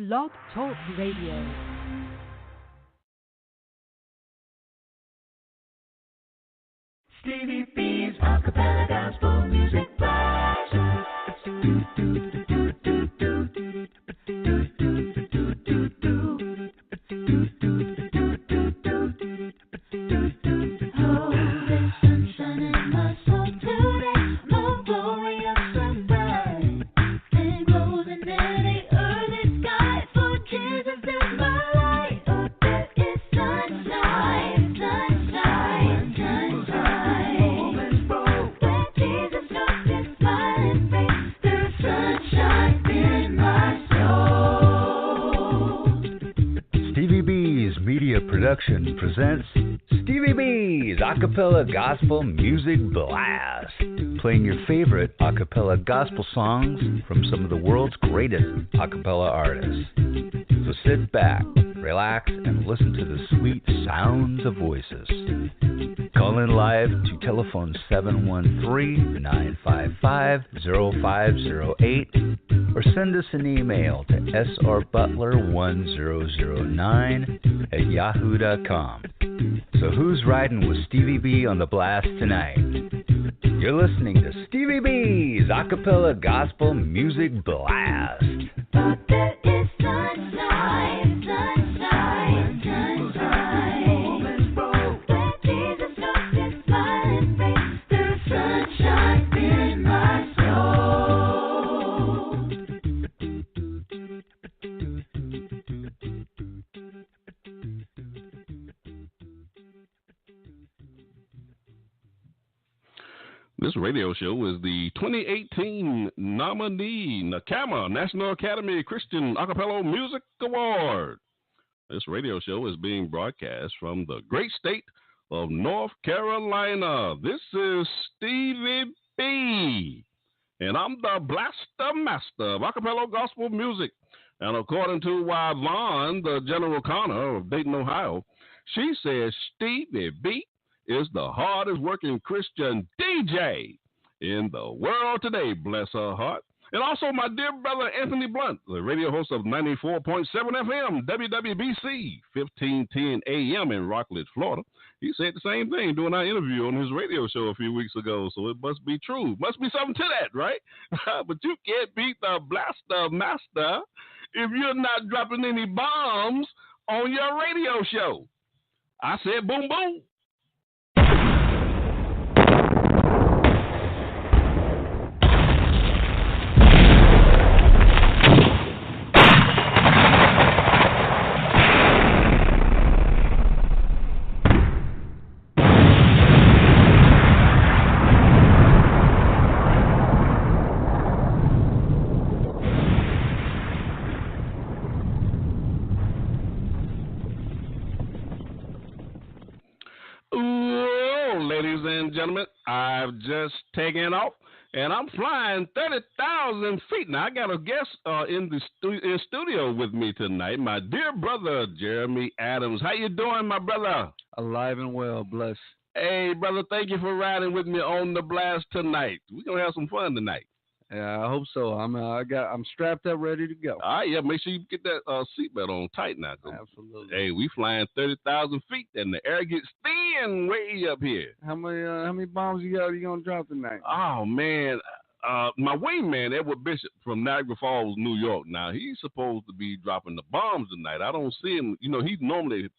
Blog Talk Radio. Stevie B's Acappella Gospel Music Blast. Productions presents Stevie B's Acappella Gospel Music Blast, playing your favorite acappella gospel songs from some of the world's greatest acappella artists. So sit back, relax, and listen to the sweet sounds of voices. Call in live to telephone 713-955-0508 or send us an email to srbutler1009@yahoo.com. So who's riding with Stevie B on the blast tonight? You're listening to Stevie B's Acappella Gospel Music Blast. But there is sunshine, sunshine, sunshine. Where Jesus looks his smiling face, there's sunshine in my soul. This radio show is the 2018 Nominee NACAMA National Academy Christian Acapella Music Award. This radio show is being broadcast from the great state of North Carolina. This is Stevie B, and I'm the blaster master of acapella gospel music. And according to Yvonne, the general conner of Dayton, Ohio, she says Stevie B is the hardest working Christian DJ in the world today, bless her heart. And also my dear brother Anthony Blunt, the radio host of 94.7 FM, WWBC, 1510 AM in Rockledge, Florida. He said the same thing during our interview on his radio show a few weeks ago, so it must be true. Must be something to that, right? But you can't beat the blaster master if you're not dropping any bombs on your radio show. I said boom, boom. Ladies and gentlemen, I've just taken off, and I'm flying 30,000 feet. Now, I got a guest in studio with me tonight, my dear brother, Jeremy Adams. How you doing, my brother? Alive and well, blessed. Hey, brother, thank you for riding with me on the blast tonight. We're going to have some fun tonight. Yeah, I hope so. I'm strapped up, ready to go. All right, yeah, make sure you get that seatbelt on tight now. Absolutely. Hey, we flying 30,000 feet, and the air gets thin way up here. How many bombs you gonna drop tonight? Oh man, my wingman Edward Bishop from Niagara Falls, New York. Now he's supposed to be dropping the bombs tonight. I don't see him. You know, he's normally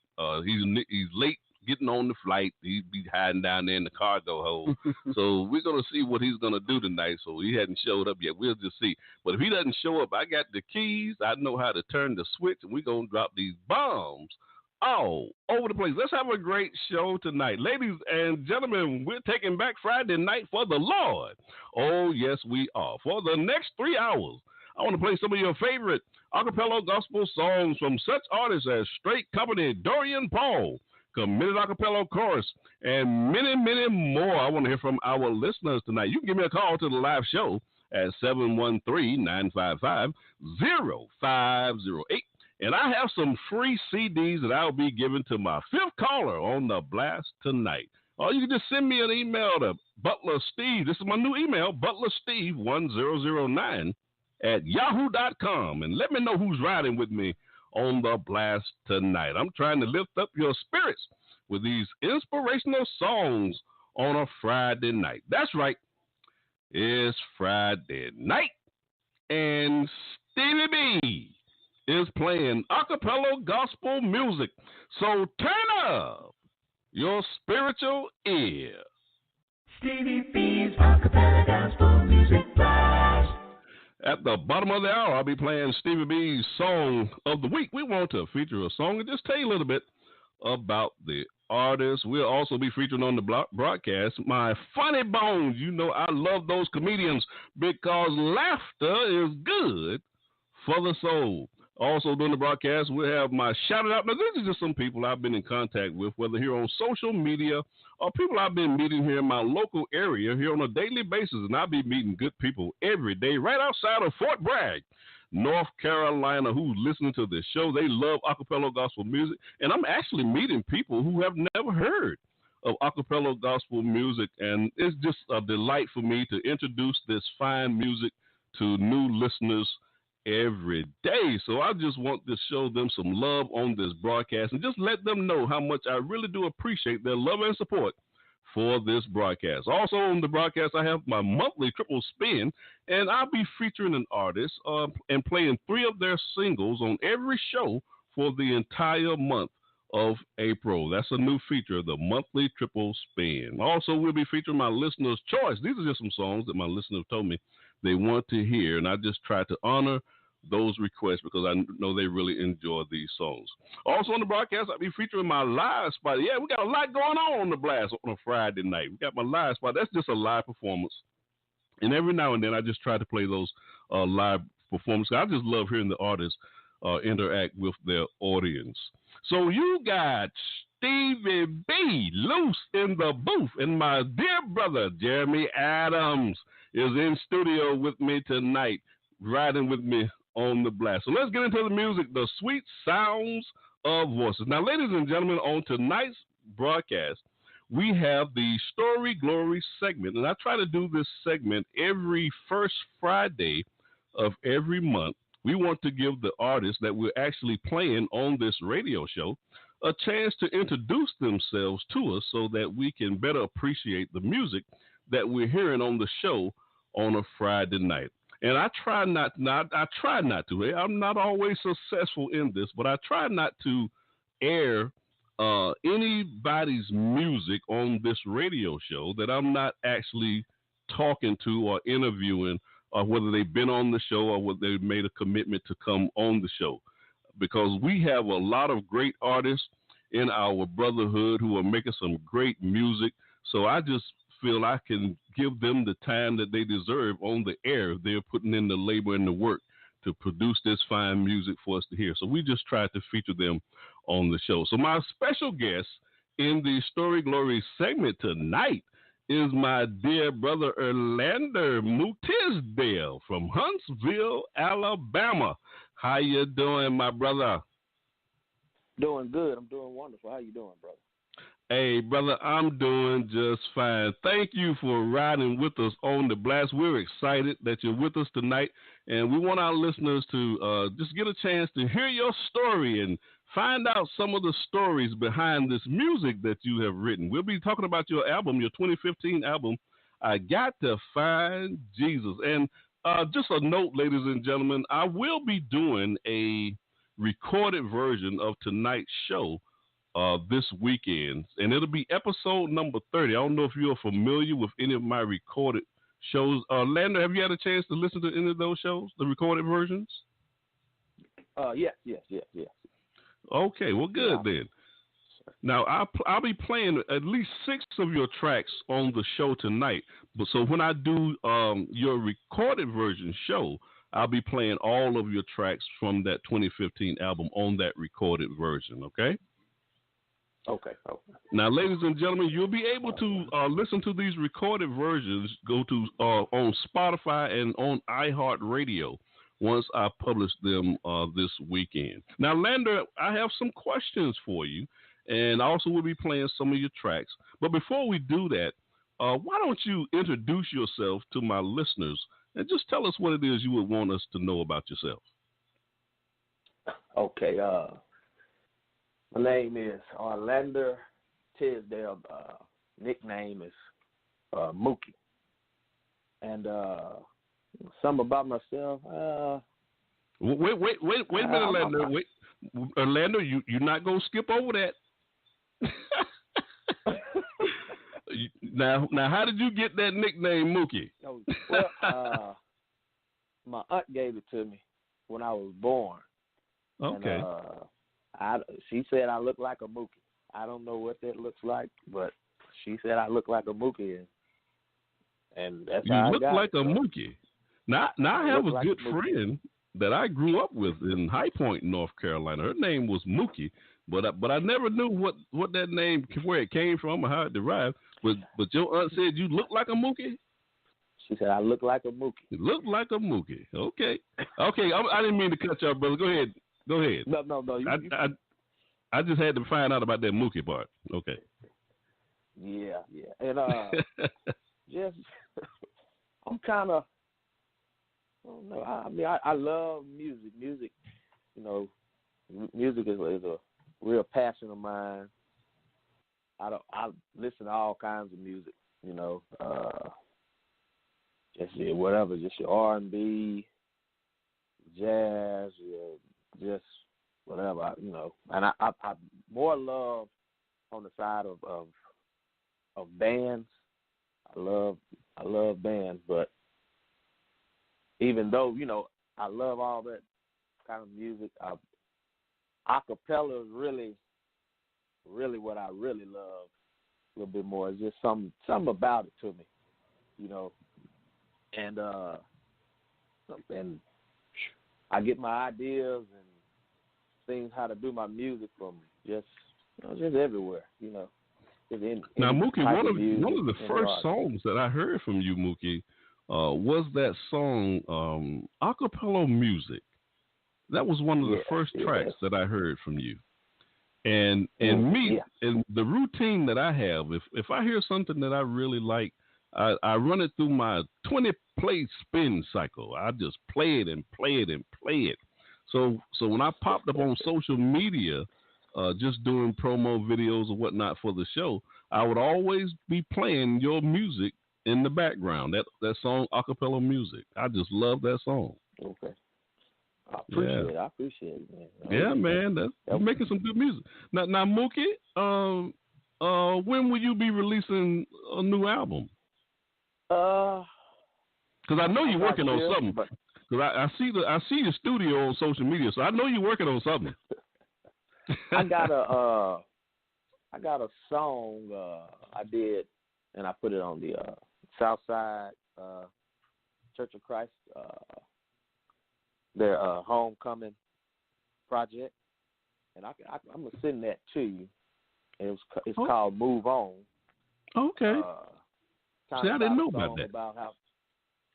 he's late getting on the flight. He'd be hiding down there in the cargo hold. So we're going to see what he's going to do tonight. So he hadn't showed up yet. We'll just see. But if he doesn't show up, I got the keys. I know how to turn the switch, and we're going to drop these bombs all over the place. Let's have a great show tonight. Ladies and gentlemen, we're taking back Friday night for the Lord. Oh, yes, we are. For the next 3 hours, I want to play some of your favorite acapella gospel songs from such artists as Straight Company, Dorian Paul, Committed Acapella Chorus, and many, many more. I want to hear from our listeners tonight. You can give me a call to the live show at 713-955-0508. And I have some free CDs that I'll be giving to my fifth caller on the blast tonight. Or you can just send me an email to Butler Steve. This is my new email, butlersteve1009 at yahoo.com and let me know who's riding with me on the blast tonight. I'm trying to lift up your spirits with these inspirational songs on a Friday night. That's right. It's Friday night, and Stevie B is playing acapella gospel music. So turn up your spiritual ear. Stevie B's Acappella Gospel Music Blast. At the bottom of the hour, I'll be playing Stevie B's Song of the Week. We want to feature a song and just tell you a little bit about the artist. We'll also be featuring on the broadcast my funny bones. You know I love those comedians because laughter is good for the soul. Also during the broadcast, we'll have my shout out. Now, these are just some people I've been in contact with, whether here on social media or people I've been meeting here in my local area here on a daily basis. And I'll be meeting good people every day right outside of Fort Bragg, North Carolina, who's listening to this show. They love acapella gospel music. And I'm actually meeting people who have never heard of acapella gospel music. And it's just a delight for me to introduce this fine music to new listeners every day. So I just want to show them some love on this broadcast and just let them know how much I really do appreciate their love and support for this broadcast. Also on the broadcast, I have my monthly triple spin, and I'll be featuring an artist and playing 3 of their singles on every show for the entire month of April. That's a new feature, the monthly triple spin. Also, we'll be featuring my listener's choice. These are just some songs that my listeners told me they want to hear, and I just try to honor those requests because I know they really enjoy these songs. Also on the broadcast, I'll be featuring my live spot. Yeah, we got a lot going on the blast on a Friday night. We got my live spot. That's just a live performance. And every now and then, I just try to play those live performances. I just love hearing the artists interact with their audience. So you got Stevie B loose in the booth, and my dear brother Jeremy Adams is in studio with me tonight, riding with me on the blast. So let's get into the music, the sweet sounds of voices. Now, ladies and gentlemen, on tonight's broadcast, we have the Story Glory segment, and I try to do this segment every first Friday of every month. We want to give the artists that we're actually playing on this radio show a chance to introduce themselves to us so that we can better appreciate the music that we're hearing on the show on a Friday night. And I try not to. I'm not always successful in this, but I try not to air anybody's music on this radio show that I'm not actually talking to or interviewing, or whether they've been on the show or whether they've made a commitment to come on the show. Because we have a lot of great artists in our brotherhood who are making some great music. So I just feel I can give them the time that they deserve on the air. They're putting in the labor and the work to produce this fine music for us to hear. So we just tried to feature them on the show. So my special guest in the Story Glory segment tonight is my dear brother Arlander Tisdale from Huntsville, Alabama. How you doing, my brother? Doing good. I'm doing wonderful. How you doing, brother? Hey, brother, I'm doing just fine. Thank you for riding with us on the blast. We're excited that you're with us tonight, and we want our listeners to just get a chance to hear your story and find out some of the stories behind this music that you have written. We'll be talking about your album, your 2015 album, I Got to Find Jesus. And just a note, ladies and gentlemen, I will be doing a recorded version of tonight's show this weekend, and it'll be episode number 30. I don't know if you're familiar with any of my recorded shows. Lander, have you had a chance to listen to any of those shows, the recorded versions? Yes. Okay, well, good then. Now, I'll be playing at least 6 of your tracks on the show tonight. But so when I do your recorded version show, I'll be playing all of your tracks from that 2015 album on that recorded version, okay? Okay. Now, ladies and gentlemen, you'll be able to listen to these recorded versions. Go to on Spotify and on iHeartRadio once I publish them this weekend. Now, Lander, I have some questions for you, and also we'll be playing some of your tracks. But before we do that, why don't you introduce yourself to my listeners and just tell us what it is you would want us to know about yourself. Okay. My name is Arlander Tisdale. Nickname is Mookie. And something about myself. Wait a minute, Arlander. Wait, Orlando, you're not gonna skip over that. Now, how did you get that nickname, Mookie? Well, my aunt gave it to me when I was born. Okay. And, she said I look like a Mookie. I don't know what that looks like, but she said I look like a Mookie, and that's how I got it. You look like a Mookie. Now I have a good friend that I grew up with in High Point, North Carolina. Her name was Mookie, but I never knew what that name, where it came from or how it derived. But your aunt said you look like a Mookie? She said I look like a Mookie. You look like a Mookie. Okay. I didn't mean to cut you off, brother. Go ahead. No. I just had to find out about that Mookie part. Okay. Yeah. And just I'm kind of, I don't know. I mean, I love music. Music, music is a real passion of mine. I listen to all kinds of music. Just whatever, just your R&B, jazz, just whatever. And I more love on the side of bands. I love bands, but even though, I love all that kind of music, Acappella is really, really what I really love a little bit more. It's just something about it to me, and I get my ideas and things how to do my music from just everywhere, Now, Mookie, one of the first songs that I heard from you, Mookie, was that song, Acappella Music. That was one of the first tracks that I heard from you. And and the routine that I have, if I hear something that I really like, I run it through my 20-play spin cycle. I just play it and play it and play it. So when I popped up on social media, just doing promo videos or whatnot for the show, I would always be playing your music in the background. That song, Acappella Music. I just love that song. Okay. I appreciate it, man. Yeah, man. You're making some good music. Now, Mookie, when will you be releasing a new album? Because I know you're working on something. Because I see your studio on social media, so I know you're working on something. I got a song I did, and I put it on the Southside Church of Christ, their homecoming project, and I'm gonna send that to you. And it's called "Move On." Okay. See, I didn't know about that. About how,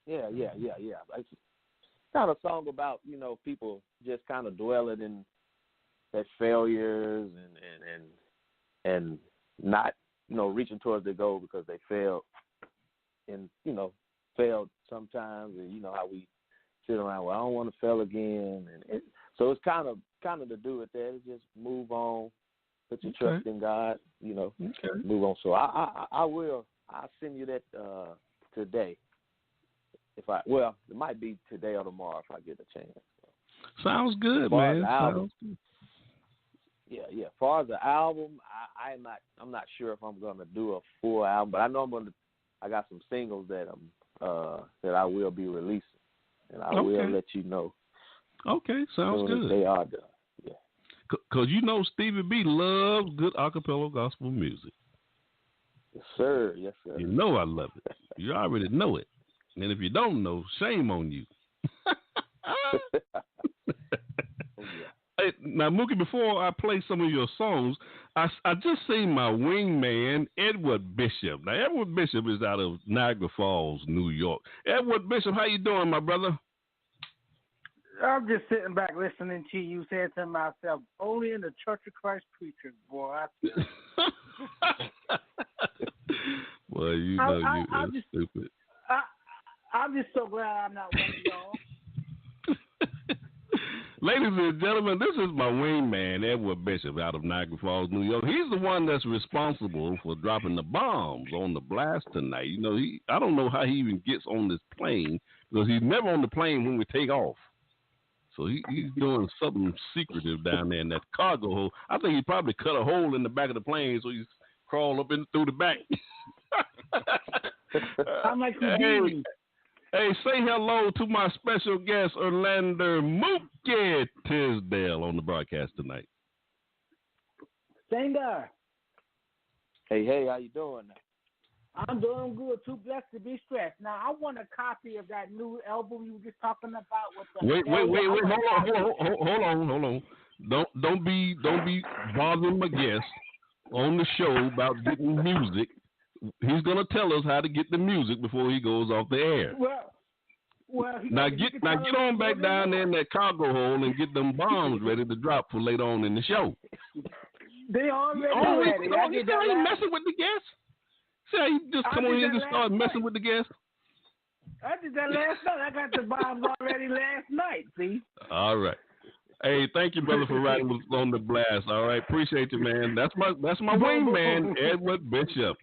yeah. It's kind of a song about people just kind of dwelling in their failures and not reaching towards their goal because they failed sometimes, and how we sit around, well, I don't want to fail again, and so it's kind of to do with that. It's just move on, put your trust in God, move on. So I'll send you that today. It might be today or tomorrow if I get a chance. Sounds good, man. Sounds good. Yeah. As far as the album, I'm not sure if I'm gonna do a full album, but I know I got some singles that I will be releasing, and I will let you know. Okay, sounds good. They are done. Yeah. Because Stevie B loves good acapella gospel music. Yes, sir. Yes, sir. You know I love it. You already know it. And if you don't know, shame on you. Hey, now, Mookie, before I play some of your songs, I just seen my wingman, Edward Bishop. Now, Edward Bishop is out of Niagara Falls, New York. Edward Bishop, how you doing, my brother? I'm just sitting back listening to you, saying to myself, only in the Church of Christ preachers, boy. Well, you're stupid. I'm just so glad I'm not one of y'all. Ladies and gentlemen, this is my wingman, Edward Bishop, out of Niagara Falls, New York. He's the one that's responsible for dropping the bombs on the blast tonight. You know, I don't know how he even gets on this plane because he's never on the plane when we take off. So he's doing something secretive down there in that cargo hole. I think he probably cut a hole in the back of the plane so he's crawled up in through the back. I'm like Houdini. Hey, say hello to my special guest, Arlander Mookie Tisdale, on the broadcast tonight. Singer. Hey, how you doing? I'm doing good. Too blessed to be stressed. Now, I want a copy of that new album you were just talking about. With the wait. Hold on. Don't be bothering my guest on the show about getting music. He's gonna tell us how to get the music before he goes off the air. Well. Now get on back down there in that cargo hole and get them bombs ready to drop for later on in the show. They already ready. You see how he messing with the guests? See how he just come on here and just start messing with the guests? I did that last night. I got the bombs already last night. See. All right. Hey, thank you, brother, for riding on the blast. All right, appreciate you, man. That's my wingman, Edward Bishop,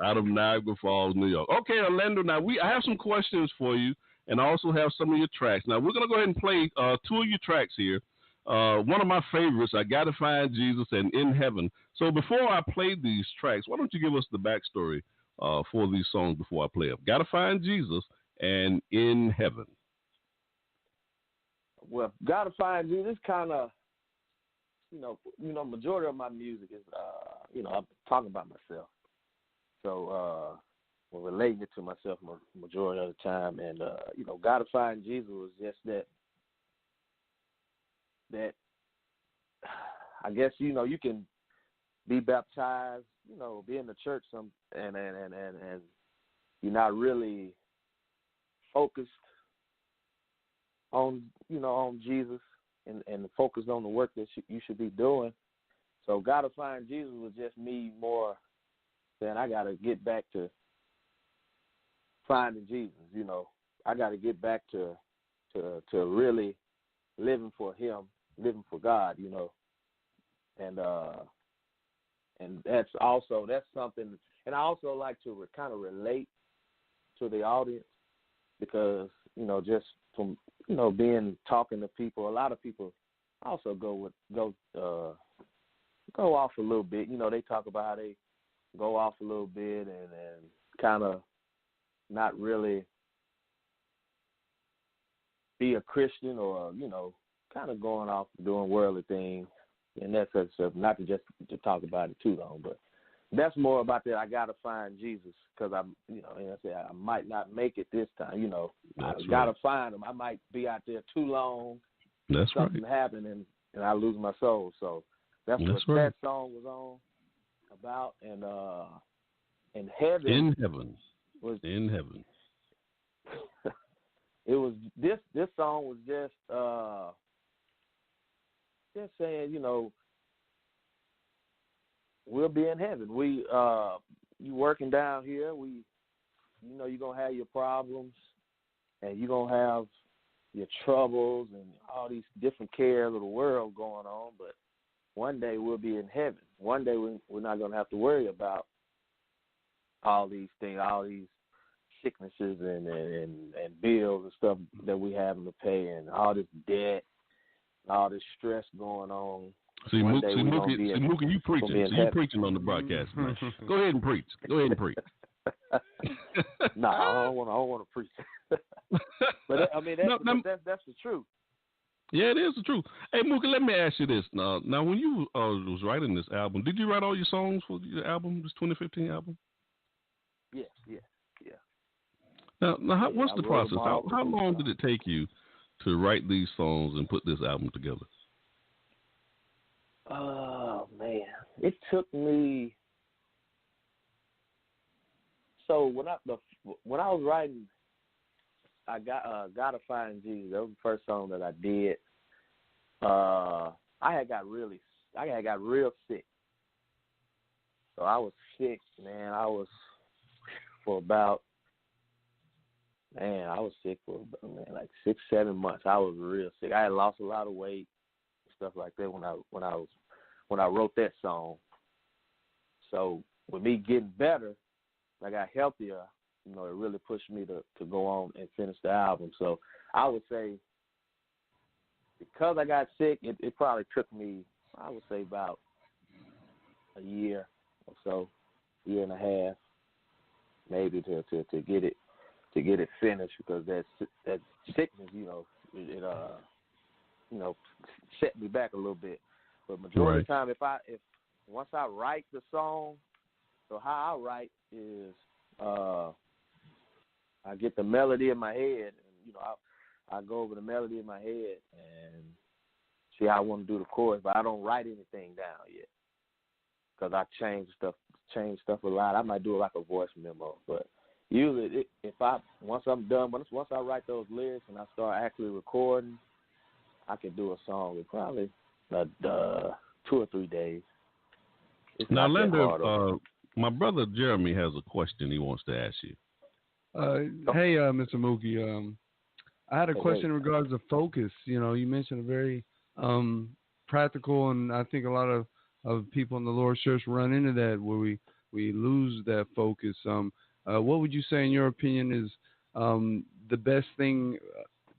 out of Niagara Falls, New York. Okay, Orlando. Now I have some questions for you, and I also have some of your tracks. Now we're gonna go ahead and play 2 of your tracks here. One of my favorites, "I Gotta Find Jesus" and "In Heaven." So before I play these tracks, why don't you give us the backstory for these songs before I play them? "Gotta Find Jesus" and "In Heaven." Well, "Gotta Find You," this kind of, majority of my music is, I'm talking about myself. So, relating it to myself majority of the time. And, "Gotta Find Jesus" was just that I guess, you can be baptized, be in the church and you're not really focused on Jesus and focused on the work that you should be doing. So "Gotta Find Jesus" was just me more saying I got to get back to finding Jesus. I got to get back to really living for Him, living for God. And that's something. And I also like to kind of relate to the audience because just from talking to people, a lot of people also go off a little bit. They talk about how they go off a little bit and kind of not really be a Christian or kind of going off doing worldly things and that sort of stuff. Not to talk about it too long, but that's more about that. I gotta find Jesus because I might not make it this time. I gotta find Him. I might be out there too long. That's something right. happen and I lose my soul. So that's what that song was on about. And in heaven. In heaven. Was in heaven. It was this song was just saying, we'll be in heaven. We you working down here, you're gonna have your problems and you're gonna have your troubles and all these different cares of the world going on, but one day we'll be in heaven. One day we're not gonna have to worry about all these things, all these sicknesses and bills and stuff that we having to pay and all this debt, all this stress going on. See, Mookie, you preaching. You preaching on the broadcast. Go ahead and preach. No, I don't want to preach. But I mean, that's the truth. Yeah, it is the truth. Hey, Mookie, let me ask you this. Now when you was writing this album, did you write all your songs for your album, this 2015 album? Yes. Now what's the process? How long did it take you to write these songs and put this album together? Oh man, it took me. So when I was writing, I gotta find Jesus. That was the first song that I did. I had got real sick. So I was sick, man. I was for about Man, I was sick for like 6-7 months. I was real sick. I had lost a lot of weight, stuff like that when I wrote that song. So with me getting better, I got healthier. It really pushed me to go on and finish the album. So I would say because I got sick, it probably took me, I would say, about a year or so, year and a half, maybe to get it finished, because that sickness, it set me back a little bit. But majority of the time, if once I write the song, so how I write is I get the melody in my head, and I go over the melody in my head and see how I want to do the chorus, but I don't write anything down yet because I change stuff a lot. I might do it like a voice memo, but usually once I'm done, once I write those lyrics and I start actually recording, I can do a song in probably 2 or 3 days. It's now, not that Arlander, hard. my brother Jeremy has a question he wants to ask you. Hey, Mr. Mookie. I had a question in regards to focus. You mentioned a very practical, and I think a lot of people in the Lord's Church run into that, where we lose that focus. What would you say, in your opinion, is the best thing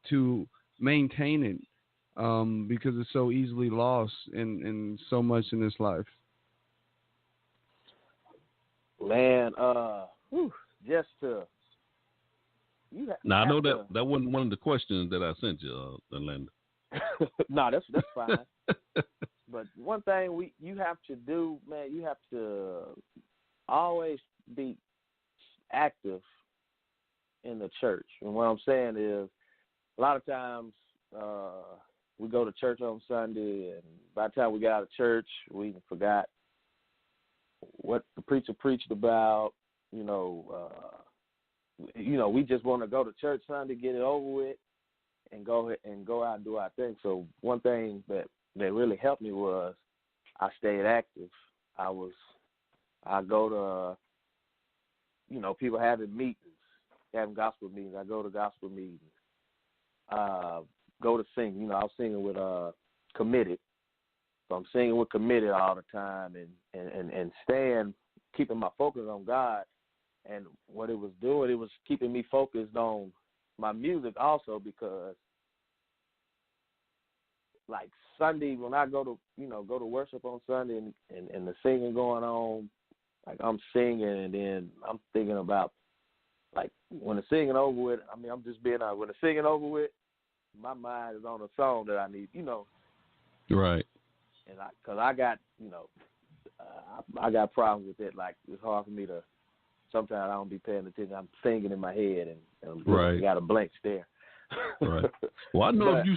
to maintain it? Because it's so easily lost in so much in this life. Man, just to. Now, I know that wasn't one of the questions that I sent you, Arlander. No, that's fine. But one thing you have to do, man, you have to always be active in the church. And what I'm saying is, a lot of times we go to church on Sunday, and by the time we got out of church, we forgot what the preacher preached about. We just want to go to church Sunday, get it over with, and go out and do our thing. So one thing that really helped me was I stayed active. I go to, people having meetings, having gospel meetings. I go to gospel meetings. Go to sing. I was singing with Committed. So I'm singing with Committed all the time and keeping my focus on God. And what it was doing, it was keeping me focused on my music also, because like Sunday, when I go to worship on Sunday and the singing going on, like I'm singing and then I'm thinking about, like, when the singing over with, I'm just being honest, when the singing over with, my mind is on a song that I need, Right. And because I got, I got problems with it. Like, it's hard for me to, sometimes I don't be paying attention. I'm singing in my head and right. got a blank stare. Right. Well, I know if you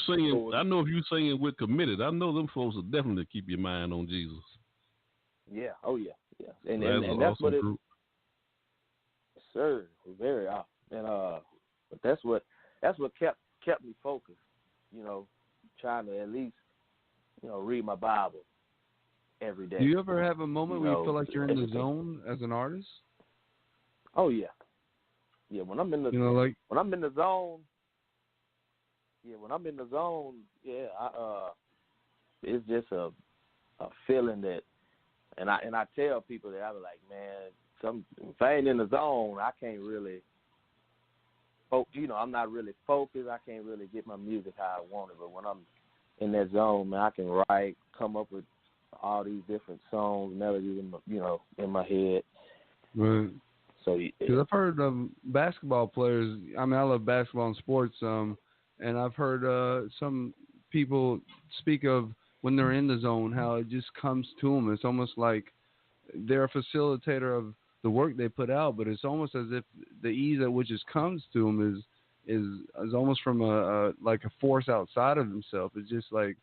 singing with Committed, I know them folks will definitely keep your mind on Jesus. Yeah. Oh yeah. Yeah. And that's that's awesome what it. group. Sir, very awesome. And but that's what kept me focused. Trying to at least read my Bible every day. Do you ever have a moment where you feel like you're in the zone as an artist? Oh yeah. Yeah, when I'm in the when I'm in the zone. Yeah, when I'm in the zone, it's just a feeling that, and I tell people that I be like, man, if I ain't in the zone, I can't really, I'm not really focused. I can't really get my music how I want it. But when I'm in that zone, man, I can write, come up with all these different songs, melodies, in my head. Right. So, because I've heard basketball players. I love basketball and sports. And I've heard some people speak of when they're in the zone, how it just comes to them. It's almost like they're a facilitator of the work they put out, but it's almost as if the ease at which it comes to them is almost from a force outside of themselves. It's just like,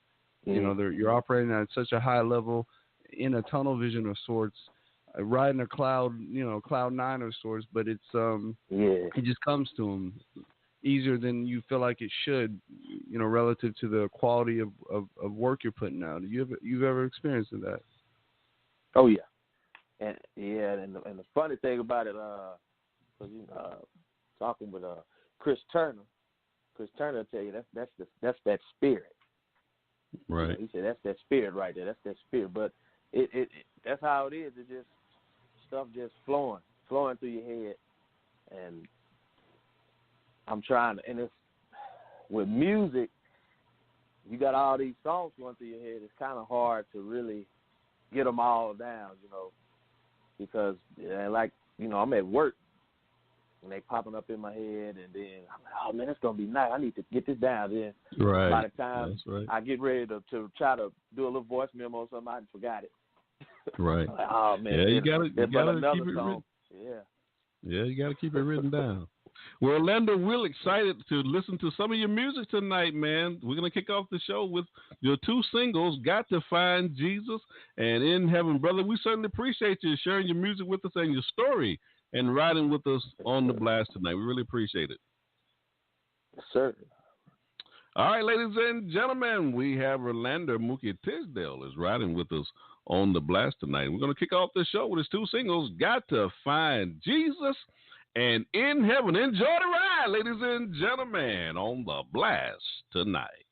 you're operating at such a high level in a tunnel vision of sorts, riding a cloud, cloud nine of sorts, but it's it just comes to them easier than you feel like it should, relative to the quality of work you're putting out. You've ever experienced that? Oh yeah, and the funny thing about it, talking with Chris Turner will tell you that's that spirit. Right. He said that's that spirit right there. That's that spirit. But it that's how it is. It's just stuff just flowing through your head, and I'm trying to. And it's with music, you got all these songs going through your head. It's kind of hard to really get them all down, because like I'm at work and they popping up in my head, and then I'm like, oh man, it's gonna be nice. I need to get this down. Then right. by the time I get ready to try to do a little voice memo or something, I forgot it. Right. Like, oh man, yeah, you gotta keep it song. written. Yeah, you gotta keep it written down. Well, Orlando, we're excited to listen to some of your music tonight, man. We're going to kick off the show with your 2 singles, Got to Find Jesus and In Heaven. Brother, we certainly appreciate you sharing your music with us and your story and riding with us on the blast tonight. We really appreciate it. Yes, sir. All right, ladies and gentlemen, we have Arlander Mookie Tisdale is riding with us on the blast tonight. We're going to kick off the show with his 2 singles, Got to Find Jesus and In Heaven. Enjoy the ride, ladies and gentlemen, on the blast tonight.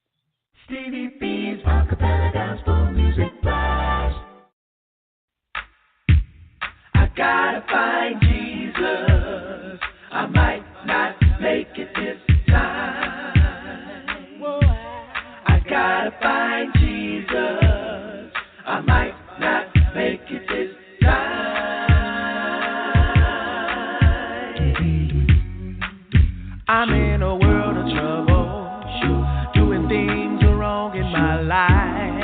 Stevie B's Acappella Gospel Music Blast. I gotta find Jesus. I might not make it this time. I gotta find Jesus. I might not make it this time. I'm in a world of trouble, doing things wrong in my life.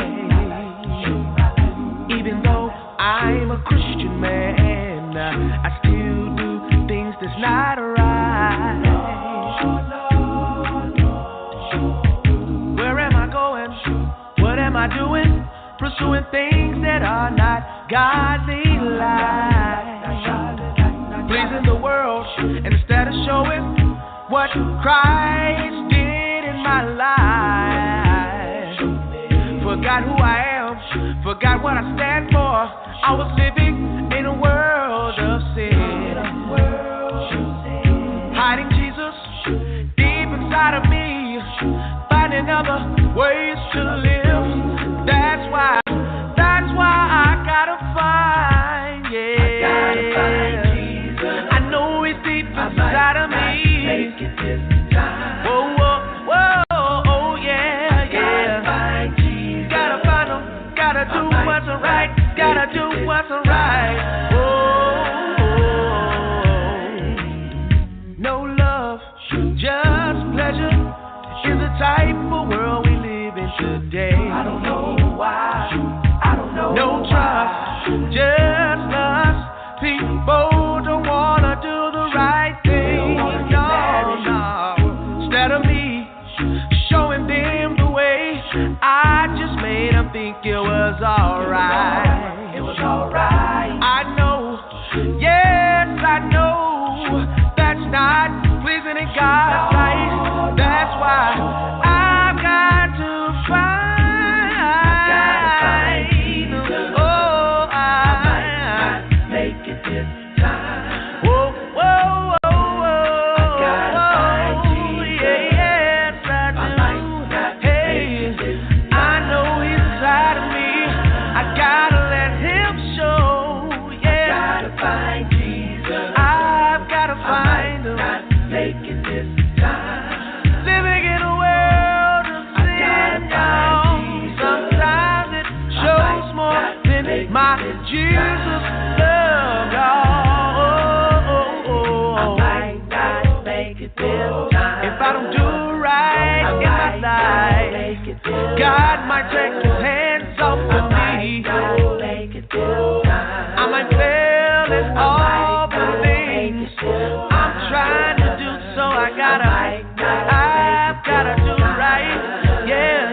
Even though I'm a Christian man, I still do things that's not right. Where am I going? What am I doing? Pursuing things that are not godly life. Pleasing the world instead of showing what Christ did in my life. Forgot who I am, forgot what I stand for. I was living in a world of sin, hiding Jesus deep inside of me, finding other ways to live. That's why I gotta find, I gotta find Jesus. I know He's deep inside of me. Make it this time. Whoa, oh yeah, yeah. Gotta find Jesus. Gotta find Him. Gotta do what's right. Gotta do what's right. Oh, no love, just pleasure is the type of world we live in today. I don't know why. I don't know. No trust, just lust. People don't wanna do the right thing. No. Instead of me showing them the way, I just made them think it was alright. It was alright. I know, yes, I know that's not pleasing in God's sight. That's why I've got to find. Oh, I might not make it this time. Whoa, whoa, whoa, whoa. I gotta find Jesus. Yes, I do. I might not make it this time. I know He's inside of me. I gotta let Him show. Yeah. I gotta find Jesus. I've gotta find Him. I might not make it this time. Living in a world of sin, y'all. Sometimes it shows more than my Jesus love, y'all. I might not make it this time. If I don't do right in my life, God might take His hands off of me. I might fail in all the things I'm trying to do, so I've gotta do right. Yeah.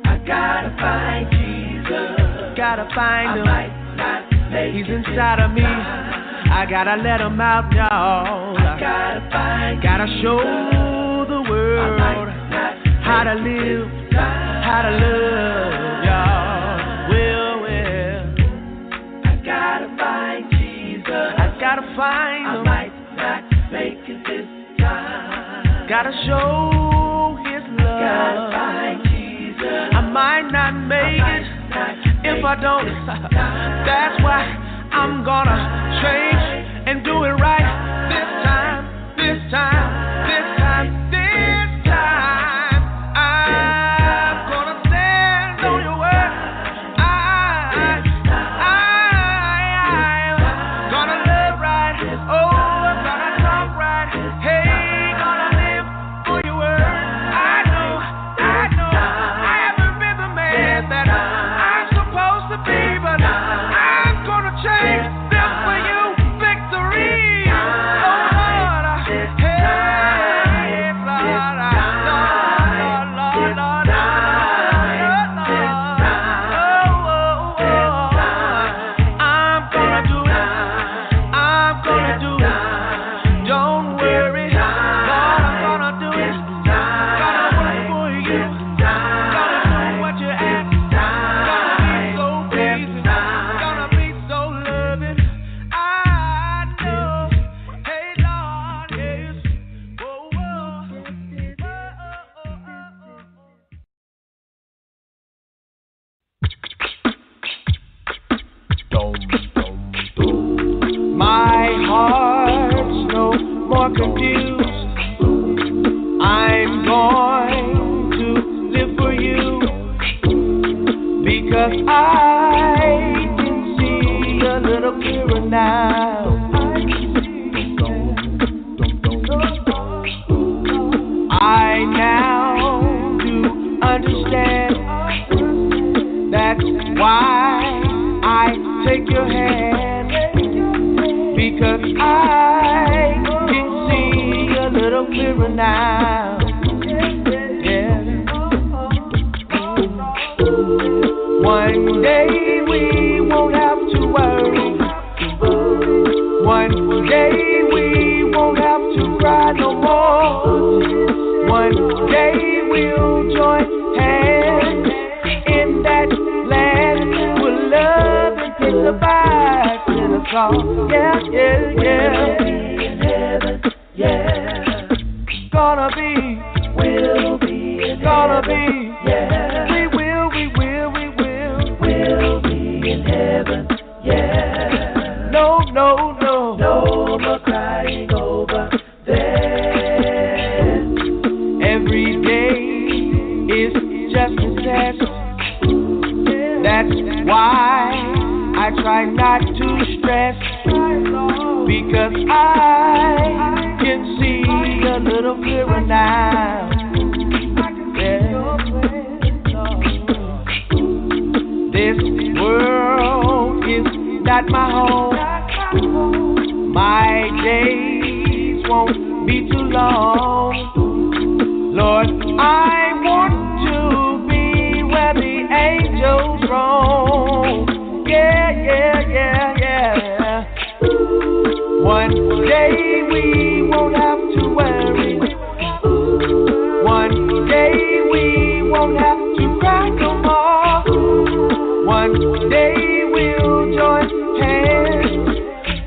I gotta find Jesus. Gotta find Him. He's inside of me. I gotta let Him out, y'all. Gotta show the world how to live, how to love, y'all. Well. I gotta find Jesus. I gotta find Him. Gotta show his love. Gotta find Jesus. I might not make it if I don't. That's why I'm gonna change and do it right this time, this time, this time, this time. I'm gonna stand on your word. I'm gonna live right. Oh, I'm gonna talk right. Hey, gonna live for your word. I know, I haven't been the man that I'm supposed to be, but I'm gonna change this for you. Victory. Oh, Lord. Hey, Lord. Lord, Lord, Lord, I'm gonna do it. I'm gonna do it. Don't worry. Lord, I'm gonna do it. Gonna work for you. Gonna do what you ask. Gonna be so pleasing. Gonna be so loving. I know. Hey, Lord, yes. Whoa, whoa. My heart's no more confused. I'm going to live for you because I can see a little clearer now. I now do understand. That's why I take your hand, because I can see a little clearer now. Yeah. One day we won't have to worry. One day we won't have to cry no more. One day we'll join hands in that land where love and peace abide in us all. Yeah, yeah, yeah. In heaven, yeah. Gonna be, we'll be in gonna heaven. Be, yeah. We will, we will, we will. We'll be in heaven, yeah. No, no, no. No more crying over there. Every day is just a test. That's why I try not to stress, because I can see a little clearer now. Yeah. This world is not my home. My days won't be too long. Lord, I want to be where the angels roam. Yeah, yeah, yeah, yeah. One day we won't have to worry. One day we won't have to cry no more. One day we'll join hands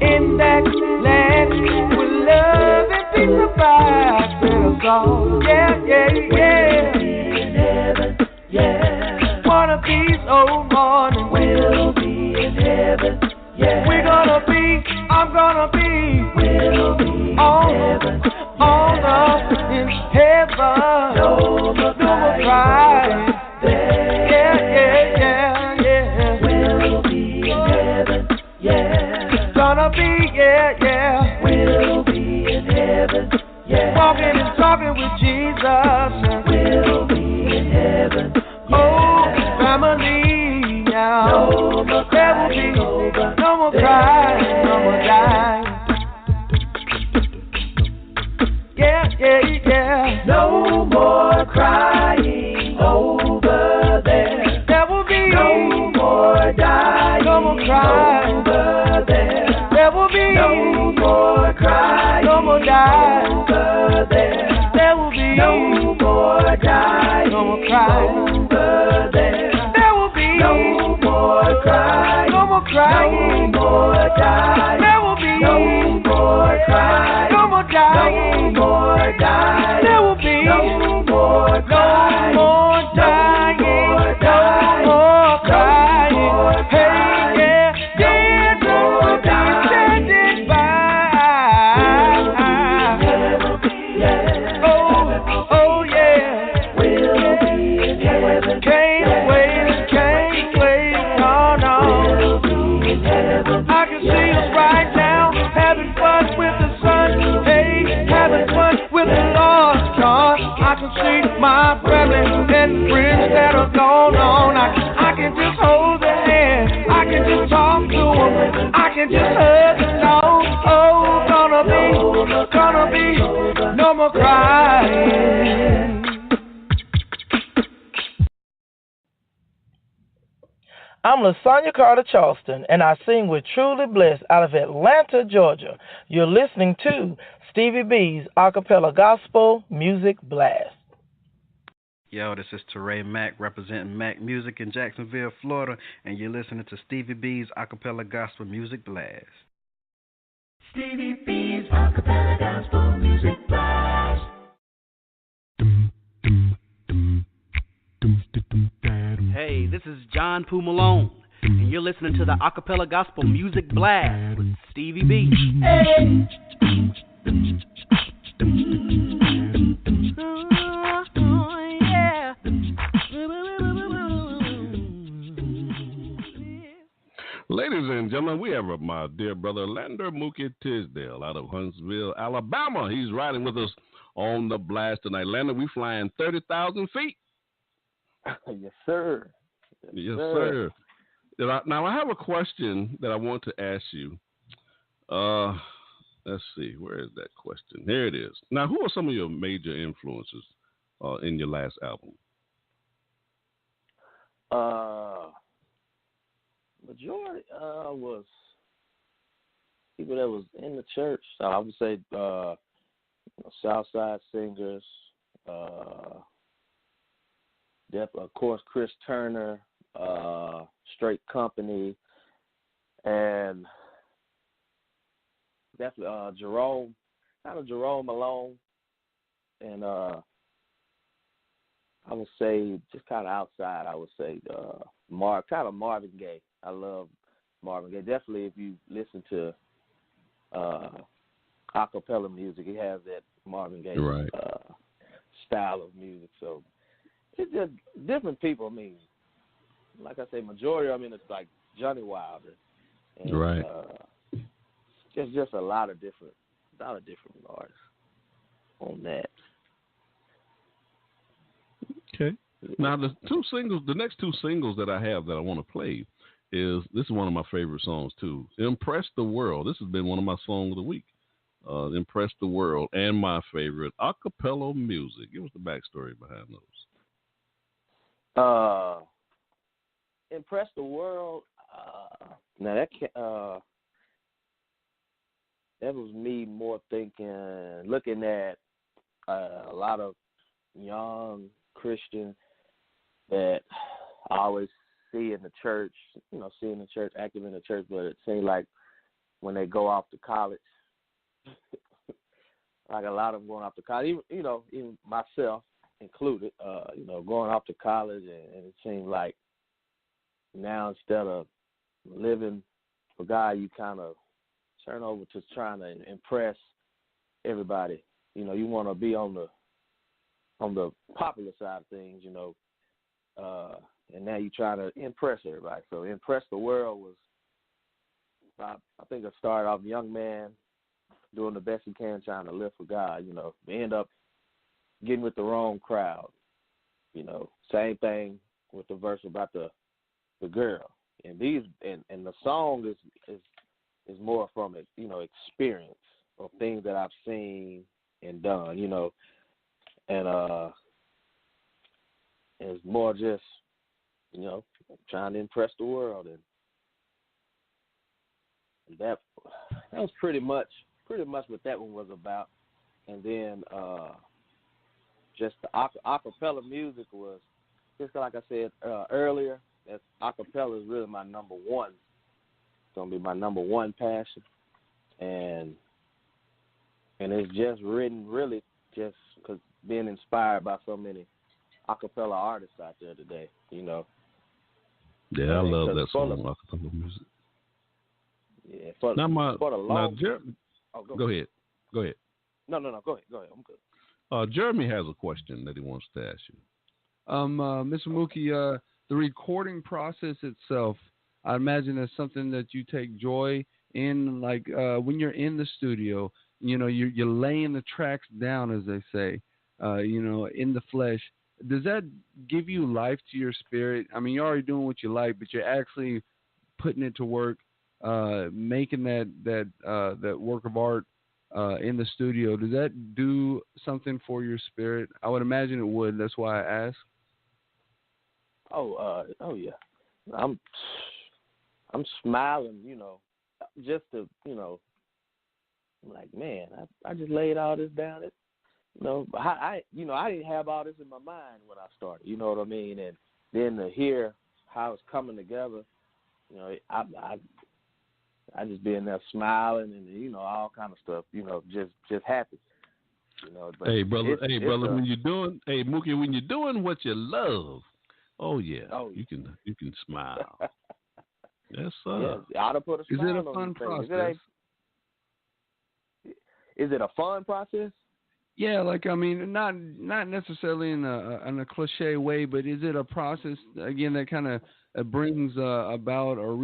in that land where love and peace abide with us all. Yeah, yeah, yeah. In heaven, yeah. One of these old mornings we'll be in heaven, yeah. We're gonna be, I'm gonna be, we'll be all in heaven, all up in heaven. No more crying. Yeah, yeah, yeah, yeah. We'll be in heaven, yeah. Gonna be, yeah, yeah. We'll be in heaven, yeah. Walking and talking with Jesus. We'll be in heaven, yeah. Oh, family now. No more there will be no more crying, no more dying. Yeah, yeah, yeah. No more crying over there. There will be no more dying, no more crying over there. There will be no more crying, no more dying over there. There will be no more dying, no more crying over there. There will be no more crying, no more crying, no more dying. There will be no more crying, no more dying, no more dying. There will more crying. I'm LaSonia Carter Charleston, and I sing with Truly Blessed out of Atlanta, Georgia. You're listening to Stevie B's Acappella Gospel Music Blast. Yo, this is Teray Mack representing Mack Music in Jacksonville, Florida, and you're listening to Stevie B's Acappella Gospel Music Blast. Stevie B's Acappella Gospel Music Blast. Hey, this is John Poo Malone, and you're listening to the Acappella Gospel Music Blast with Stevie B. Hey. Ladies and gentlemen, we have my dear brother Arlander Mookie Tisdale out of Huntsville, Alabama. He's riding with us on the blast tonight. Arlander, we flying 30,000 feet. Yes, sir. Yes, sir. Now, I have a question that I want to ask you. Let's see. Where is that question? Here it is. Now, who are some of your major influences in your last album? Majority was people that was in the church. So I would say Southside singers, of course Chris Turner, Straight Company, and definitely Jerome Malone, and I would say just kind of outside. I would say Marvin Gaye. I love Marvin Gaye. Definitely, if you listen to acapella music, it has that Marvin Gaye style of music. So it's just different people. I mean, like I say, majority of them it's like Johnny Wilder. And, There's just a lot of different artists on that. Okay. Now the next two singles that I have that I want to play this is one of my favorite songs too. Impress the World. This has been one of my songs of the week. Impress the World and my favorite, Acapella Music. Give us the backstory behind those. Impress the World. Now that was me more looking at a lot of young Christians that I always see in the church, active in the church, but it seems like when they go off to college, like a lot of them going off to college, even myself included, going off to college, and it seems like now instead of living for God, you kind of turn over to trying to impress everybody. You want to be on the popular side of things, and now you're trying to impress everybody. So Impress the World was, I think it started off young man doing the best he can trying to live for God. We end up getting with the wrong crowd. Same thing with the verse about the girl. And and the song is more from it, experience of things that I've seen and done, and it's more just, trying to impress the world, and that was pretty much what that one was about. And then just the acapella music was just like I said earlier. That acapella is really my number one. It's gonna be my number one passion, and it's just written really just because being inspired by so many acapella artists out there today. Yeah, I love that song, acapella music. Yeah, go ahead. No, go ahead. I'm good. Jeremy has a question that he wants to ask you. Mr. Mookie, the recording process itself, I imagine that's something that you take joy in, like when you're in the studio, you're laying the tracks down, as they say, in the flesh. Does that give you life to your spirit? I mean, you're already doing what you like, but you're actually putting it to work, making that work of art in the studio, does that do something for your spirit? I would imagine it would. That's why I asked. Oh yeah. I'm smiling, just to, I'm like, man, I just laid all this down. I didn't have all this in my mind when I started. You know what I mean? And then to hear how it's coming together, I just being there smiling and all kind of stuff. Just happy. But hey brother, when you're doing, Mookie, when you're doing what you love, you can smile. Yes, sir. Yeah, I ought to put a smile. Is it a fun process? Is it a fun process? Yeah, not necessarily in a cliche way, but is it a process again that kind of brings about or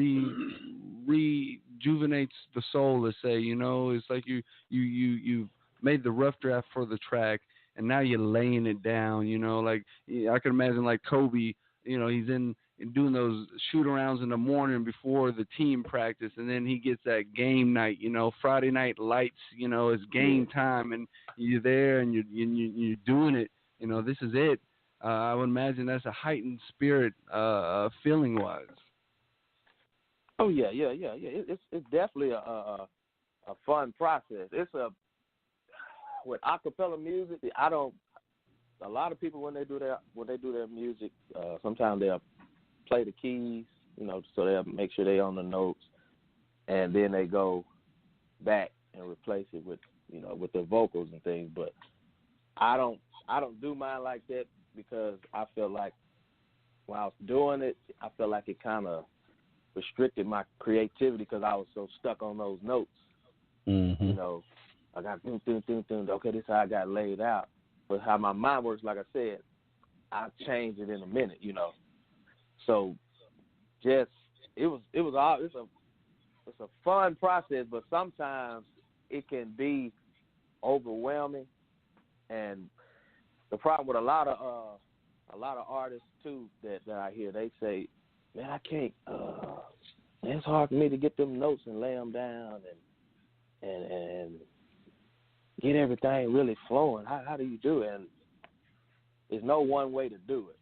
rejuvenates the soul? Let's say, it's like you've made the rough draft for the track, and now you're laying it down. I can imagine like Kobe. He's in doing those shoot-arounds in the morning before the team practice, and then he gets that game night, Friday night lights, it's game time, and you're there, and you're doing it, this is it. I would imagine that's a heightened spirit feeling-wise. Oh, yeah. It's definitely a fun process. With acapella music, a lot of people when they do their music, sometimes they'll play the keys, so they'll make sure they on the notes, and then they go back and replace it with the vocals and things. But I don't do mine like that because I feel like when I was doing it, I felt like it kind of restricted my creativity because I was so stuck on those notes. Mm-hmm. I got ding, ding, ding, ding. Okay, this is how I got laid out. But how my mind works, like I said, I change it in a minute, So, it's a fun process, but sometimes it can be overwhelming. And the problem with a lot of artists too that I hear, they say, man, I can't. It's hard for me to get them notes and lay them down and get everything really flowing. How do you do it? And there's no one way to do it.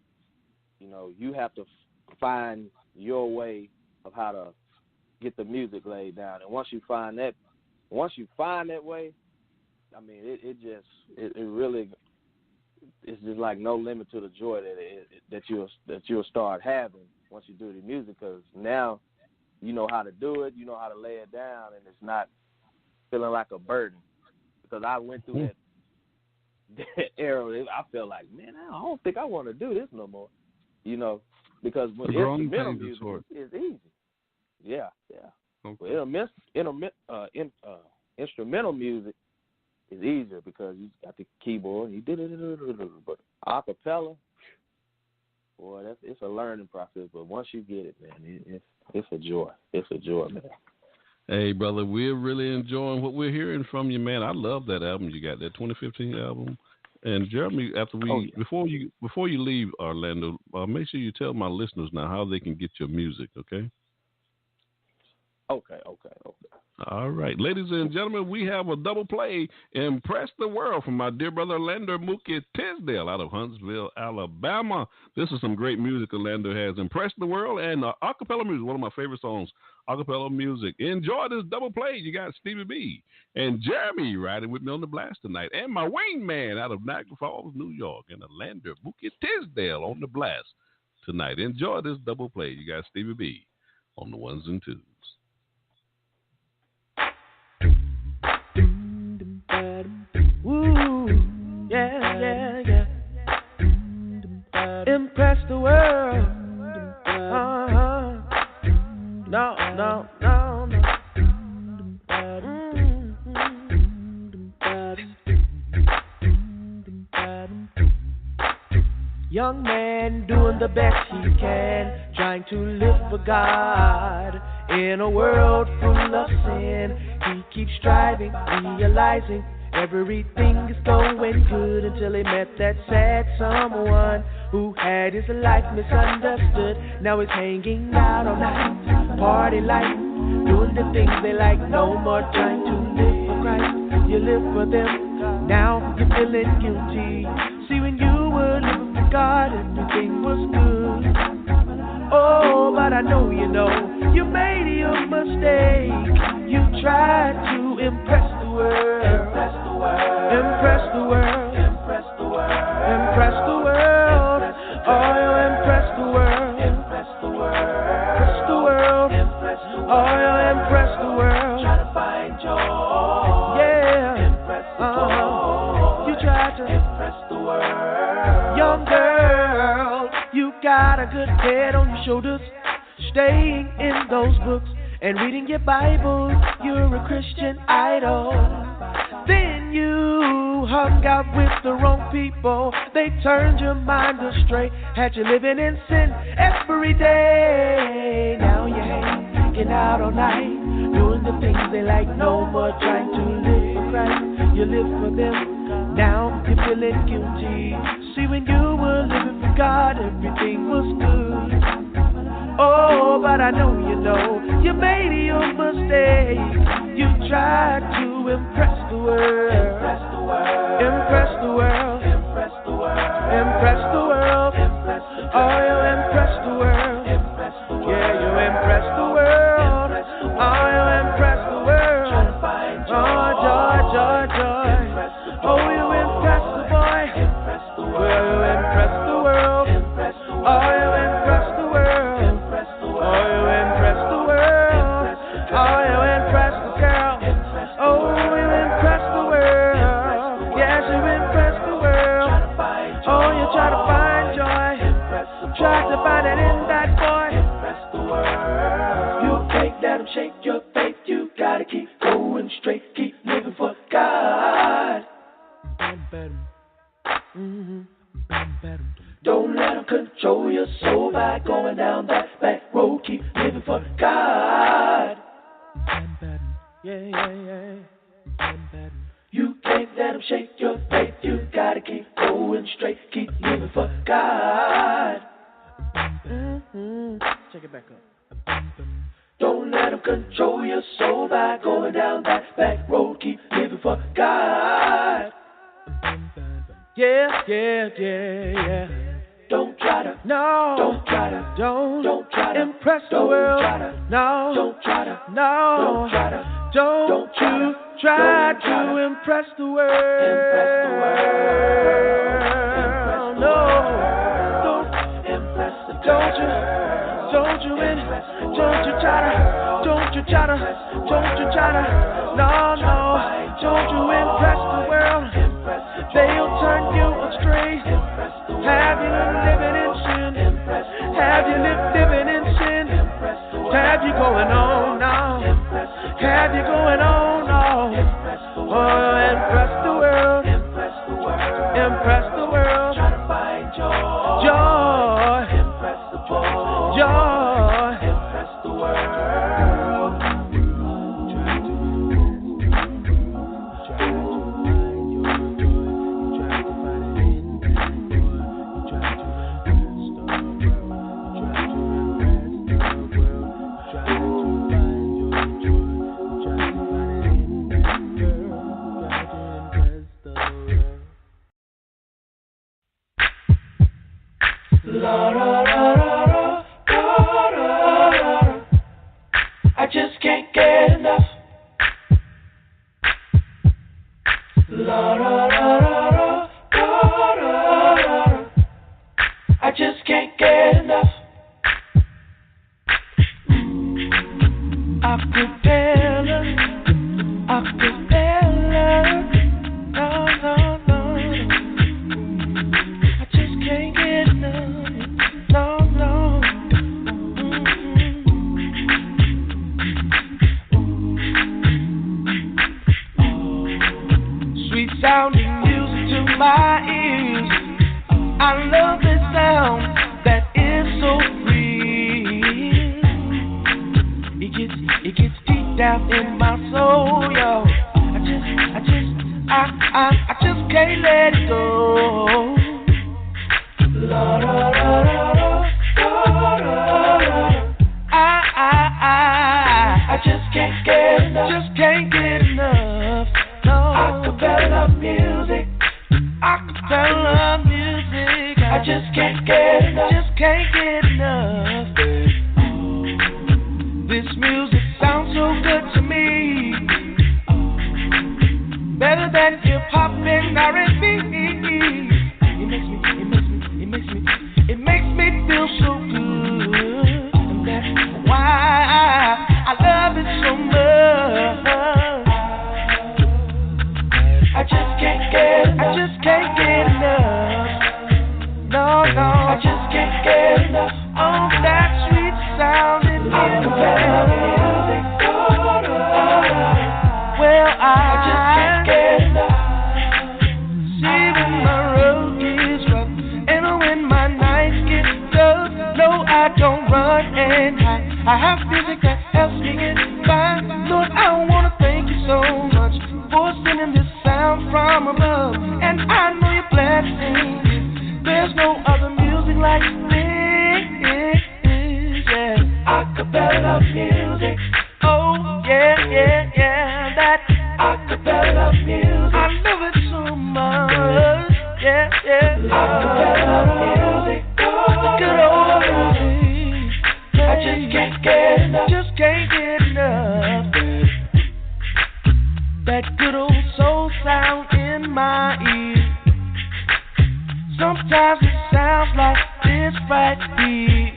You have to find your way of how to get the music laid down. And once you find that way, I mean, it really, it's just like no limit to the joy that you'll start having once you do the music, because now you know how to do it, you know how to lay it down, and it's not feeling like a burden. Because I went through that era, I felt like, man, I don't think I want to do this no more. Because when instrumental music is easy. Yeah. Okay. Well, instrumental music is easier because you got the keyboard and you did it. But acapella, boy, it's a learning process. But once you get it, man, it's a joy. It's a joy, man. Hey, brother, we're really enjoying what we're hearing from you, man. I love that album you got, that 2015 album. And Jeremy, before you leave Orlando, make sure you tell my listeners now how they can get your music, okay? Okay. All right. Ladies and gentlemen, we have a double play, Impress the World, from my dear brother Arlander Mookie Tisdale out of Huntsville, Alabama. This is some great music Arlander has. Impress the World and acapella music, one of my favorite songs, acapella music. Enjoy this double play. You got Stevie B and Jeremy riding with me on the blast tonight, and my wingman out of Niagara Falls, New York, and Arlander Mookie Tisdale on the blast tonight. Enjoy this double play. You got Stevie B on the ones and twos. Woo, yeah. Impress the world. No. Young man doing the best he can, trying to live for God in a world full of sin. He keeps striving, realizing everything is going good until he met that sad someone who had his life misunderstood. Now he's hanging out all night, party life, doing the things they like, no more trying to live for Christ. you live for them. Now you're feeling guilty. See, when you were living for God, everything was good. Oh, but I know you know you made your mistake. You tried to impress the world. Impress the world. Impress the world. Impress the world. Impress the world. Oh, you impress the world. Impress the world. Impress the world. Impress the world. Oh, you impress the world. Try to find joy. Yeah. Impress the world. You tried to impress the world. Young girl, you got a good head on your shoulders, staying in those books and reading your Bible. You're a Christian idol. Then you hung out with the wrong people. They turned your mind astray, had you living in sin every day. Now you hanging out all night, doing the things they like, no more trying to live for Christ. You live for them, now you're feeling guilty. See, when you were living for God, everything was good. Oh, but I know you know you made your mistake. You tried to impress the world. Impress the world. Impress the world. Impress the world. Impress the world. Oh, you impress the world. Yeah, you impress the world. Oh, you impress the world. Oh, joy, joy, joy. Oh, you impress the boy. Well, you impress the world. Oh, you impress the world. Oh, you impress the world. Oh, you impress the girl. Oh, you impress the world. Yes, you impress the world. Oh, you try to find joy. Try to find it in that boy. You can't let him shake your faith. You gotta keep going straight. Keep living for God. Don't let them control your soul by going down that back road. Keep living for God. Yeah, yeah, yeah. You can't let them shake your faith. You gotta keep going straight. Keep living for God. Check it back up. Don't let them control your soul by going down that back road. Keep living for God. Yeah, yeah, yeah, yeah. Don't try to, no. Don't try to, don't try to impress the world. No, don't try to, no. Don't try to, don't you try to impress the world. Impress the world. No, don't impress the world. Don't you try to, no, don't you impress the world. They'll turn you astray. Have you living in sin? Have you living in sin? Have you going on now? Have you going on now? Oh, impress the world. Impress the world. Try to find joy. Joy. Impress the world. get enough. This music sounds so good to me. Better than hip hop and R&B. It makes me feel so good. And that's why I love it so much. I just can't get enough. No, I just can't get enough. Oh, that sweet sound in music. Well, I just can't get enough. See when my road is rough, and when my nights get tough. No, I don't run and hide. I have music that helps me get by. Lord, I wanna thank you so much for sending this sound from above, and I know you're blessing. There's no other music like this, yeah. Acapella music. Oh yeah, that acapella music. I love it so much, yeah. Acapella music. Good old music. I just can't get enough. Just can't get enough. That good old soul sound in my ear. Sometimes it sounds like this right here.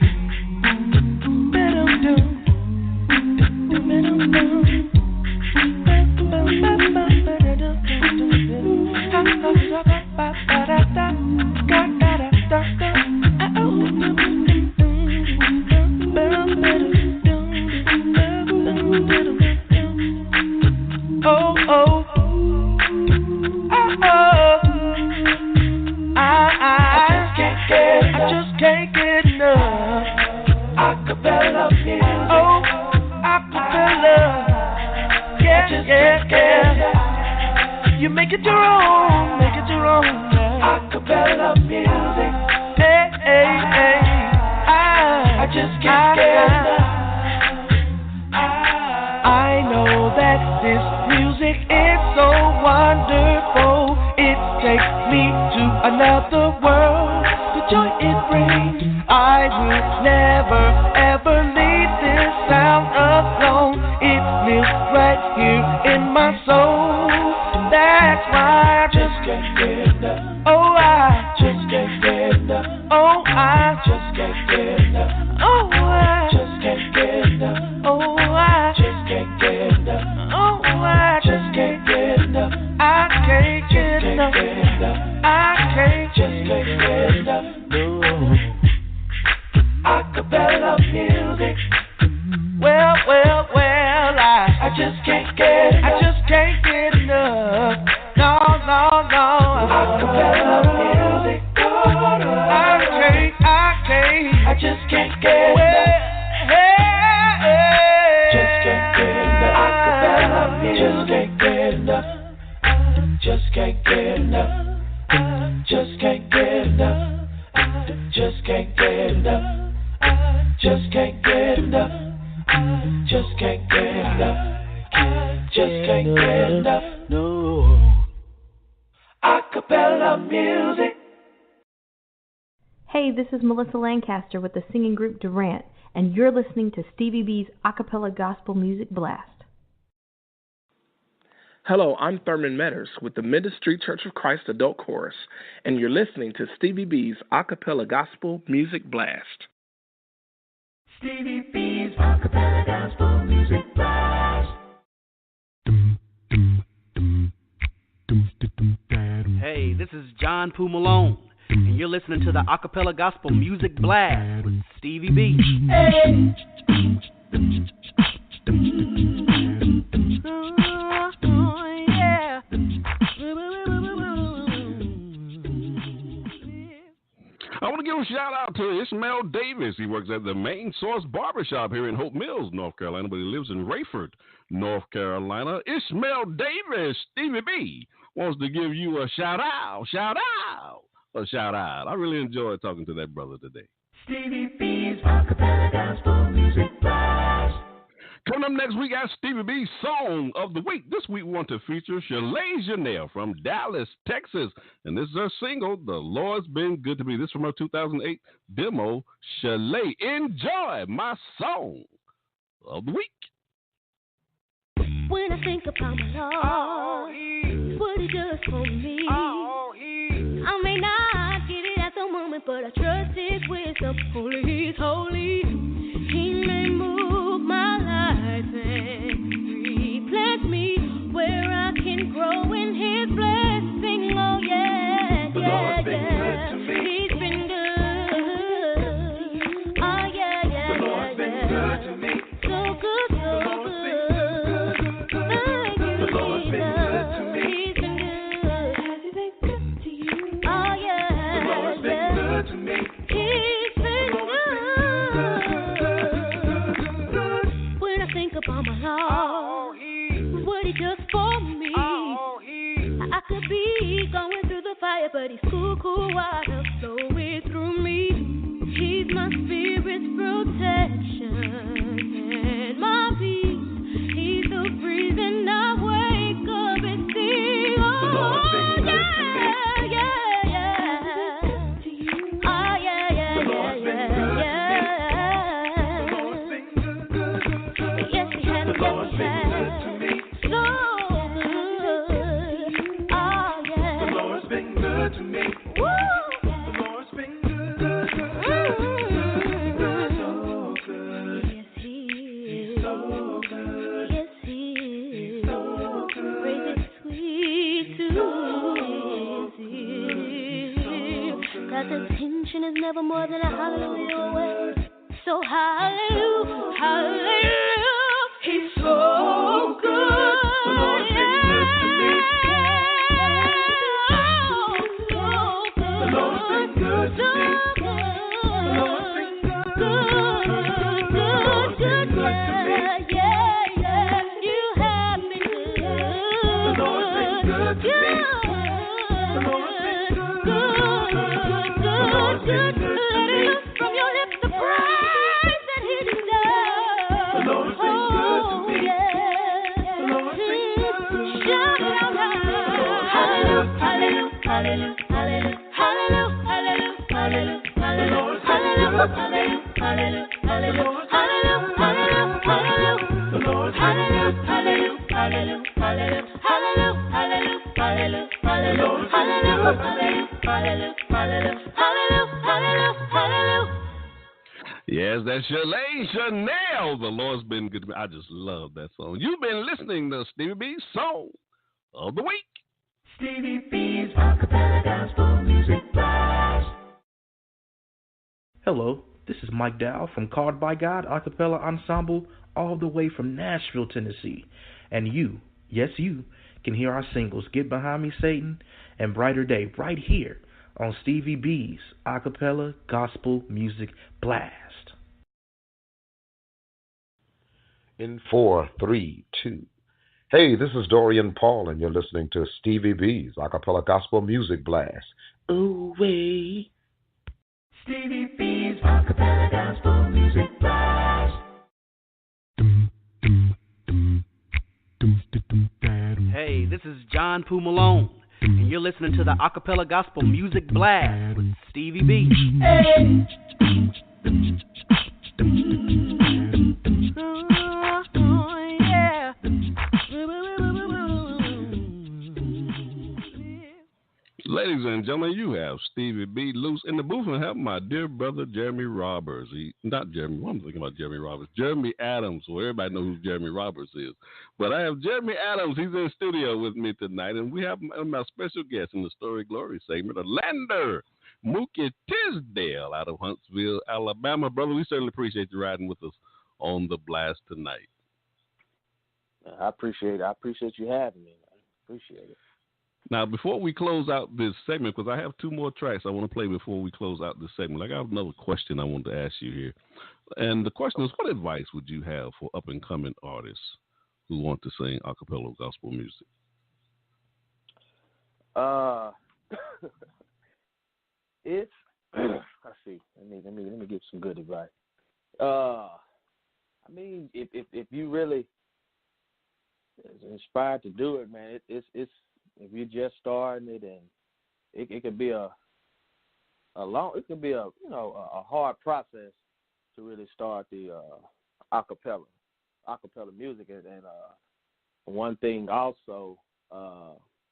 I just can't get enough. Acapella music. Oh, acapella. Yeah. You make it your own, Acapella music. Hey. I just can't get enough. I know that this music is so wonderful. It takes me to another world. The joy it brings, I will never ever leave this sound alone. It lives right here in my soul. That's why I just can't get enough. Oh, I just can't get enough. Oh, I just can't get enough. Oh, I just can't get enough. Oh, I just can't get enough. Oh, I just can't get enough. I can't get enough. I can't just can't get enough. No. Acapella music. Well, I just can't get enough. No. Acapella music. I can't. I just can't get enough. Just can't get enough. Acapella music. Just can't get enough. Just can't get enough. Just can't get enough. Just can't get enough. Just can't get enough. Just can't get enough. No. Acapella music. Hey, this is Melissa Lancaster with the singing group Durant, and you're listening to Stevie B's Acappella Gospel Music Blast. Hello, I'm Thurman Metters with the Ministry Church of Christ Adult Chorus, and you're listening to Stevie B's Acappella Gospel Music Blast. Stevie B's Acappella Gospel Music Blast. Hey, this is John Poo Malone, and you're listening to the Acappella Gospel Music Blast with Stevie B. I want to give a shout out to Ishmael Davis. He works at the Main Source Barbershop here in Hope Mills, North Carolina, but he lives in Rayford, North Carolina. Ishmael Davis, Stevie B, wants to give you a shout out. I really enjoyed talking to that brother today. Stevie B's Acappella Gospel Music Blast. Coming up next we got Stevie B's Song of the Week. This week we want to feature Chalay Jenelle from Dallas, Texas. And this is her single, The Lord's Been Good to Me. This is from her 2008 demo, Chalay. Enjoy my Song of the Week. When I think about my Lord, what he does for me, I may not get it at the moment, but I trust his wisdom. Holy, he's holy. He may move my life and replant me where I can grow in his blessing. Oh yeah, the Lord's been good to me. He's been good. Oh yeah, the Lord's been good to me. So good, so good. What he does for me. I could be going through the fire, but he's cool, cool water flowing through me. He's my spirit's protection and my peace. He's the reason I wake up and sing. Oh yeah, yeah, yeah. Oh yeah, yeah, yeah, yeah, yeah. Yes, he has, yes, he has. To me. Woo! The Lord's been good. So good. Yes, he is. He's so good. Yes, he is. He's so good. Praise is sweet to his ears. God's attention is never more than a hallelujah away. So hallelujah, hallelujah. He's so good. The Lord's been good to me. Good to me. The Lord's been good. Good to me. Yeah, yeah. You have been good. The Lord's been good to me. The Lord's been good. Good, good. Let it loose from your lips the praise that he deserves. The Lord's been good to me. The Lord's been good. Shout it out loud. Hallelujah, hallelujah, hallelujah, hallelujah. Hallelujah, hallelujah, hallelujah, hallelujah, hallelujah, hallelujah, hallelujah, hallelujah, the Lord, hallelujah, hallelujah, hallelujah, hallelujah, hallelujah, hallelujah, hallelujah, hallelujah, hallelujah, hallelujah, hallelujah, hallelujah. Yes, that's Chalay Jenelle. The Lord's been good to me. I just love that song. You've been listening to Stevie B's Song of the Week. Stevie B's Acapella Gospel Music Blast. Hello, this is Mike Dow from Called by God Acappella Ensemble, all the way from Nashville, Tennessee. And you, yes you, can hear our singles Get Behind Me, Satan and Brighter Day right here on Stevie B's Acapella Gospel Music Blast. In 4, 3, 2. Hey, this is Dorian Paul, and you're listening to Stevie B's Acapella Gospel Music Blast. Ooh, wait. Stevie B's Acapella Gospel Music Blast. Hey, this is John Poo Malone, and you're listening to the Acapella Gospel Music Blast with Stevie B. Hey. Ladies and gentlemen, you have Stevie B loose in the booth and have my dear brother Jeremy Roberts. Not Jeremy, I'm thinking about Jeremy Roberts. Jeremy Adams, well, everybody knows who Jeremy Roberts is. But I have Jeremy Adams, he's in studio with me tonight, and we have my special guest in the Story Glory segment, Arlander, Mookie Tisdale out of Huntsville, Alabama. Brother, we certainly appreciate you riding with us on the blast tonight. I appreciate it. I appreciate you having me. I appreciate it. Now, before we close out this segment, because I have two more tracks I want to play before we close out this segment, I got another question I want to ask you here. And the question is, what advice would you have for up-and-coming artists who want to sing a cappella gospel music? It's let's see. Let me give some good advice. I I mean, if you really is inspired to do it, man, it's if you're just starting it, and it could be a hard process to really start the acapella music, and one thing also,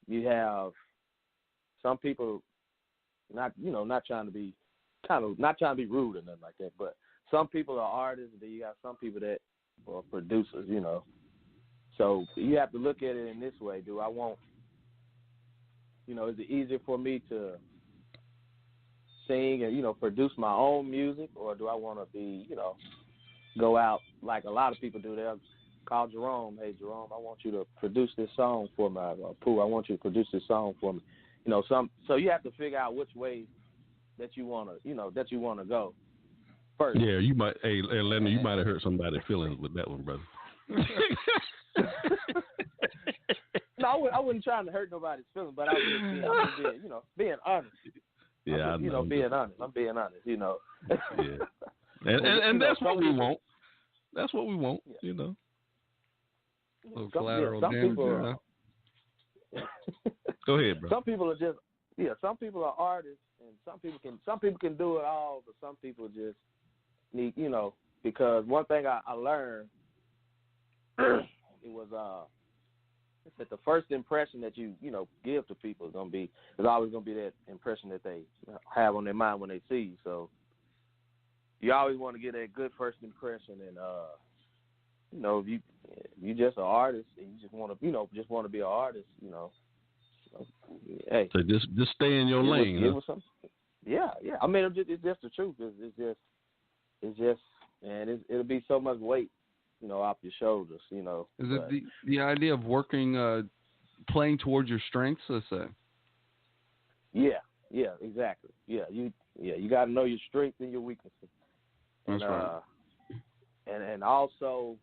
you have some people not trying to be rude or nothing like that, but some people are artists, and then you have some people that are producers, So you have to look at it in this way. Do I want, is it easier for me to sing and, produce my own music, or do I want to be, go out like a lot of people do? They'll call Jerome, hey, Jerome, I want you to produce this song for me. Or Pooh, I want you to produce this song for me. So you have to figure out which way that you want to, go first. Yeah, you might, hey, Lennon, you might have hurt somebody's feelings with that one, brother. No, I wasn't trying to hurt nobody's feelings, but I was just being honest. Yeah, I know. Being honest. I'm being honest, Yeah. And that's what we want. That's what we want, Little collateral damage. Go ahead, bro. Some people are just some people are artists, and some people can do it all, but some people just need, because one thing I learned it was that the first impression that you give to people is always gonna be that impression that they have on their mind when they see you. So you always want to get that good first impression, and if you just an artist and you just want to be an artist, hey. So just stay in your lane. It was something. Yeah. I mean, it's just the truth. It's just, and it'll be so much weight, off your shoulders, Is it the idea of working, playing towards your strengths, let's say? Yeah, exactly. Yeah, you got to know your strengths and your weaknesses. That's right. And also,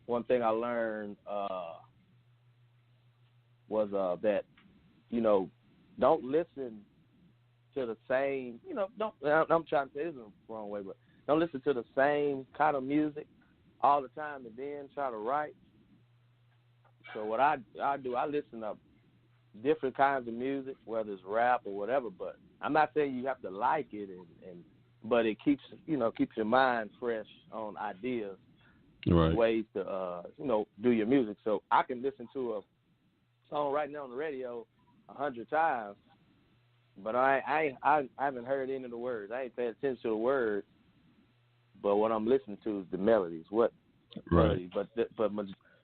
one thing I learned was that, don't listen to the same, I'm trying to say this in the wrong way, but don't listen to the same kind of music all the time and then try to write. So what I do, I listen to different kinds of music, whether it's rap or whatever, but I'm not saying you have to like it, but it keeps your mind fresh on ideas, right, ways to do your music. So I can listen to a song right now on the radio 100 times, but I haven't heard any of the words. I ain't paying attention to the words, but what I'm listening to is the melodies. What melody? But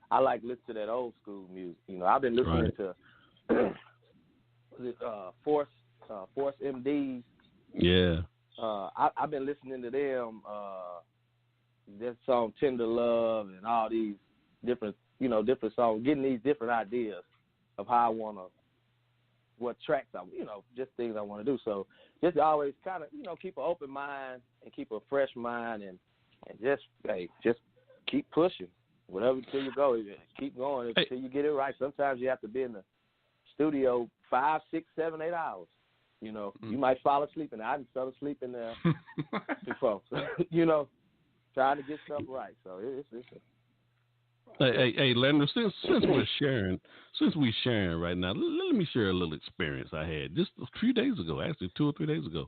I like listening to that old school music. I've been listening to Force MDs. Yeah. I've been listening to them. That song "Tender Love" and all these different songs, getting these different ideas of how I want to, what tracks just things I want to do. So just always kind of, keep an open mind and keep a fresh mind, and just keep pushing. Whatever until you go, keep going until you get it right. Sometimes you have to be in the studio 5, 6, 7, 8 hours. You might fall asleep, and I fell asleep in there before. Trying to get stuff right. So it's Hey, Lander, since we're sharing right now, let me share a little experience I had just a few days ago, actually 2 or 3 days ago.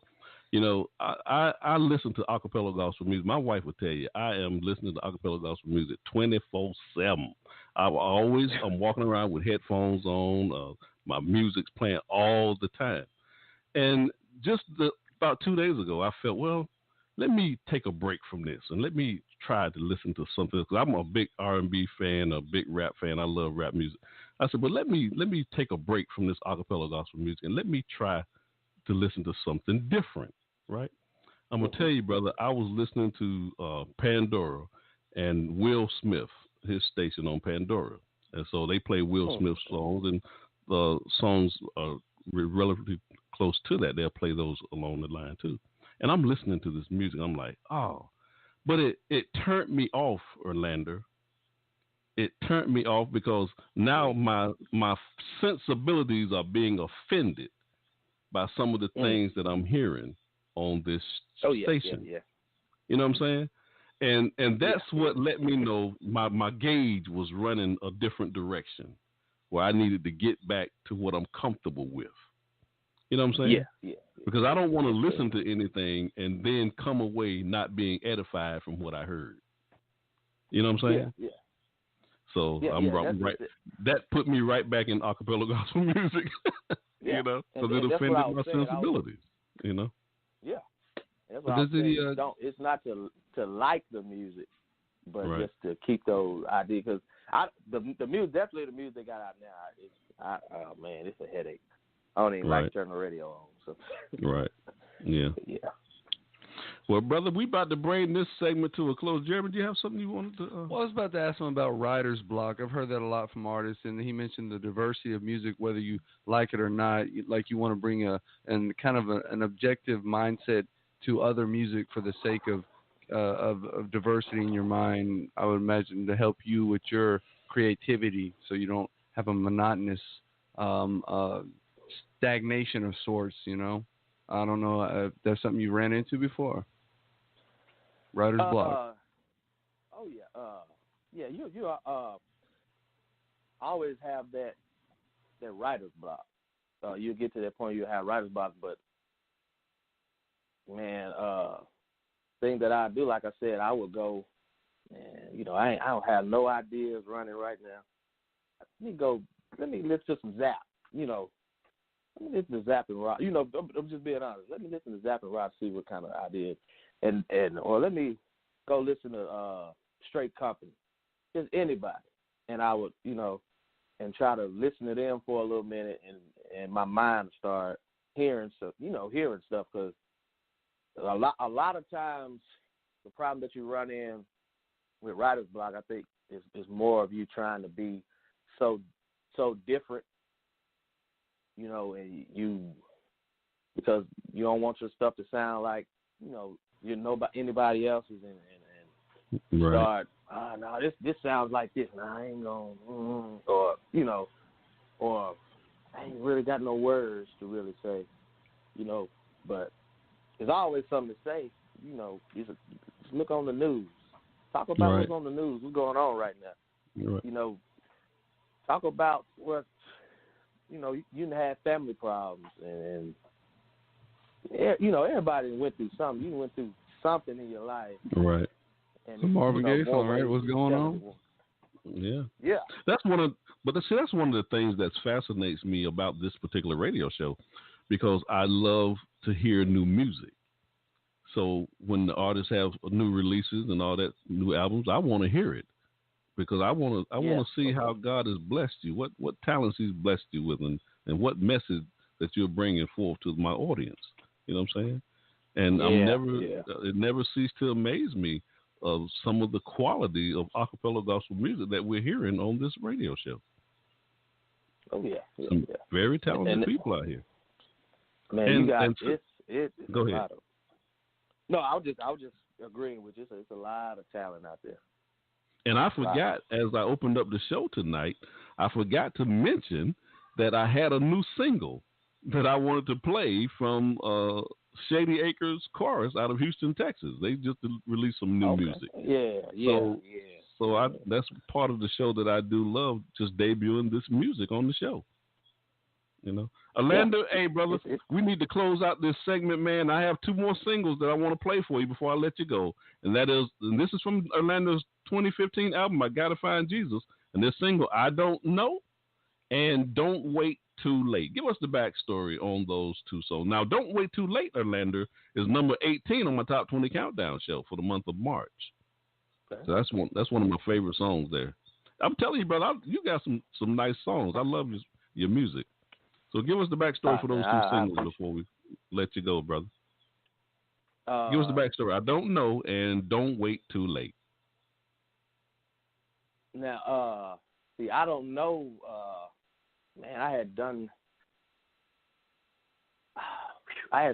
I listen to acapella gospel music. My wife would tell you I am listening to acapella gospel music 24/7. I'm walking around with headphones on. My music's playing all the time. And just about 2 days ago, I felt, well, let me take a break from this and let me try to listen to something, because I'm a big R&B fan, a big rap fan. I love rap music. I said, but let me take a break from this acapella gospel music and let me try to listen to something different, right? I'm going to tell you, brother, I was listening to Pandora and Will Smith, his station on Pandora. And so they play Will Smith songs, and the songs are relatively close to that. They'll play those along the line too. And I'm listening to this music. I'm like, oh. But it turned me off, Arlander. It turned me off because now my sensibilities are being offended by some of the things that I'm hearing on this station. Yeah. You know what I'm saying? And that's what let me know my gauge was running a different direction, where I needed to get back to what I'm comfortable with. You know what I'm saying? Yeah. Because I don't want to listen to anything and then come away not being edified from what I heard. You know what I'm saying? Yeah. So I'm right. That put me right back in acapella gospel music. You know, because it offended my sensibilities. You know. Yeah. That's what I'm saying. It's not to like the music, but just to keep those ideas. Because the music, definitely the music they got out now. Oh man, it's a headache. I don't even like turning the radio on. So. Right. Yeah. Yeah. Well, brother, we about to bring this segment to a close. Jeremy, do you have something you wanted to? Well, I was about to ask him about writer's block. I've heard that a lot from artists, and he mentioned the diversity of music, whether you like it or not. Like you want to bring an objective mindset to other music for the sake of diversity in your mind. I would imagine to help you with your creativity, so you don't have a monotonous stagnation of sorts. You know, I don't know if that's something you ran into before. Writer's block. Oh yeah. You always have that writer's block. You get to that point you have writer's block, but man, thing that I do, like I said, I would go, man, you know, I don't have no ideas running right now. Let me listen to some Zap, you know. Let me listen to Zap and Rock. You know, I'm just being honest. Let me listen to Zap and Rock, see what kind of ideas. Or let me go listen to Straight Company. Just anybody. And I would, you know, and try to listen to them for a little minute, and my mind start hearing stuff, because a lot of times the problem that you run in with writer's block, I think, is more of you trying to be so different, you know, and because you don't want your stuff to sound like, you know anybody else's, and start, no, this sounds like this, and I ain't gonna, or you know, or I ain't really got no words to really say, you know, but there's always something to say, you know. Just look on the news, talk about what's on the news, what's going on right now, you know, talk about what, you know, you have family problems, and you know, everybody went through something. You went through something in your life, right? And some Marvin Gaye song, right? What's going on? Yeah. That's one of the things that fascinates me about this particular radio show, because I love to hear new music. So when the artists have new releases and all that, new albums, I want to hear it, because I want to see how God has blessed you, what talents He's blessed you with, and what message that you're bringing forth to my audience. You know what I'm saying? And it never ceased to amaze me of some of the quality of acapella gospel music that we're hearing on this radio show. Some very talented people out here. Man, go ahead. No, I was just agreeing with you. So it's a lot of talent out there. And I forgot, as I opened up the show tonight, I forgot to mention that I had a new single that I wanted to play from Shady Acres Chorus out of Houston, Texas. They just released some new music. So that's part of the show that I do love, just debuting this music on the show. You know, Arlander, hey brother, we need to close out this segment, man. I have two more singles that I want to play for you before I let you go, and this is from Arlander's 2015 album, I Gotta Find Jesus, and this single, I Don't Know, and Don't Wait Too Late. Give us the backstory on those two songs. Now, Don't Wait Too Late, Arlander, is number 18 on my top 20 countdown show for the month of March. So that's one of my favorite songs there. I'm telling you, brother, you got some nice songs. I love your music. So give us the backstory for those two singles before we let you go, brother. Give us the backstory. I Don't Know and Don't Wait Too Late. Now, see, I Don't Know, man, I had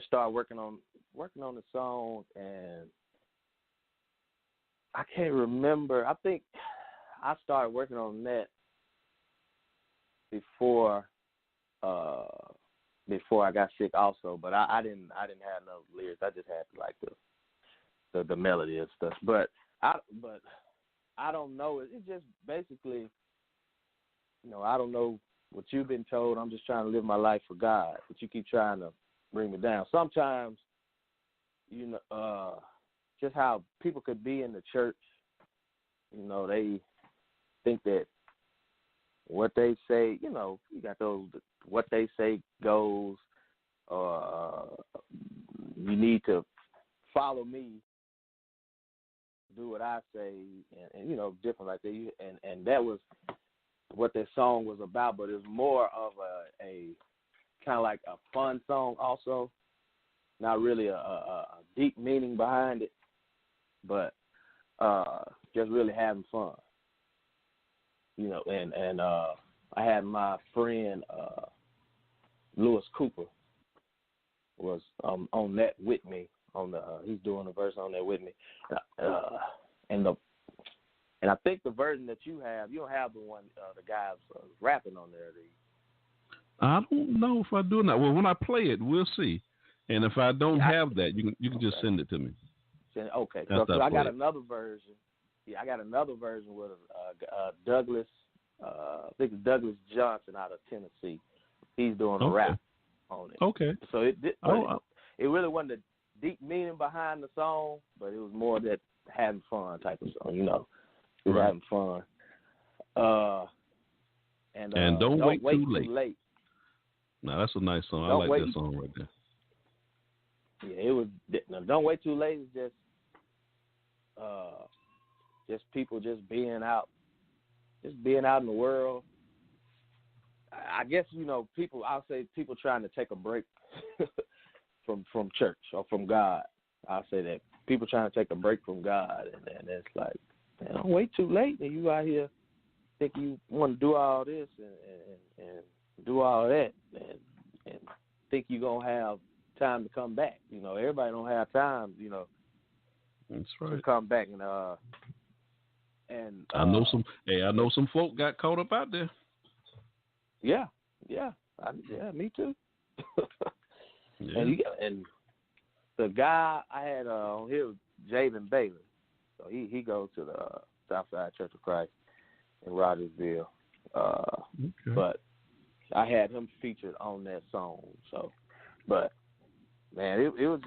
started working on the song, and I can't remember. I think I started working on that before I got sick also, but I didn't have no lyrics. I just had to the melody and stuff. But I don't know. It's just basically, I don't know what you've been told. I'm just trying to live my life for God, but you keep trying to bring me down. Sometimes, just how people could be in the church, they think that what they say, you got those, what they say goes, you need to follow me, do what I say, and different like that. And that was what that song was about, but it was more of a kind of like a fun song also, not really a deep meaning behind it, but just really having fun. And I had my friend Lewis Cooper was on that with me. He's doing a verse on that with me, and I think the version that you don't have the one the guys rapping on there. I don't know if I do or not. Well, when I play it, we'll see. And if I don't have that, you can just send it to me. Okay, so I got another version. Yeah, I got another version with Douglas. I think it's Douglas Johnson out of Tennessee. He's doing a rap on it. Okay. So it really wasn't a deep meaning behind the song, but it was more that having fun type of song. It was having fun. And don't wait too late. No, that's a nice song. I like that song right there. Yeah, it was. Don't wait too late. It's just people just being out in the world. I guess people. I'll say people trying to take a break from church or from God. I'll say that people trying to take a break from God, and it's like, man, don't wait too late. And you out here think you want to do all this and do all that, and think you're gonna have time to come back. Everybody don't have time. That's right. To come back and I know some folk got caught up out there. Yeah, me too. Yeah. And the guy I had on here was Javen Bailey. So he goes to the Southside Church of Christ in Rogersville. But I had him featured on that song. So, but man, it was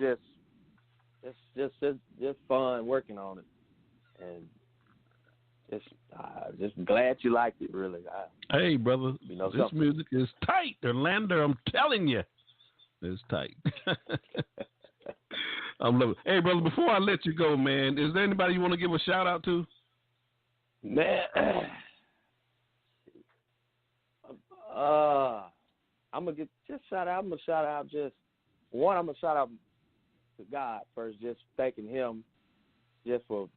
just fun working on it, and just glad you liked it. Really. Hey, brother, this music is tight. Arlander, I'm telling you, it's tight. I'm loving it. Hey, brother, before I let you go, man, is there anybody you want to give a shout out to? Man, I'm gonna shout out to God first, just thanking Him, just for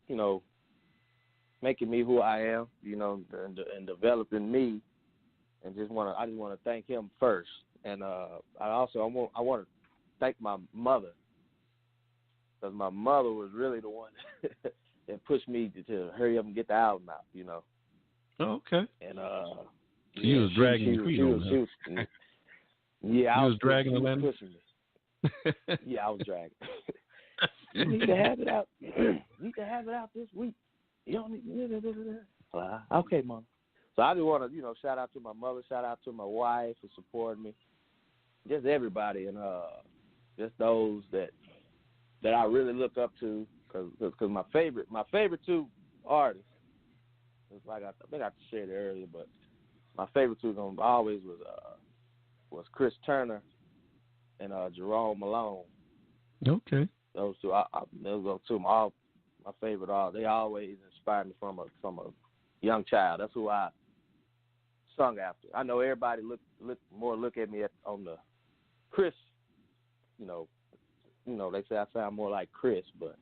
making me who I am, and developing me, and I just want to thank Him first, and I want to thank my mother, because my mother was really the one that pushed me to hurry up and get the album out, Oh, okay. And she was dragging your feet on that. Yeah, I was dragging the land. Pushing me. Yeah, I was dragging. You need to have it out. You need to have it out this week. You don't need. Okay, Mom. So I just want to, shout out to my mother, shout out to my wife for supporting me, just everybody, and just those that I really look up to, because my favorite two artists, it's like I think I shared it earlier, but my favorite two always was Chris Turner and Jerome Malone. Okay. Those two, those two, my favorite. They always inspired me from a young child. That's who I sung after. I know everybody look at me on the Chris. They say I sound more like Chris, but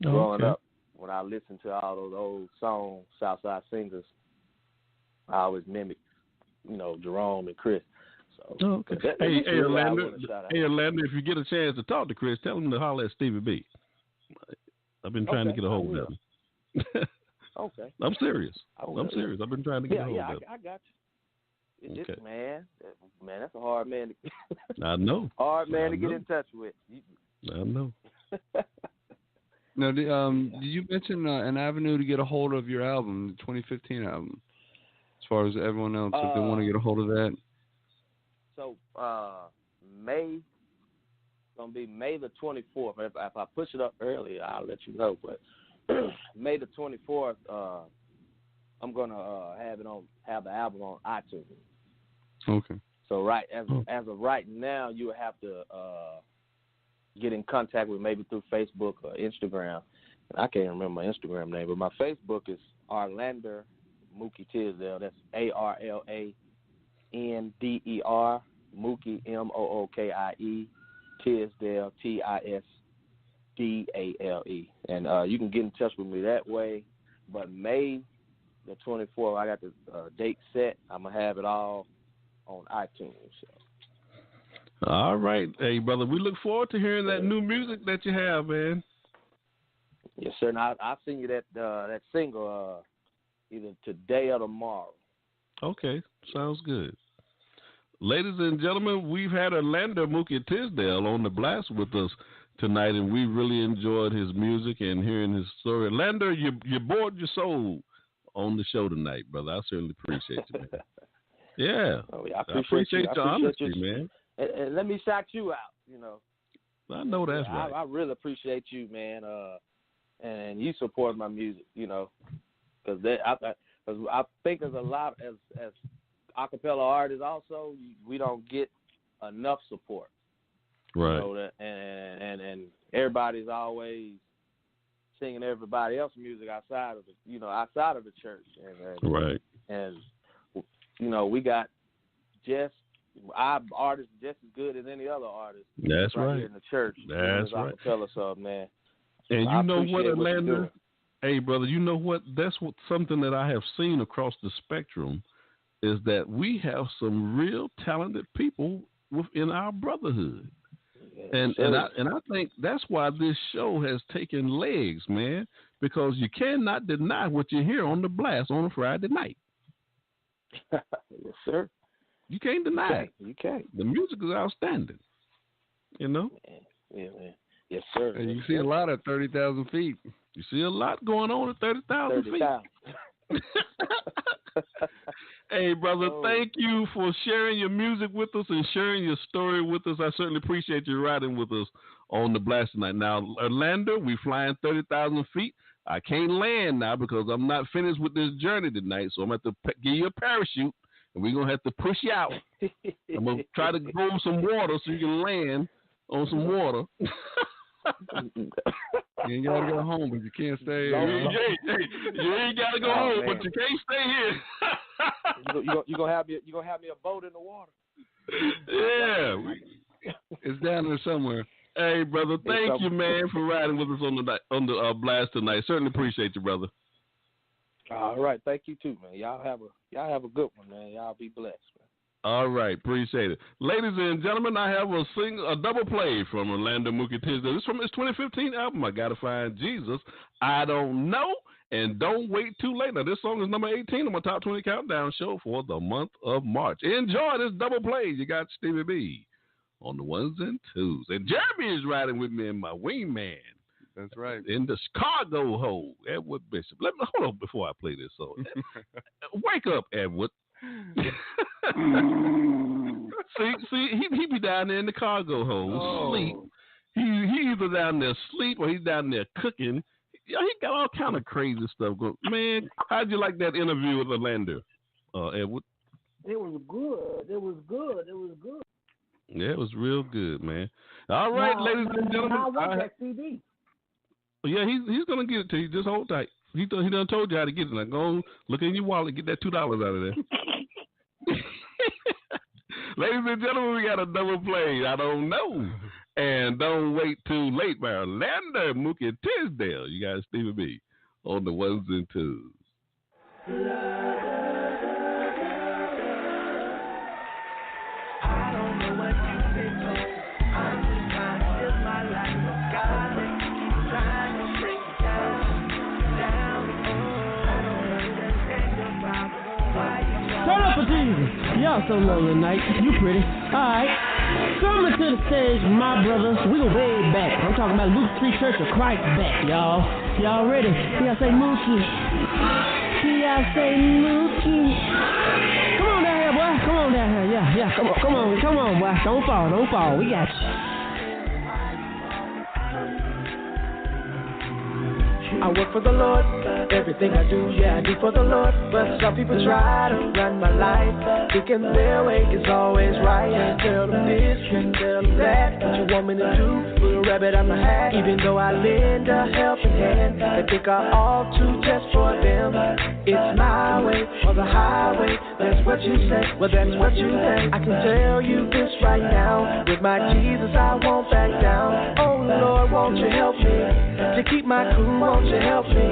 growing up, when I listened to all those old songs, Southside singers, I always mimicked, Jerome and Chris. So, hey, Arlander, if you get a chance to talk to Chris, tell him to holler at Stevie B. I've been trying to get a hold of him. Okay. I'm serious. I'm serious. I've been trying to get a hold of him. I got you. It's, man, that's a hard man. I know. Hard man to get in touch with. I know. Now, did you mention an avenue to get a hold of your album, the 2015 album? As far as everyone else, if they want to get a hold of that. So May, gonna be May the 24th. If I push it up early, I'll let you know. But May the 24th, I'm gonna have the album on iTunes. Okay. So as of right now, you would have to get in contact with maybe through Facebook or Instagram. I can't remember my Instagram name, but my Facebook is Arlander Mookie Tisdale. That's ARLANDER Mookie MOOKIE Tisdale TISDALE. And you can get in touch with me that way. But May the 24th, I got the date set. I'm gonna have it all on iTunes. So. All right. Hey, brother, we look forward to hearing that new music that you have, man. Yes, sir. And I'll send you that single either today or tomorrow. Okay. Sounds good. Ladies and gentlemen, we've had Arlander Mookie Tisdale on the blast with us tonight, and we really enjoyed his music and hearing his story. Arlander, you bored your soul on the show tonight, brother. I certainly appreciate you, man. Yeah. Oh, yeah, I appreciate your honesty, man. And let me shout you out, you know. I know that's right. I really appreciate you, man, and you support my music, you know, because I think there's a lot as acapella artists also, we don't get enough support. Right. You know, and everybody's always singing everybody else's music outside of the church. And right. And you know, we got our artists just as good as any other artist. That's right. Here in the church. That's right. Acapella stuff, man. And I you know what, Arlander? Hey, brother, you know what? That's something that I have seen across the spectrum is that we have some real talented people within our brotherhood. And I think that's why this show has taken legs, man, because you cannot deny what you hear on the blast on a Friday night. Yes, sir. You can't deny it. You can't. The music is outstanding. You know? Yeah, man. Yes, sir. And you see a lot at 30,000 feet. You see a lot going on at 30,000 feet. Hey, brother, thank you for sharing your music with us and sharing your story with us. I certainly appreciate you riding with us on the blast tonight. Now, Arlander, we flying 30,000 feet. I can't land now because I'm not finished with this journey tonight, so I'm going to have to give you a parachute, and we're going to have to push you out. I'm going to try to go on some water so you can land on some water. You ain't got to go home, but you can't stay here. You ain't got to go home, but you can't stay here. You gonna have me a boat in the water? Yeah, it's down there somewhere. Hey, brother, thank you, man, for riding with us on the blast tonight. Certainly appreciate you, brother. All right, thank you too, man. Y'all have a good one, man. Y'all be blessed, man. All right, appreciate it. Ladies and gentlemen, I have a double play from Arlander Mookie Tisdale. This is from his 2015 album, I Gotta Find Jesus. I Don't Know, and Don't Wait Too Late. Now, this song is number 18 on my Top 20 Countdown show for the month of March. Enjoy this double play. You got Stevie B on the ones and twos. And Jeremy is riding with me in my wingman. That's right. In the cargo hold, Edward Bishop. Let me hold on before I play this song. Wake up, Edward. see, he be down there in the cargo hold, sleep. He either down there asleep or he's down there cooking. He got all kind of crazy stuff going. Man, how'd you like that interview with Arlander, Edward? It was good. Yeah, it was real good, man. All right, ladies and gentlemen. How was that CD? Yeah, he's gonna get it to you. Just hold tight. He done told you how to get it. Now go look in your wallet, get that $2 out of there. Ladies and gentlemen, we got a double play. I Don't Know, and Don't Wait Too Late by Arlander Mookie Tisdale. You got Stevie B on the ones and twos. I don't know what you've been told. I'm just trying to live my life. God makes me keep trying to break it down. I don't understand about why you. Turn up for Jesus. Y'all so low tonight. You pretty. Alright. Coming to the stage, my brothers, we go way back. I'm talking about Luke 3 Church of Christ back, y'all. Y'all ready? Y'all say Mookie. Y'all say Mookie. Come on down here, boy. Come on down here. Yeah. Come on, boy. Don't fall. We got you. I work for the Lord, everything I do, I do for the Lord. But some people try to run my life, thinking their way is always right. Can't tell them this, can't tell them that. What you want me to do? Put a rabbit on my hat. Even though I lend a helping hand, they think I ought to just for them. It's my way or the highway, that's what you say, well that's what you think. I can tell you this right now, with my Jesus I won't back down. Oh Lord, won't you help me to keep my cool, won't you help me?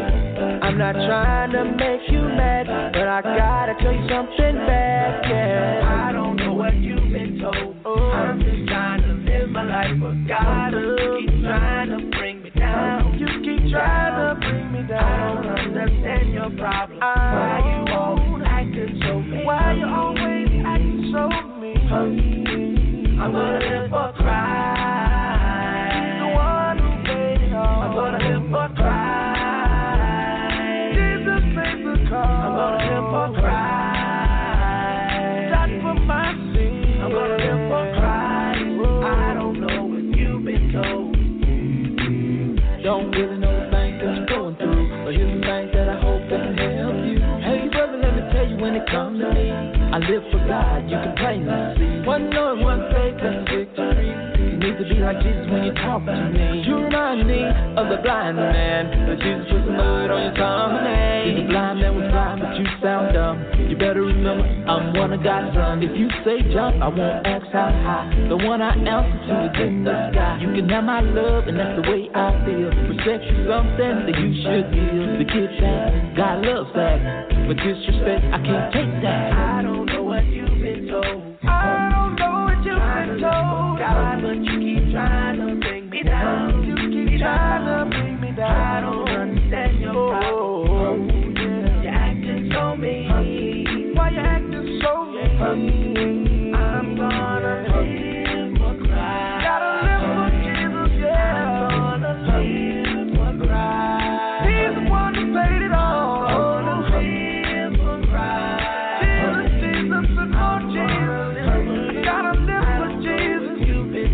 I'm not trying to make you mad, but I gotta tell you something bad, yeah. I don't know what you've been told, I'm just trying to live my life, but God keep trying to bring me down. You keep trying to bring me down. I don't understand your problem. Why you always acting so mean? Why you always acting so mean? I'm gonna live for Christ. He's the one who made it all. I'm gonna live for Christ. Jesus paid the cost. I'm gonna live for Christ. Died for my sins. I'm gonna live for Christ. I don't know what you've been told. Don't really know the things that you're going through, but here's the things that I hope that can help you. Hey brother, let me tell you, when it comes to me, I live for God, you can plainly see. One Lord, one faith, that's victory. You need to be like Jesus when you talk to me. You remind me of the blind man, but Jesus put some mud on your tongue. The blind man was blind, but you sound dumb. You better remember, I'm one of God's sons. If you say jump, I won't ask how high. The one I answer to is in the sky. You can have my love, and that's the way I feel. Respect is something that you should give. The kid that God loves that, but disrespect, I can't take that. I don't know what you've been told. I don't know what you've been told. God, but you keep trying to bring me down. You keep trying to bring me down. I don't understand your problem. You're acting so mean. Why you acting so mean? I'm gonna live for Christ. Gotta live for Jesus, yeah. I'm gonna live for Christ. He's the one who paid it all. I'm gonna live for Christ. Jesus, the Lord Jesus. Gotta live for Jesus. You've been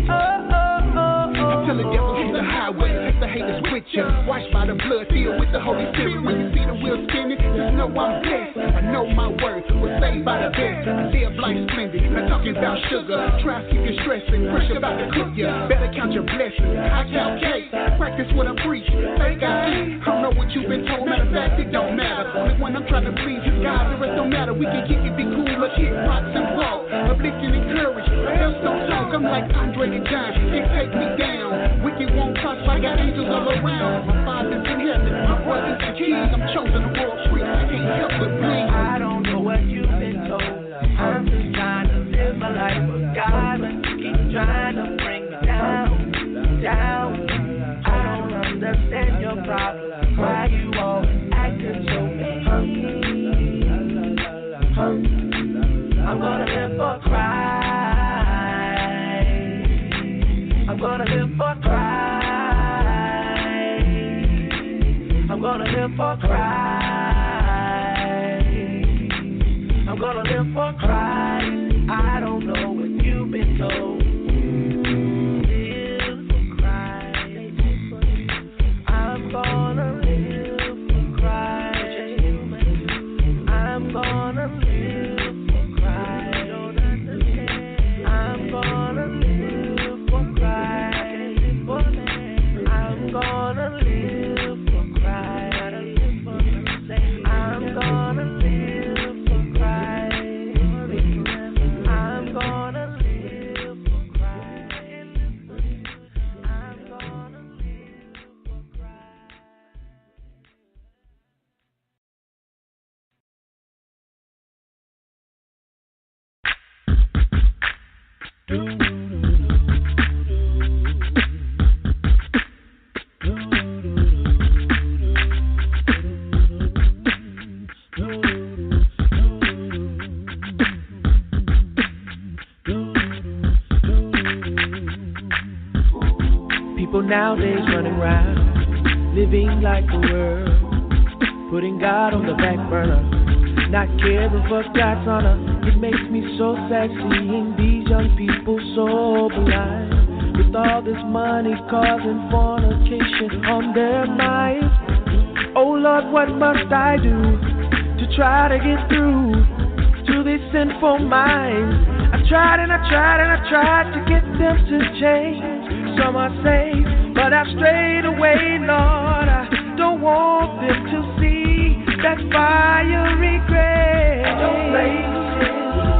Tell the devil hit the highway, hit the haters with you. Washed by the blood, filled with the Holy Spirit. When you see the wheel spinning, just know I'm blessed. I know my worth was saved by the best. I live life splendid. I'm talking about sugar. Try to keep you stressing. Pressure about to cook you. Better count your blessings. I calculate. Practice what I preach. Thank God. I don't know what you've been told. Matter of fact, it don't matter. Only one I'm trying to please is God. The rest don't matter. We can kick it, be cool, or hit rocks and walk. Uplift and encourage. But else don't talk. I'm like Andre the Giant. It take me down. Wicked won't prosper. I got angels all around. My father's in heaven. My brothers and keys. I'm chosen to world free. I can't help but bleed. I don't know what you've been told. I'm just trying to live my life with God, but you keep trying to bring me down. I don't understand your problem. Why you always acting so mean? I'm gonna live for Christ. I'm gonna live for Christ. I'm gonna live for Christ. I'm gonna live for Christ. I don't know what you've been told. Live for Christ. I'm gonna live for Christ. I'm gonna live for Christ. I'm gonna live for Christ. I'm gonna live for Christ. I'm gonna live for Christ. I'm gonna live for Christ. I'm gonna live for Christ. nowadays running round, living like the world, putting God on the back burner, not caring for God's honor. It makes me so sad seeing these young people so blind, with all this money causing fornication on their minds. Oh Lord, what must I do to try to get through to these sinful minds? I tried and I tried and I tried to get them to change. Some are saved, but I've strayed away, Lord. I don't want them to see that fiery grace. Don't play.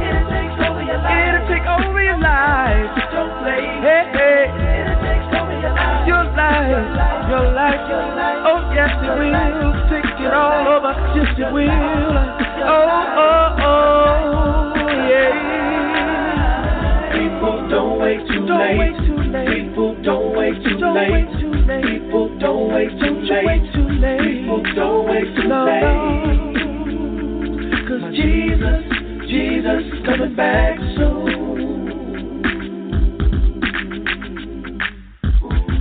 It'll take over your life. It'll take over your life. Don't play. Hey, hey. It'll take over your life. Your life. Your life. Your life. Oh, yes, it will. Take it all over. Yes, it will. Oh, oh, oh, yeah. People, don't wait too late. People, don't wait too late. People, don't wait too late. People, don't wait too late. 'Cause Jesus is coming back soon.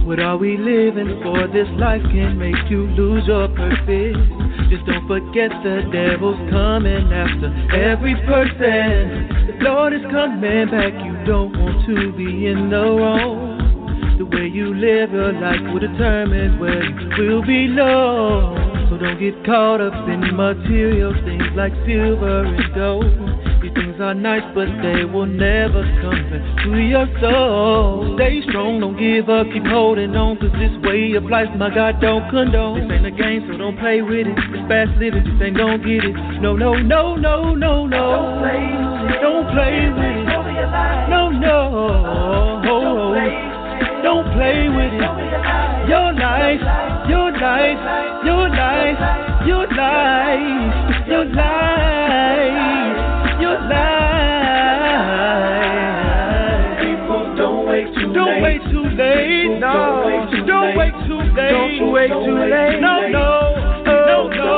What are we living for? This life can make you lose your purpose. Just don't forget the devil's coming after every person. The Lord is coming back. You don't want to be in the wrong. The way you live your life will determine where you will belong. So don't get caught up in material things like silver and gold. These things are nice, but they will never come back to your soul. Stay strong, don't give up, keep holding on, 'cause this way of life, my God, don't condone. This ain't a game, so don't play with it. It's fast living, just ain't gon' get it. No, no, no, no, no, no. Don't play with it. No, no. Don't play with it. Your life, your life, your life, your life, your life, your life. People, don't wait too late. Don't wait too late. No, don't wait too late. Don't wait too late. No, no, no, no.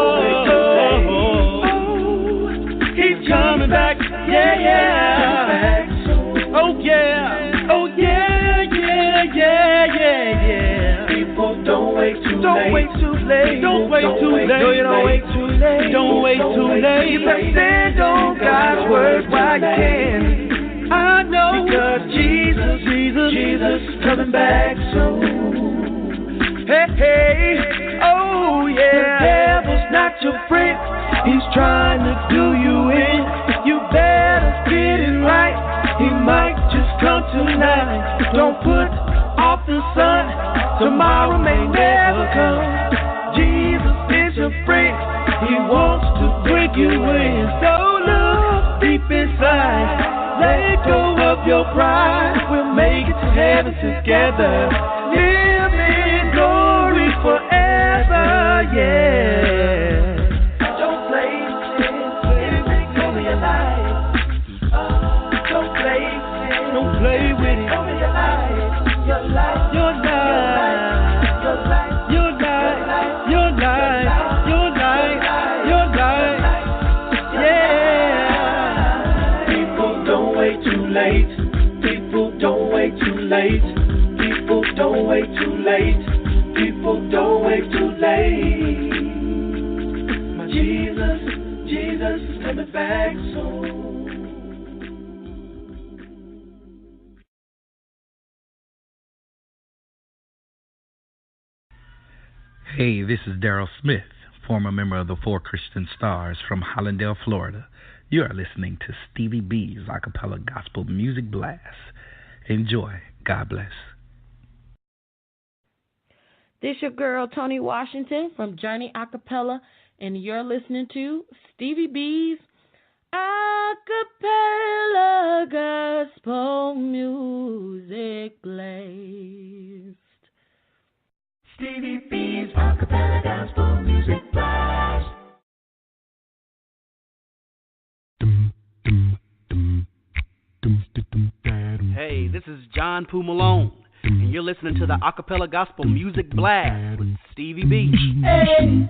He's coming back. Yeah, yeah. Oh yeah. Oh yeah. Yeah, yeah, yeah. People, don't wait too late. Don't wait too late. Don't wait too late. No, you don't wait too late. Don't wait too late. You better stand on God's word while you can. I know because Jesus is coming back soon. Hey, hey, oh yeah. The devil's not your friend. He's trying to do you in. You better get it right. He might just come tonight. Don't put off the sun. Tomorrow may never come. Jesus is your friend. He wants to bring you in. So look deep inside. Let go of your pride. We'll make it to heaven together. Live in glory forever. Yeah. Don't play sin. It'll take over your life. Don't play with it. Over your life, your life, your life, your life, your life, your life, your life, your life. Yeah. People, don't wait too late. People, don't wait too late. People, don't wait too late. People, don't wait too late. My Jesus is coming back soon. Hey, this is Daryl Smith, former member of the Four Christian Stars from Hollandale, Florida. You are listening to Stevie B's Acappella Gospel Music Blast. Enjoy. God bless. This your girl, Tony Washington from Journey Acappella, and you're listening to Stevie B's Acappella Gospel Music Blast. Stevie B's Acappella Gospel Music Blast. Hey, this is John Poo Malone, and you're listening to the Acappella Gospel Music Blast with Stevie B. Hey.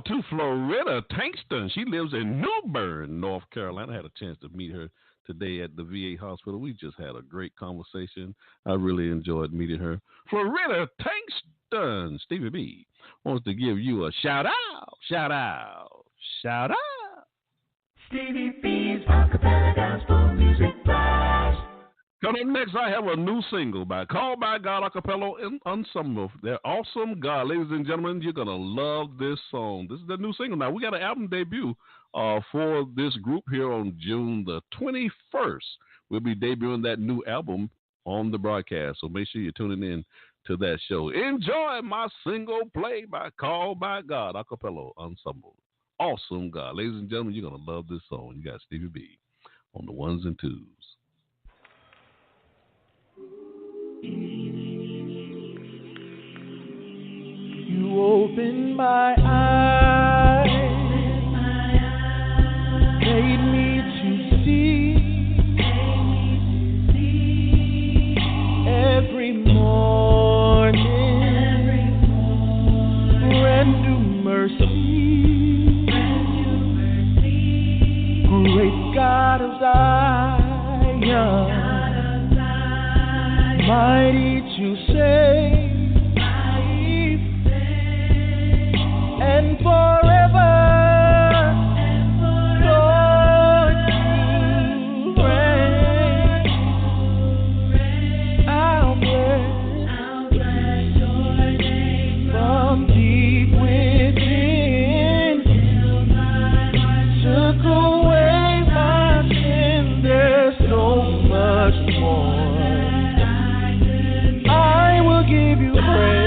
to Florida Tankston. She lives in New Bern, North Carolina. I had a chance to meet her today at the VA hospital. We just had a great conversation. I really enjoyed meeting her. Florida Tankston. Stevie B wants to give you a shout out. Shout out. Shout out. Stevie B's Acapella Gospel Music Blast. Coming up next, I have a new single by Called by God Acappella Ensemble. They're awesome. God, ladies and gentlemen, you're going to love this song. This is the new single. Now, we got an album debut for this group here on June the 21st. We'll be debuting that new album on the broadcast, so make sure you're tuning in to that show. Enjoy my single play by Called by God Acappella Ensemble. Awesome, God. Ladies and gentlemen, you're going to love this song. You got Stevie B on the ones and twos. You opened my eyes, made me to see every morning, brand new mercy, great God of Zion, mighty to save. And forever, Lord, you reign. I'll bless your name from deep within. Took away my sin. There's so much more. I will give you praise.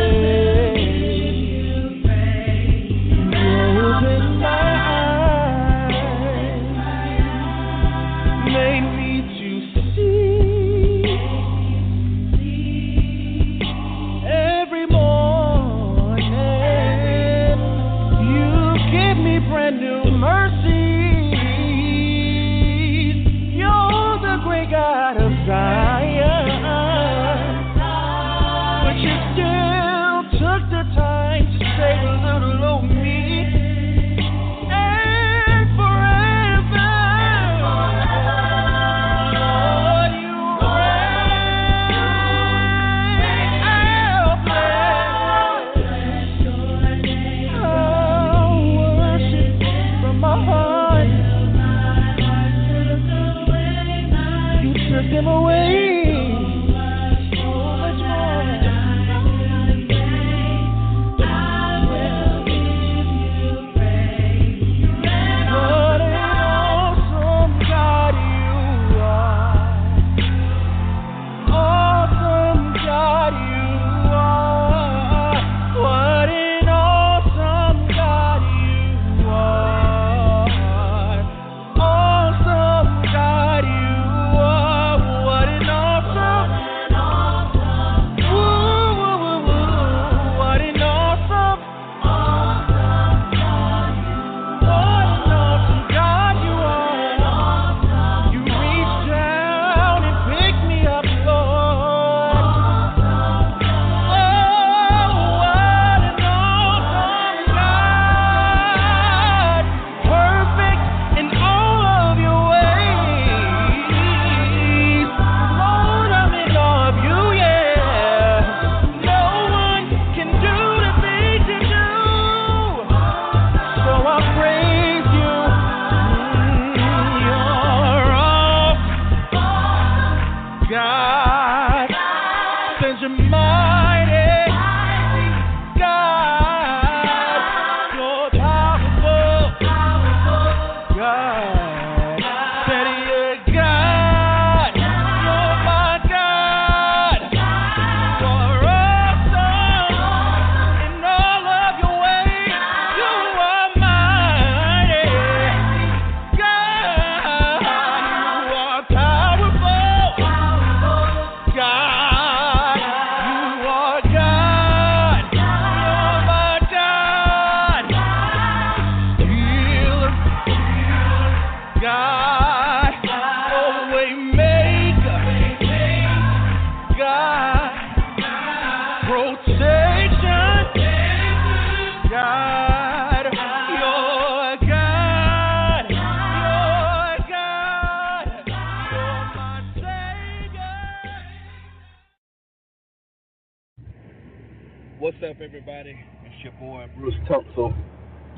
up, everybody? It's your boy, Bruce Tunsil,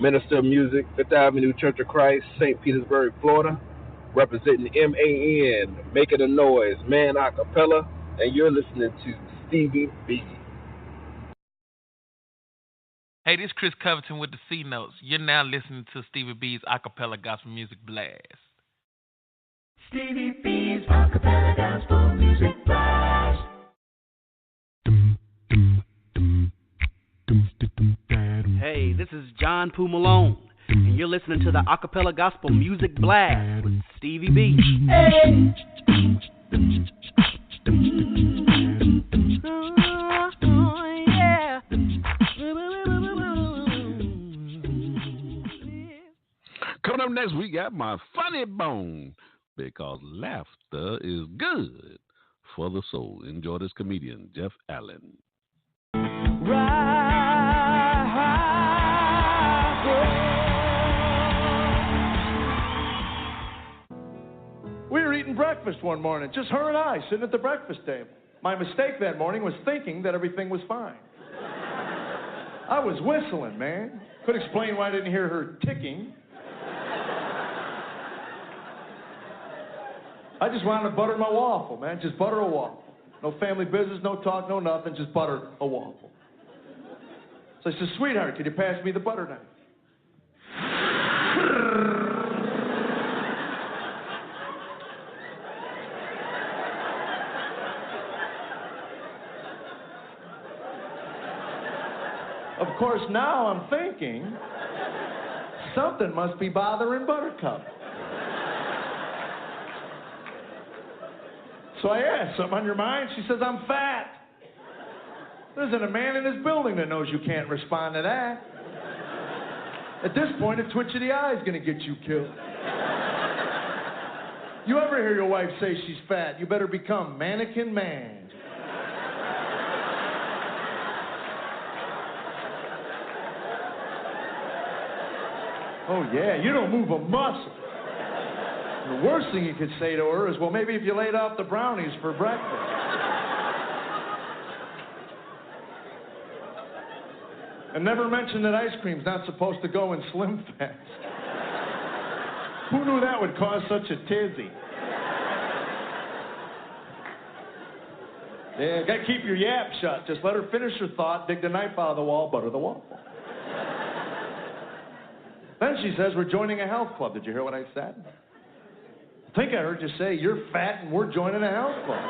Minister of Music, Fifth Avenue Church of Christ, St. Petersburg, Florida, representing MAN, Making a Noise, Man Acappella, and you're listening to Stevie B. Hey, this is Chris Covington with the C Notes. You're now listening to Stevie B's Acapella Gospel Music Blast. Stevie B's Acapella Gospel Music Blast. Hey, this is John Poo Malone, and you're listening to the Acapella Gospel Music Blast with Stevie B. Hey. Coming up next, we got my funny bone, because laughter is good for the soul. Enjoy this comedian, Jeff Allen. We were eating breakfast one morning, just her and I, sitting at the breakfast table. My mistake that morning was thinking that everything was fine. I was whistling, man. Could explain why I didn't hear her ticking. I just wanted to butter my waffle, man. Just butter a waffle. No family business, no talk, no nothing. Just butter a waffle. So I said, sweetheart, could you pass me the butter knife? Of course, now I'm thinking, something must be bothering Buttercup. So I asked, something on your mind? She says, I'm fat. There isn't a man in this building that knows you can't respond to that. At this point, a twitch of the eye is going to get you killed. You ever hear your wife say she's fat, you better become Mannequin Man. Oh, yeah, you don't move a muscle. The worst thing you could say to her is, well, maybe if you laid off the brownies for breakfast. And never mention that ice cream's not supposed to go in Slim Fast. Who knew that would cause such a tizzy? Yeah, gotta keep your yap shut. Just let her finish her thought, dig the knife out of the wall, butter the waffle. Then she says, we're joining a health club. Did you hear what I said? I think I heard you say, you're fat and we're joining a health club.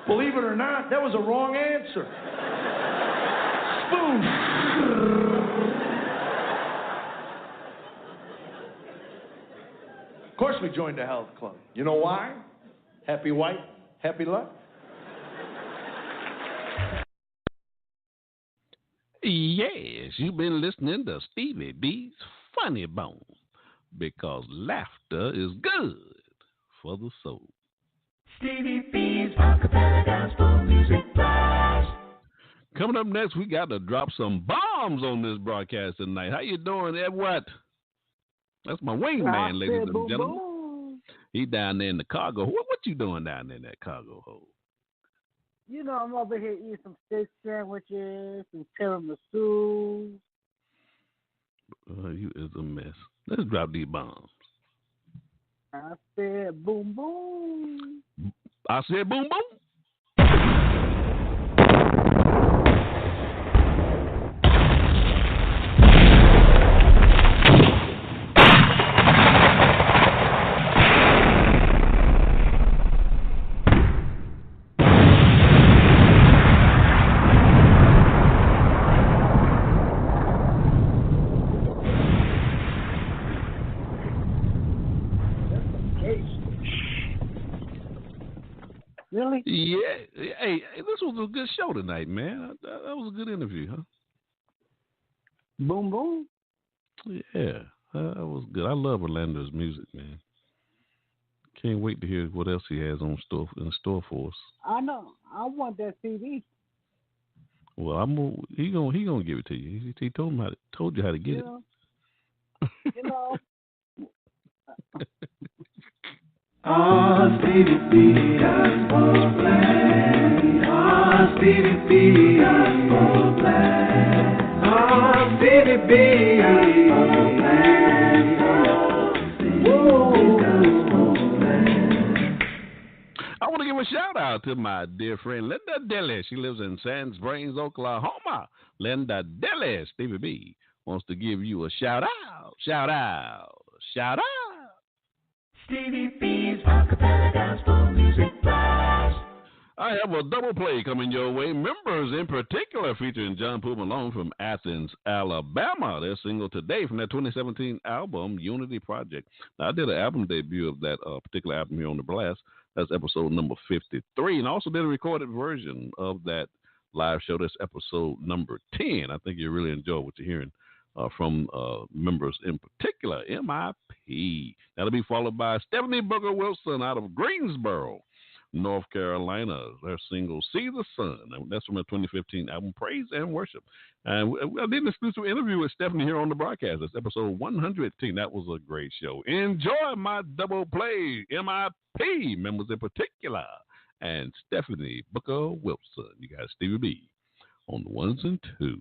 Believe it or not, that was a wrong answer. Spoon. Of course we joined a health club. You know why? Happy wife, happy life. Yes, you've been listening to Stevie B's Funny Bone, because laughter is good for the soul. Stevie B's Acapella Gospel Music Blast. Coming up next, we got to drop some bombs on this broadcast tonight. How you doing, Edward? That's my wingman, ladies and gentlemen. Boom. He down there in the cargo. What you doing down there in that cargo hole? You know, I'm over here eating some steak sandwiches, some tiramisu. You is a mess. Let's drop these bombs. I said boom, boom. I said boom, boom. Really? Yeah. Hey, this was a good show tonight, man. That was a good interview, huh? Boom, boom. Yeah, that was good. I love Arlander's music, man. Can't wait to hear what else he has in store for us. I know. I want that CD. Well, he gonna give it to you. He told you how to get it. You know. Stevie B, Gospel Blast. Stevie B. Gospel Blast. Stevie B. Gospel I want to give a shout out to my dear friend Linda Dilly. She lives in Sand Springs, Oklahoma. Linda Dilly, Stevie B wants to give you a shout out. Shout out. Shout out. Stevie B's Acapella Gospel Music Blast. I have a double play coming your way. Members in particular featuring John Paul Malone from Athens, Alabama. Their single today from their 2017 album, Unity Project. Now, I did an album debut of that particular album here on The Blast. That's episode number 53. And I also did a recorded version of that live show. That's episode number 10. I think you'll really enjoy what you're hearing from members in particular, MIP. That'll be followed by Stephanie Booker Wilson out of Greensboro, North Carolina. Their single, See the Sun. That's from their 2015 album, Praise and Worship. And I did an exclusive interview with Stephanie here on the broadcast. That's episode 110. That was a great show. Enjoy my double play, MIP members in particular, and Stephanie Booker Wilson. You got Stevie B on the ones and twos.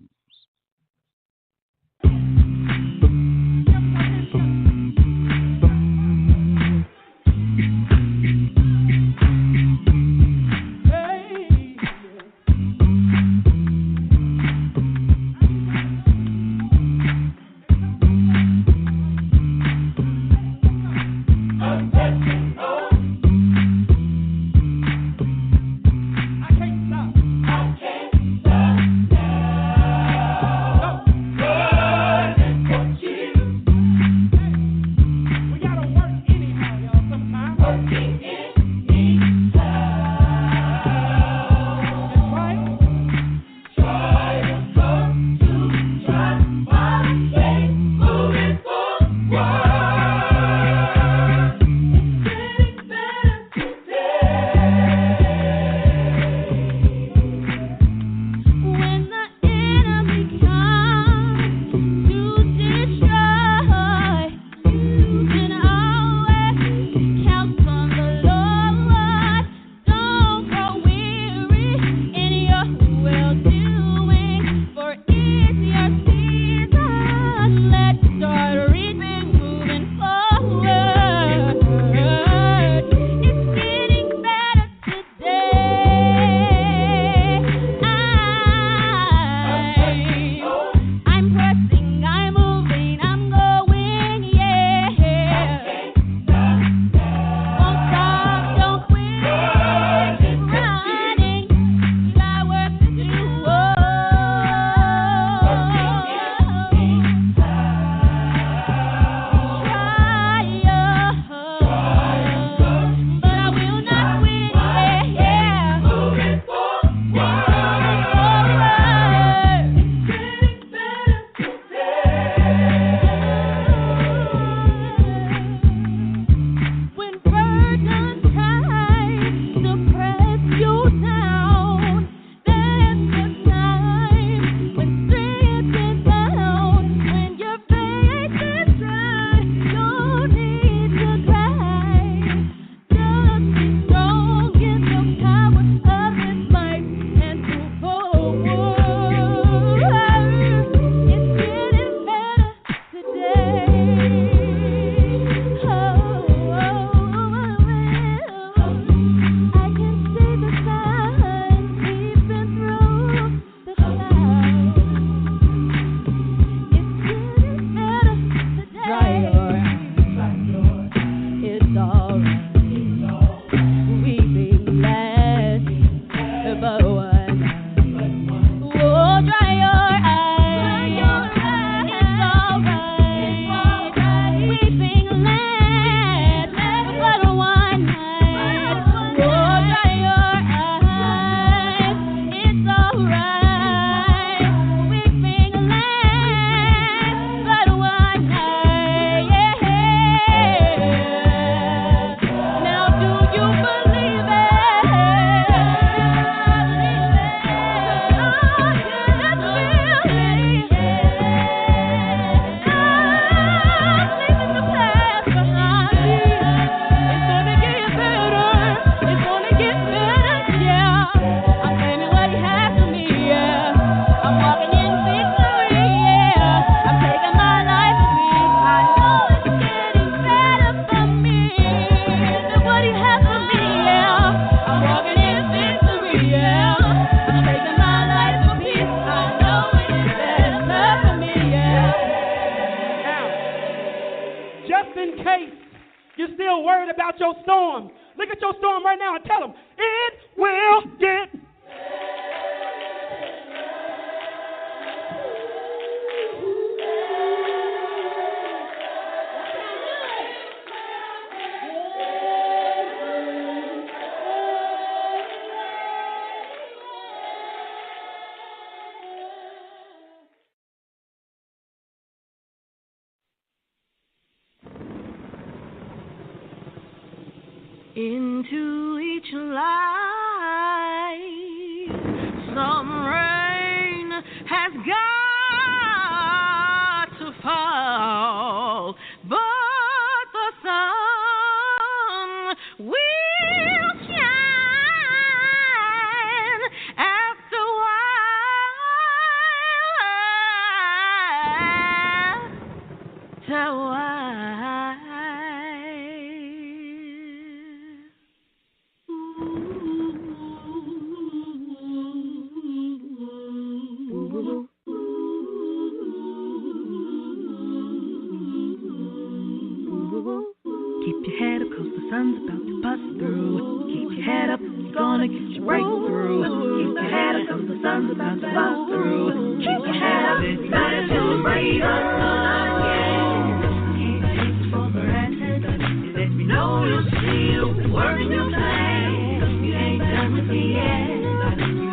just in case you're still worried about your storm, look at your storm right now and tell them, it will get into each life. Some rain has got to fall, but the sun will shine after a while. Till keep your head up 'cause the sun's about to bust through. Keep your head up, it's gonna get you right through. Keep your head up 'cause the sun's about to bust through. Keep your head up, it's better to breathe on. Can't take it for granted. Let me know you'll see you working your plan. You ain't done with me yet.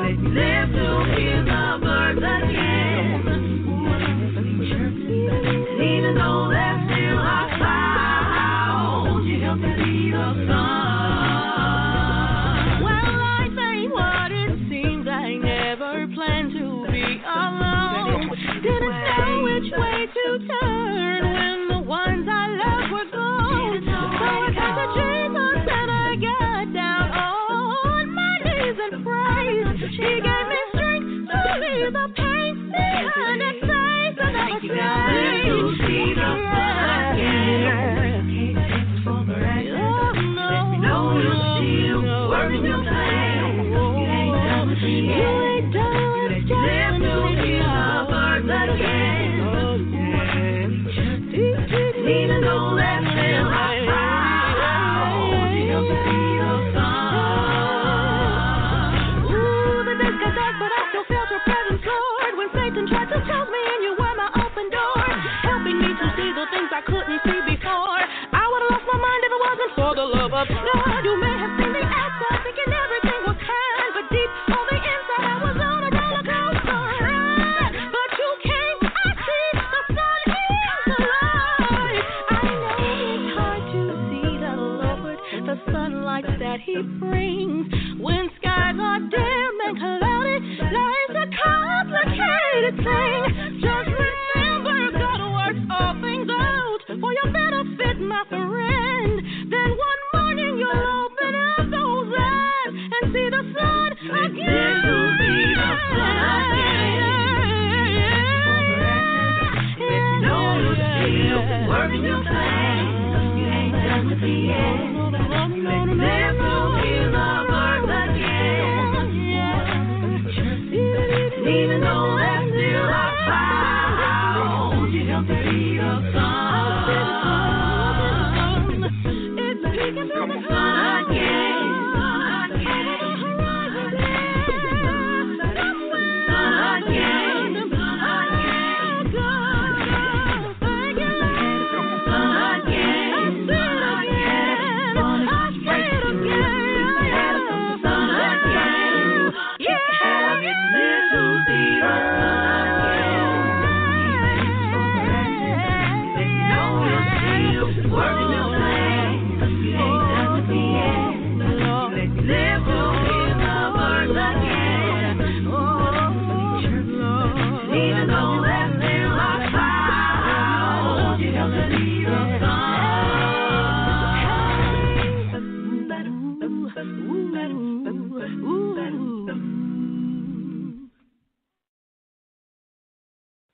Let me live to hear the birds again. Even though they're still outside, you help me see the sun. Well, life ain't what it seems. I never planned to be alone. Didn't know which way to turn when the ones I loved were gone. So I turned to Jesus and I got down on my knees and prayed. He gave me strength to leave the pain behind and face another day. To see the sun again. Can't take it for granted. Let me know you'll see you working your plan. You ain't done with me yet. You ain't done with me yet. Live to hear the birds again. Even though they're still outside, you help me see the sun. Ooh, the days got dark, but I still felt your presence, Lord. When Satan tried to choke me and you were my open door, helping me to see the things I couldn't see before. I would have lost my mind if it wasn't for the love of God. You may have seen me outside thinking everything was kind, but deep on the inside I was on a roller coaster ride. But you came, I see the sun is the light. I know it's hard to see the Lord, the sunlight that He brings. When skies are dim and cloudy, life's a complicated thing. Just remember God works all things out for your benefit, my friend. Then one morning you'll open up those eyes and see the sun again. You'll see the sun again. Let me know you'll see you working your plan. You ain't done with me yet. Let me live to hear the birds again. Even though they're still outside, you help me see the sun. It's peeking through the sun again.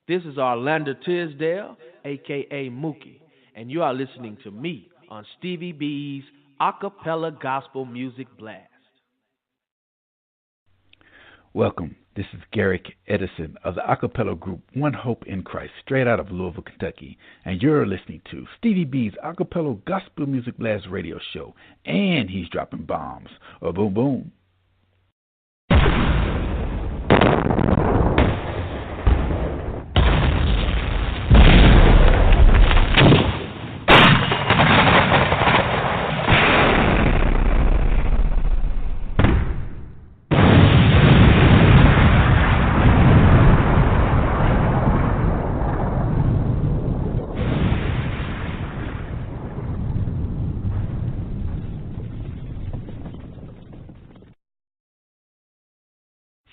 This is Arlander Tisdale, a.k.a. Mookie, and you are listening to me on Stevie B's Acappella Gospel Music Blast. Welcome. This is Garrick Edison of the Acappella group One Hope in Christ, straight out of Louisville, Kentucky. And you're listening to Stevie B's Acappella Gospel Music Blast radio show. And he's dropping bombs. Oh, boom, boom.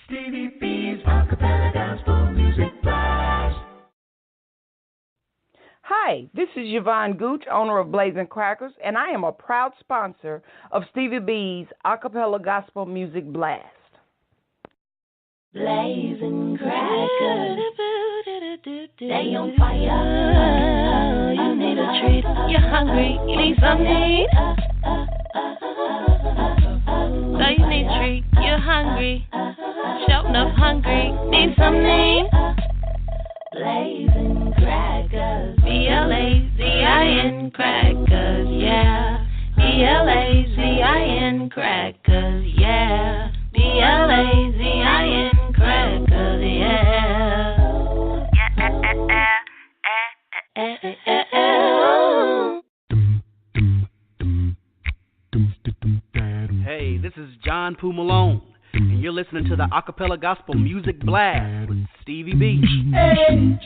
Stevie B's Acappella Gospel Music Blast. Hi, this is Yvonne Gooch, owner of Blazing Crackers, and I am a proud sponsor of Stevie B's Acappella Gospel Music Blast. Blazing crackers, they on fire. You need a treat, you're hungry, you need something. So you need a treat, you're hungry, shouting up hungry, need something. Blazing crackers, BLAZIN crackers, yeah. BLAZIN crackers, yeah. BLAZIN crackers, yeah. Hey, this is John Poo Malone, and you're listening to the Acappella Gospel Music Blast with Stevie B. Yeah.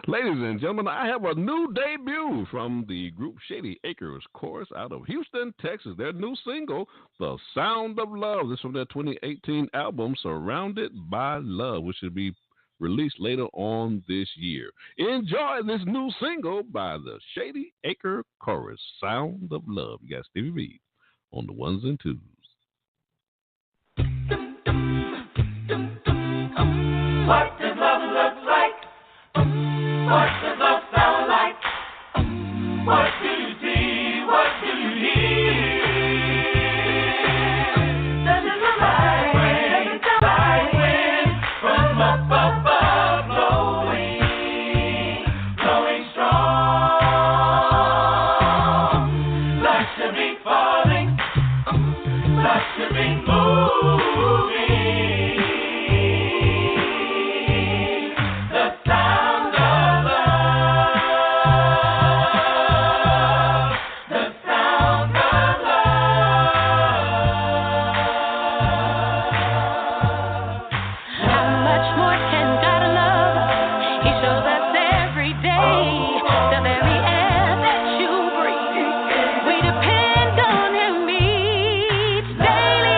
Ladies and gentlemen, I have a new debut from the group Shady Acres Chorus out of Houston, Texas. Their new single, The Sound of Love. This is from their 2018 album, Surrounded by Love, which should be released later on this year. Enjoy this new single by the Shady Acre Chorus, Sound of Love. You got Stevie B on the ones and twos. What does love look like? What does love sound like? What do you see? What do you hear? Does it look like wind? Does it sound like wind from up above, blowing, blowing strong? Like to be falling, like to be moving. Daily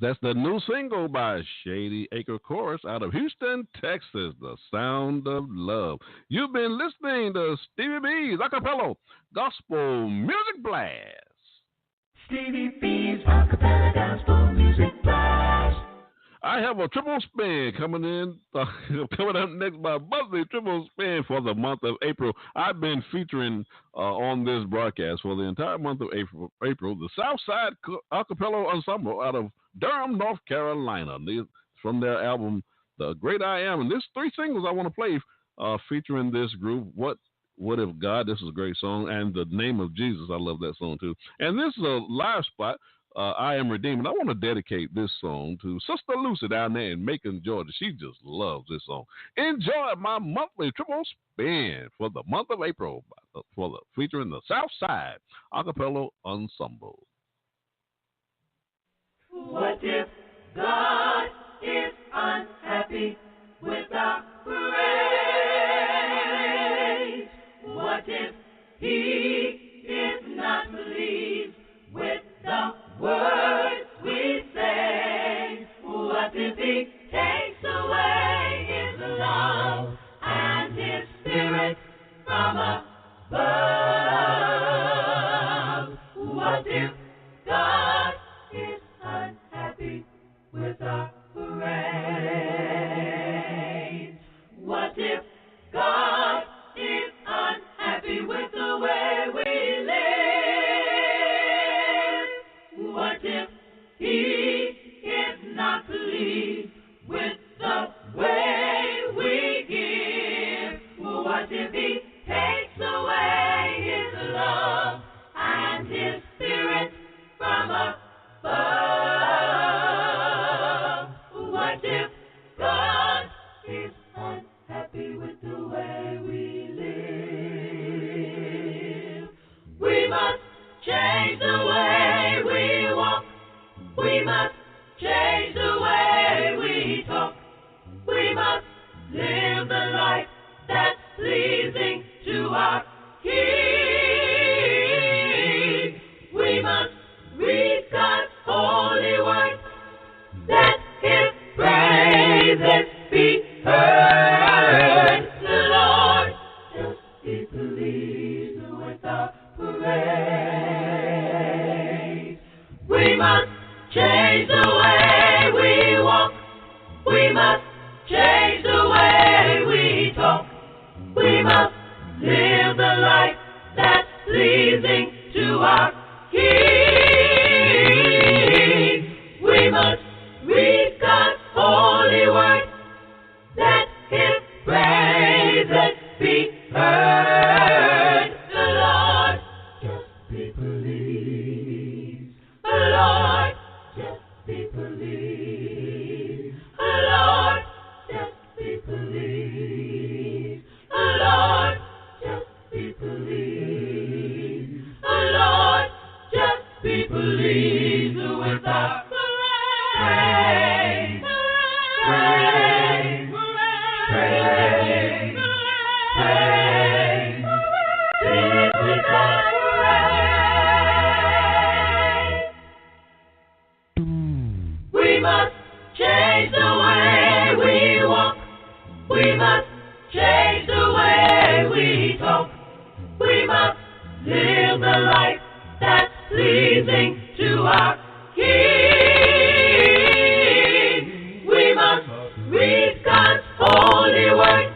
that's the new single by Shady Acre Chorus out of Houston, Texas, The Sound of Love. You've been listening to Stevie B's Acappella Gospel Music Blast. Stevie B's Acappella Gospel Music Blast. I have a triple spin coming up next by Buzzley Triple Spin for the month of April. I've been featuring on this broadcast for the entire month of April the Southside Acappella Ensemble out of Durham, North Carolina. From their album, The Great I Am. And there's 3 singles I want to play featuring this group. What If God? This is a great song. And The Name of Jesus. I love that song too. And this is a live spot. I Am Redeemed. And I want to dedicate this song to Sister Lucy down there in Macon, Georgia. She just loves this song. Enjoy my monthly triple spin for the month of April featuring the Southside Acappella Ensemble. What if God is unhappy with our praise? What if He is not pleased with the words we say? What if He takes away His love and His Spirit from above? What if God is unhappy with our praise? What if God is unhappy with the way we live? What if He is not pleased with the way we give? What if He takes away His love and His Spirit from above? What if God is unhappy with the way we live? We must change the way we walk. We must change the way we talk. We must live the life that's pleasing to our King. We must read God's holy word, that His praises be heard. The Lord just be pleased with our praise. We must change the way we walk. We must change the way we talk. We must live the life that's pleasing to our King. We must read God's holy word, that His praises be heard. The Lord just be pleased. The Lord just be pleased. The Lord just be pleased. The Lord just be pleased. The Lord just be pleased with our praise. Praise. Praise. Praise. Please with our praise. We must change the way we walk. We must change the way we talk. We must live the life that's pleasing to our King. We must read God's holy word,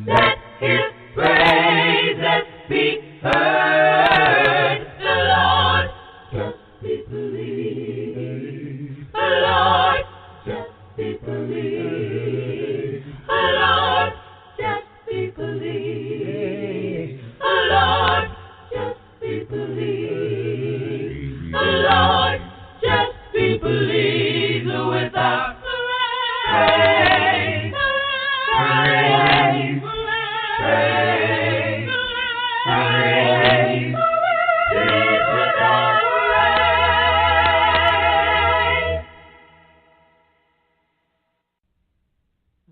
that His praises be heard. The Lord just be pleased. The Lord just be pleased. The Lord just be pleased. The Lord just be pleased. The Lord just be pleased with our praise. Praise. Praise. Praise. Please with our praise.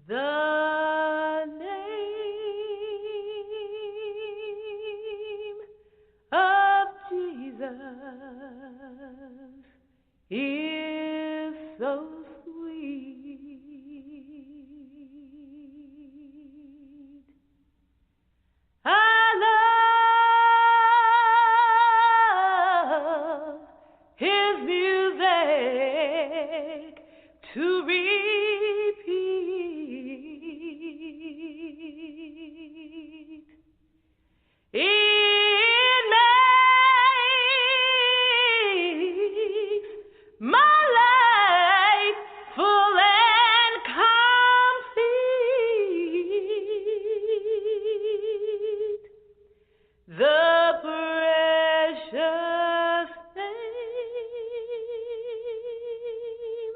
The name of Jesus is to repeat. It makes my life full and complete. The precious name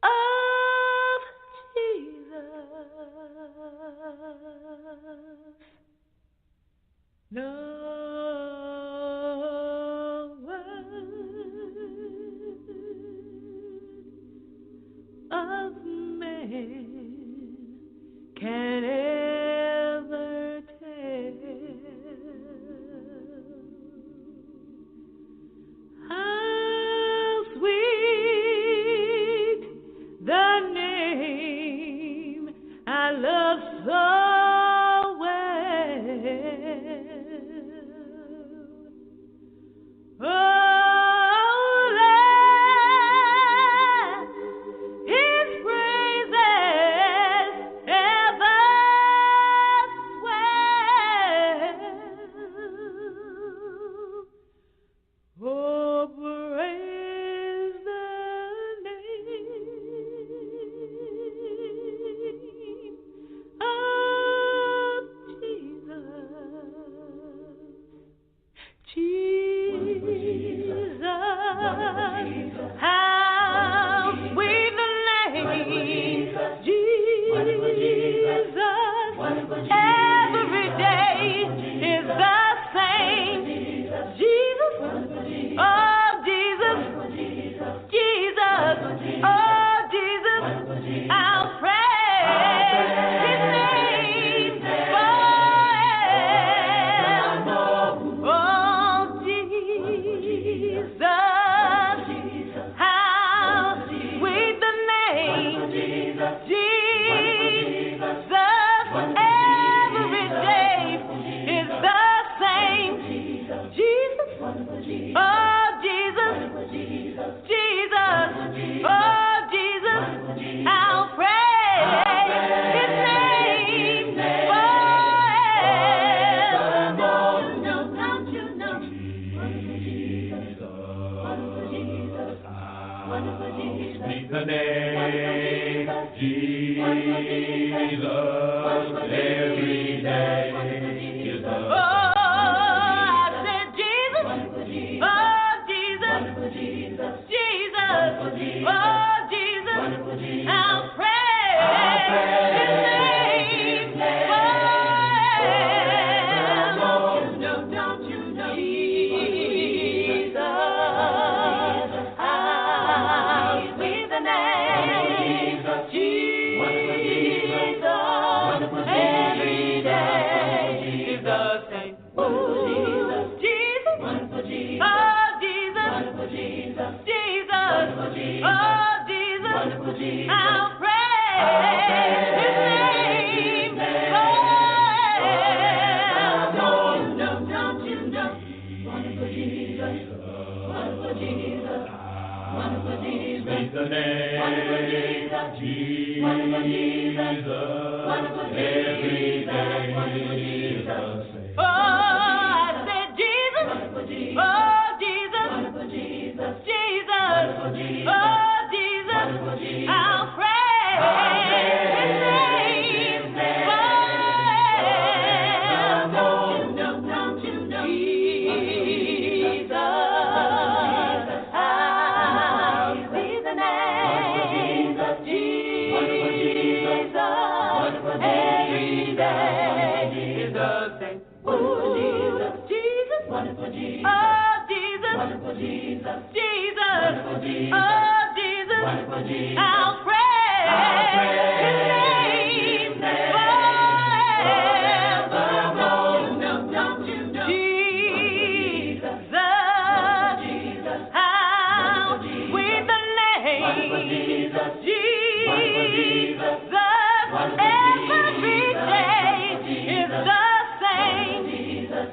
of Jesus. No word of man can ever tell how sweet the name I love so well. Oh, let His praises ever swell. Oh, praise the name of Jesus. How sweet the name, Jesus. Every day is the same. Jesus, oh Jesus, Jesus, oh Jesus. I'll praise His name forever. Oh Jesus. How sweet the name, Jesus. Every day is the same. Jesus, oh Jesus, Jesus, oh Jesus. I'll praise His name forever. No, don't you know? Speak the name Jesus every day is the Oh, I said Jesus, oh Jesus, Jesus, oh Jesus, I'll praise His name forever. No, don't you know? Jesus, how sweet the name, Jesus, every day is the same. Oh, Jesus, Jesus, oh, Jesus, Jesus, oh, Jesus, I'll praise His name forever. No, don't you know? Wonderful Jesus, wonderful Jesus, wonderful Jesus, Speak the name Jesus every day is the same. oh, I said Jesus, oh, Jesus, Jesus, oh, Jesus, I'll praise His name forever. No, don't you know? Jesus, how sweet the name, Jesus, every day is the same. Oh, Jesus, Jesus, wonderful Jesus, oh, Jesus, wonderful Jesus, Jesus, oh, Jesus, wonderful Jesus, I'll praise His name forever. No, don't you know? Jesus, how sweet the name, Jesus, every day is the same.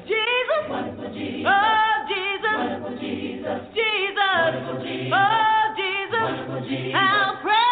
Jesus, oh Jesus, Jesus, oh Jesus, I'll pray.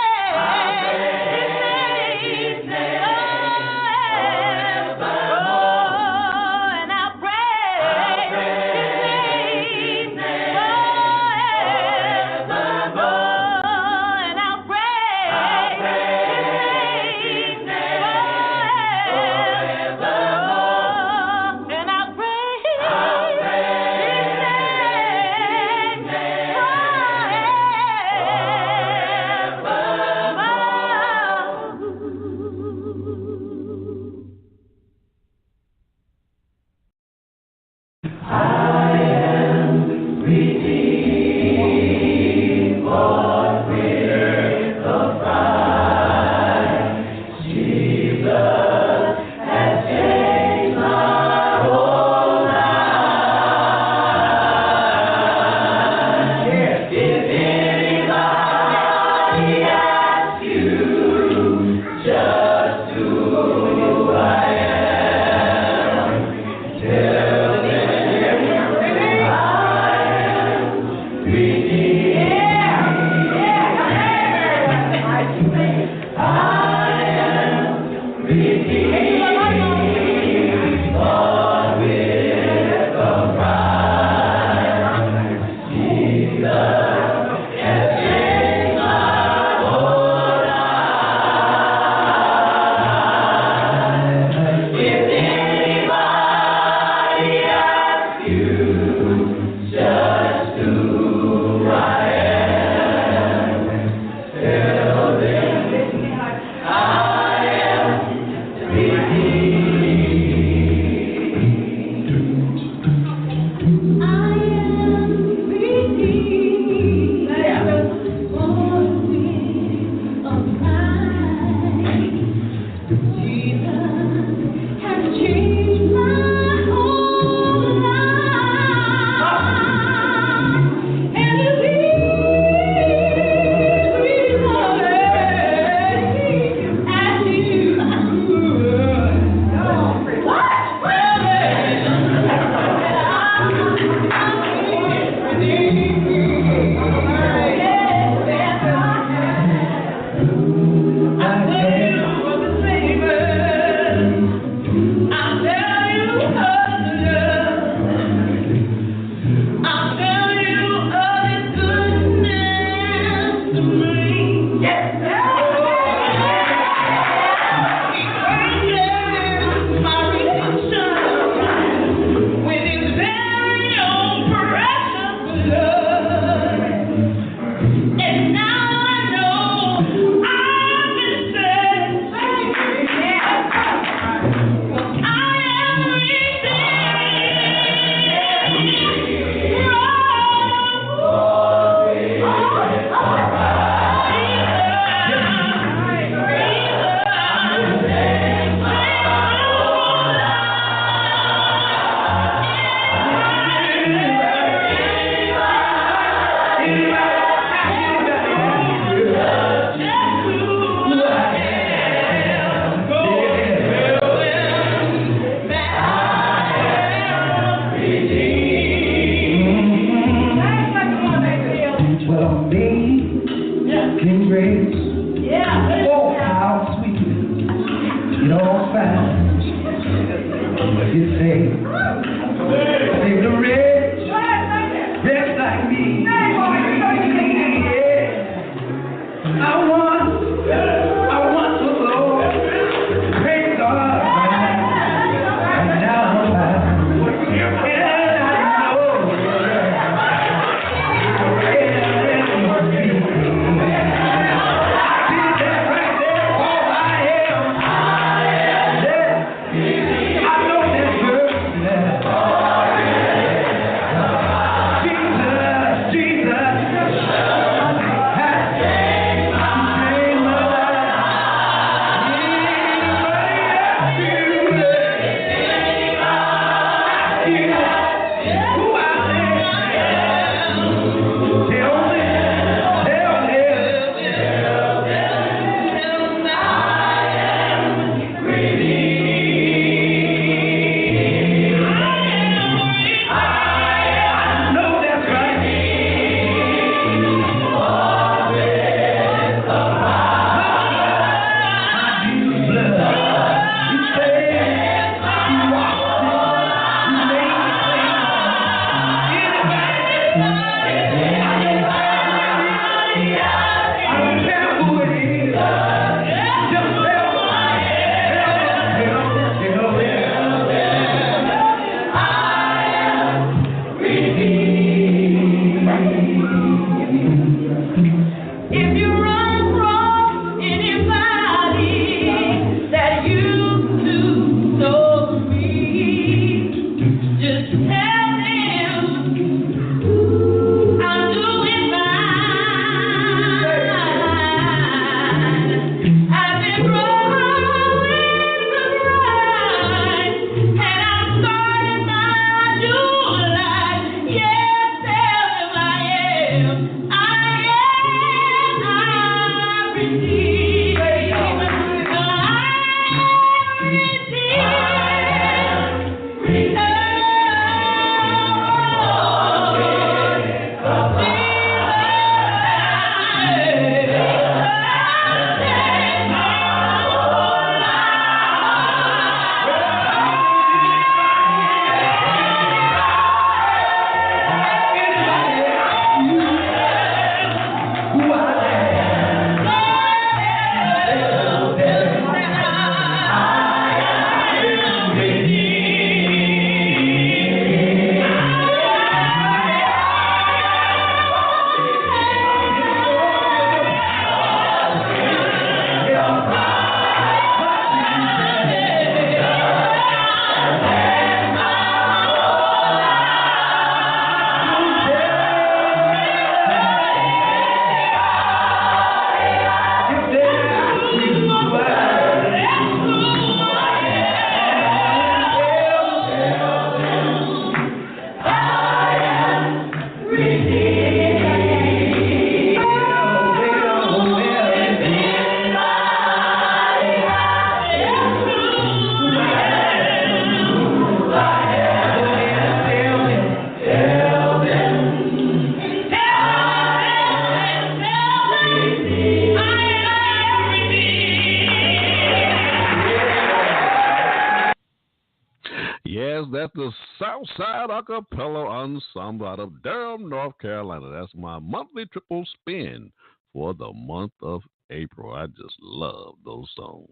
That's the Southside Acappella Ensemble out of Durham, North Carolina. That's my monthly triple spin for the month of April. I just love those songs.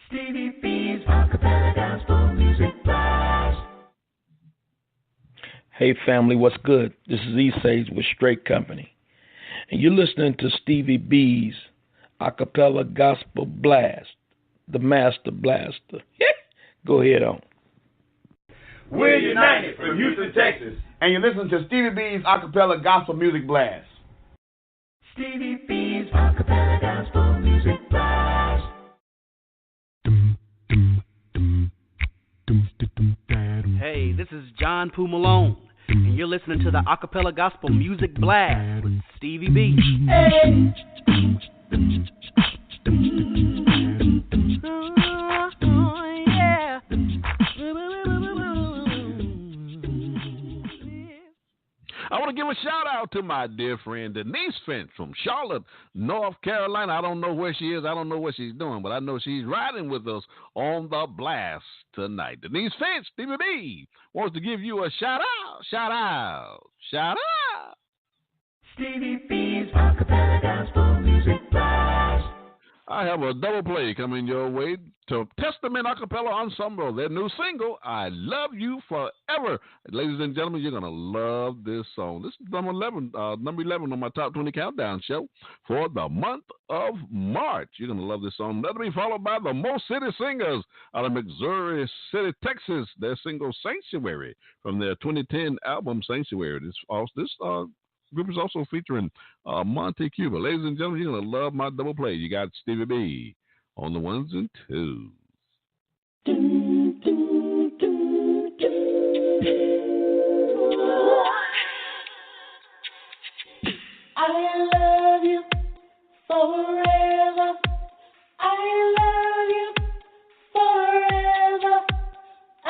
Stevie B's Acapella Gospel Music Blast. Hey family, what's good? This is E-Sage with Straight Company. And you're listening to Stevie B's Acapella Gospel Blast, the Master Blaster. Go ahead on. We're united from Houston, Texas. And you're listening to Stevie B's Acapella Gospel Music Blast. Stevie B's Acapella Gospel Music Blast. Hey, this is John Poo Malone, and you're listening to the Acapella Gospel Music Blast with Stevie B. Hey. I want to give a shout out to my dear friend Denise Finch from Charlotte, North Carolina. I don't know where she is. I don't know what she's doing, but I know she's riding with us on the blast tonight. Denise Finch, Stevie B, wants to give you a shout out. Shout out. Shout out. Stevie B's Acapella Gospel Music Blast. I have a double play coming your way to Testament Acappella Ensemble, their new single, I Love You Forever. Ladies and gentlemen, you're going to love this song. This is number 11 on my Top 20 Countdown show for the month of March. You're going to love this song. That'll be followed by the Most City Singers out of Missouri City, Texas, their single Sanctuary from their 2010 album Sanctuary. This group is also featuring Monte Cuba. Ladies and gentlemen, you're going to love my double play. You got Stevie B on the ones and twos. I love you forever. I love you forever. I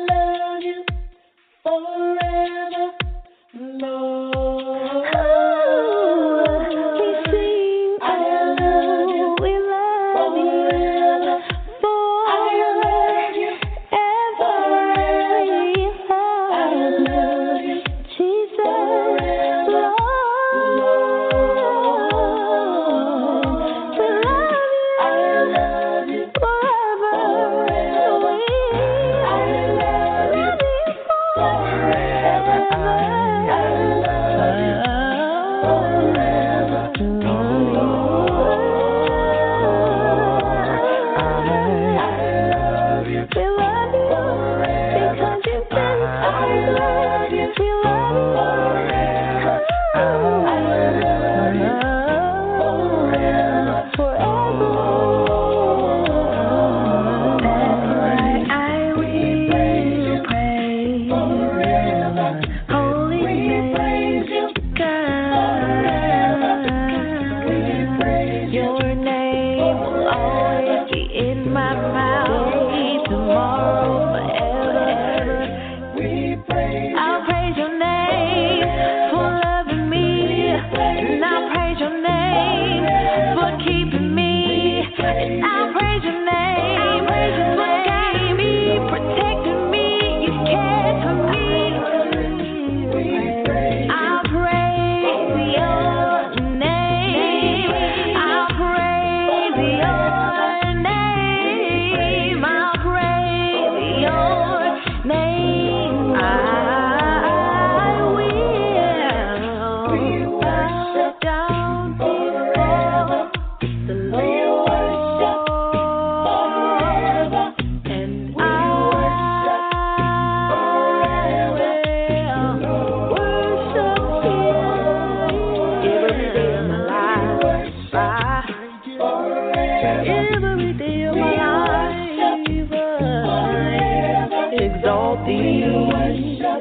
love you forever, Lord.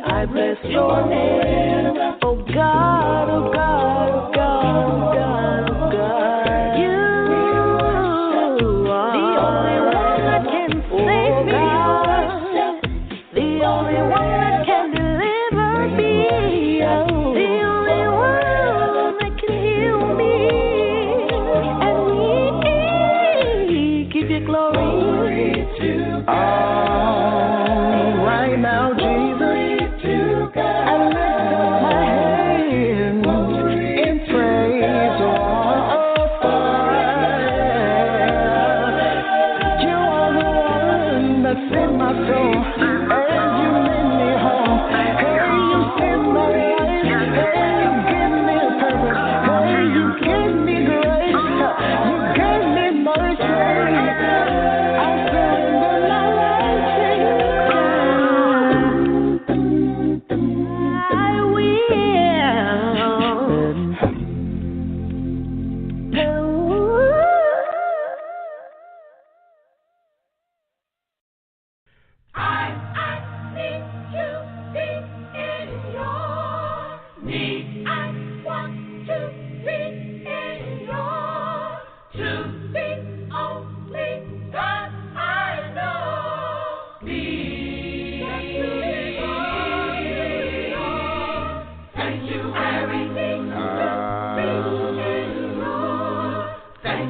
I bless your name, oh God, oh God, oh God, oh God, oh God. You are the only one that can save me, the only one that can deliver me, the only one that can heal me, and we give you glory to God. Right now, Jesus, I love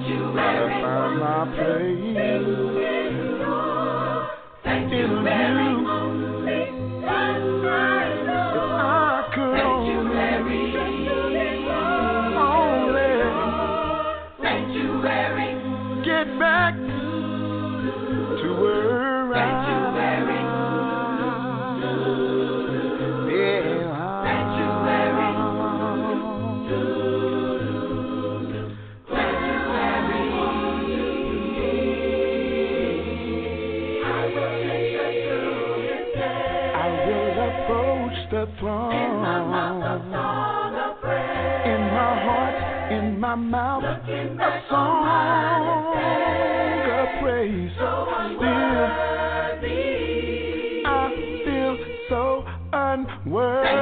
Sanctuary. Find my place in you. If I could only get back to where I the throne. In my mouth, a song of praise. In my heart, in my mouth, a song of praise. So I feel so unworthy.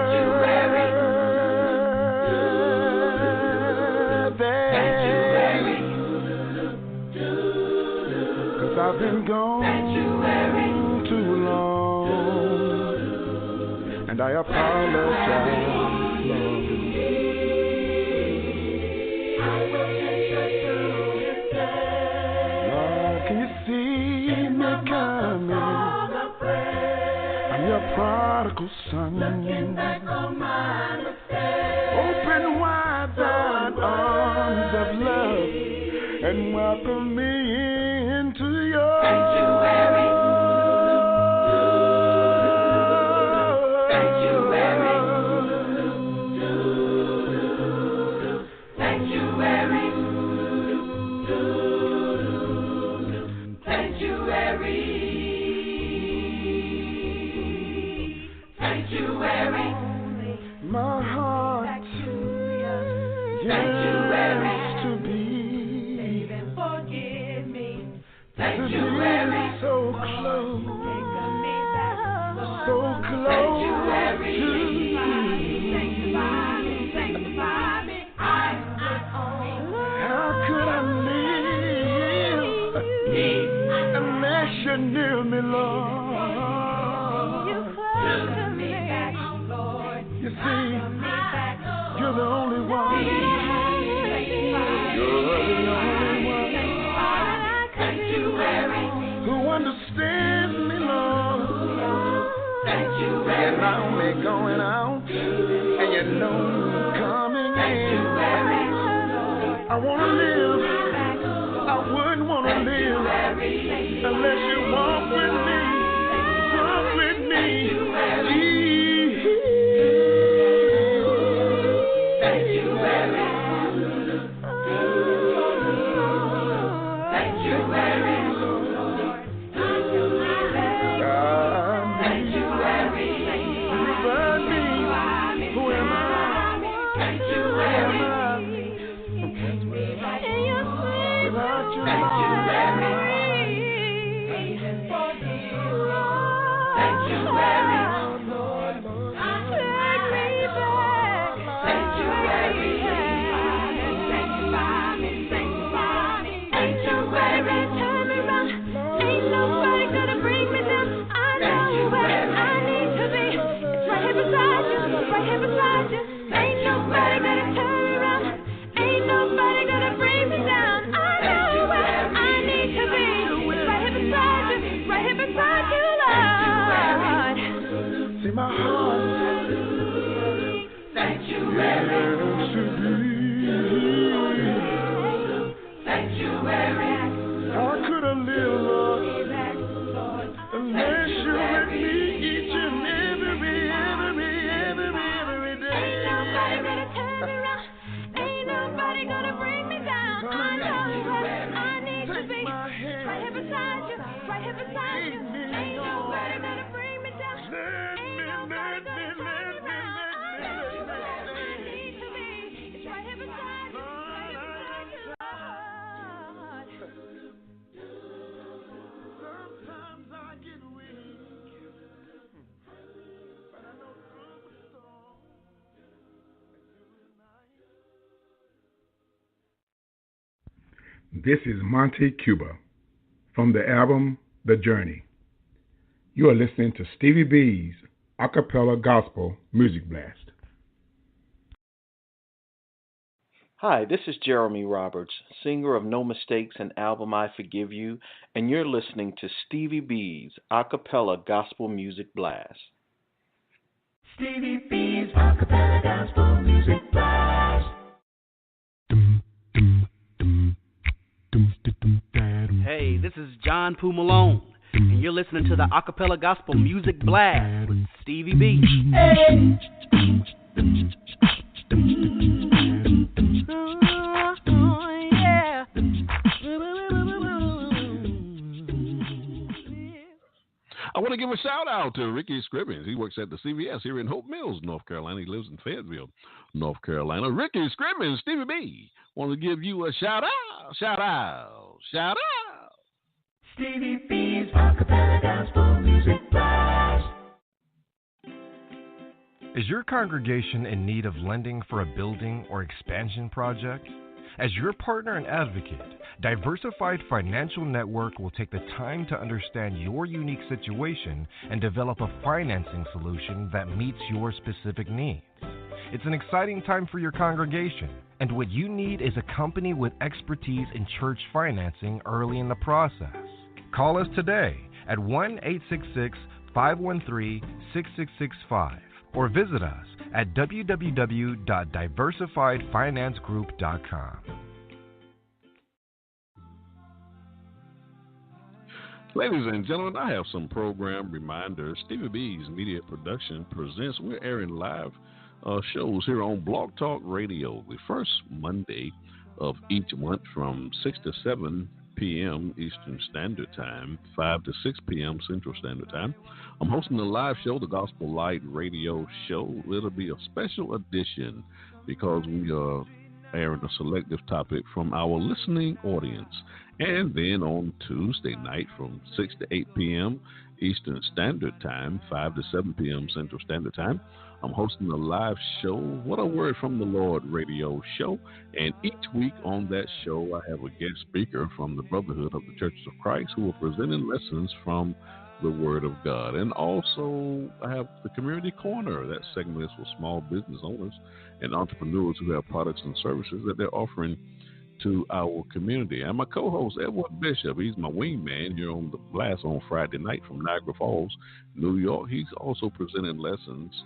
Cause I've been gone too long. And I apologize, Lord. Lord, can you see me coming? I'm your prodigal son. Open wide thine arms of love and welcome me into your sanctuary. My heart yearns to be. Save and forgive me. Sanctuary. So close. So close to you. Sanctify me. How could I live unless you're near me, Lord? You see, you're the only one. You're the only one who understands me, Lord. You're not only going out, and you know I'm coming in. I want to live. I wouldn't want to live unless you walk with me. Walk with me. My heart sanctuary. How could I live, Lord, unless you're with me each and every day? Ain't nobody gonna turn me around. Ain't nobody gonna bring me down. I know where I need to be. Right here beside you. Right here beside you. Ain't nobody gonna bring me down. This is Monte Cuba from the album The Journey. You are listening to Stevie B's Acappella Gospel Music Blast. Hi, this is Jeremy Roberts, singer of No Mistakes and album I Forgive You, and you're listening to Stevie B's Acappella Gospel Music Blast. Stevie B's Acappella Gospel Music Blast. Hey, this is John Poo Malone, and you're listening to the Acappella Gospel Music Blast with Stevie B. Hey. I want to give a shout out to Ricky Scribbins. He works at the CVS here in Hope Mills, North Carolina. He lives in Fayetteville, North Carolina. Ricky Scribbins, Stevie B, want to give you a shout out, shout out, shout out. Stevie B's Acappella Gospel Music Blast. Is your congregation in need of lending for a building or expansion project? As your partner and advocate, Diversified Financial Network will take the time to understand your unique situation and develop a financing solution that meets your specific needs. It's an exciting time for your congregation, and what you need is a company with expertise in church financing early in the process. Call us today at 1-866-513-6665 or visit us at www.diversifiedfinancegroup.com. Ladies and gentlemen, I have some program reminders. Stevie B's Media Production presents, we're airing live shows here on Blog Talk Radio the first Monday of each month from 6 to 7 p.m. Eastern Standard Time, 5 to 6 p.m. Central Standard Time. I'm hosting a live show, the Gospel Light Radio Show. It'll be a special edition because we are airing a selective topic from our listening audience. And then on Tuesday night from 6 to 8 p.m. Eastern Standard Time, 5 to 7 p.m. Central Standard Time, I'm hosting a live show, What a Word from the Lord radio show. And each week on that show, I have a guest speaker from the Brotherhood of the Churches of Christ who are presenting lessons from the Word of God. And also, I have the Community Corner. That segment is for small business owners and entrepreneurs who have products and services that they're offering to our community. And my co-host, Edward Bishop, he's my wingman here on the Blast on Friday night from Niagara Falls, New York. He's also presenting lessons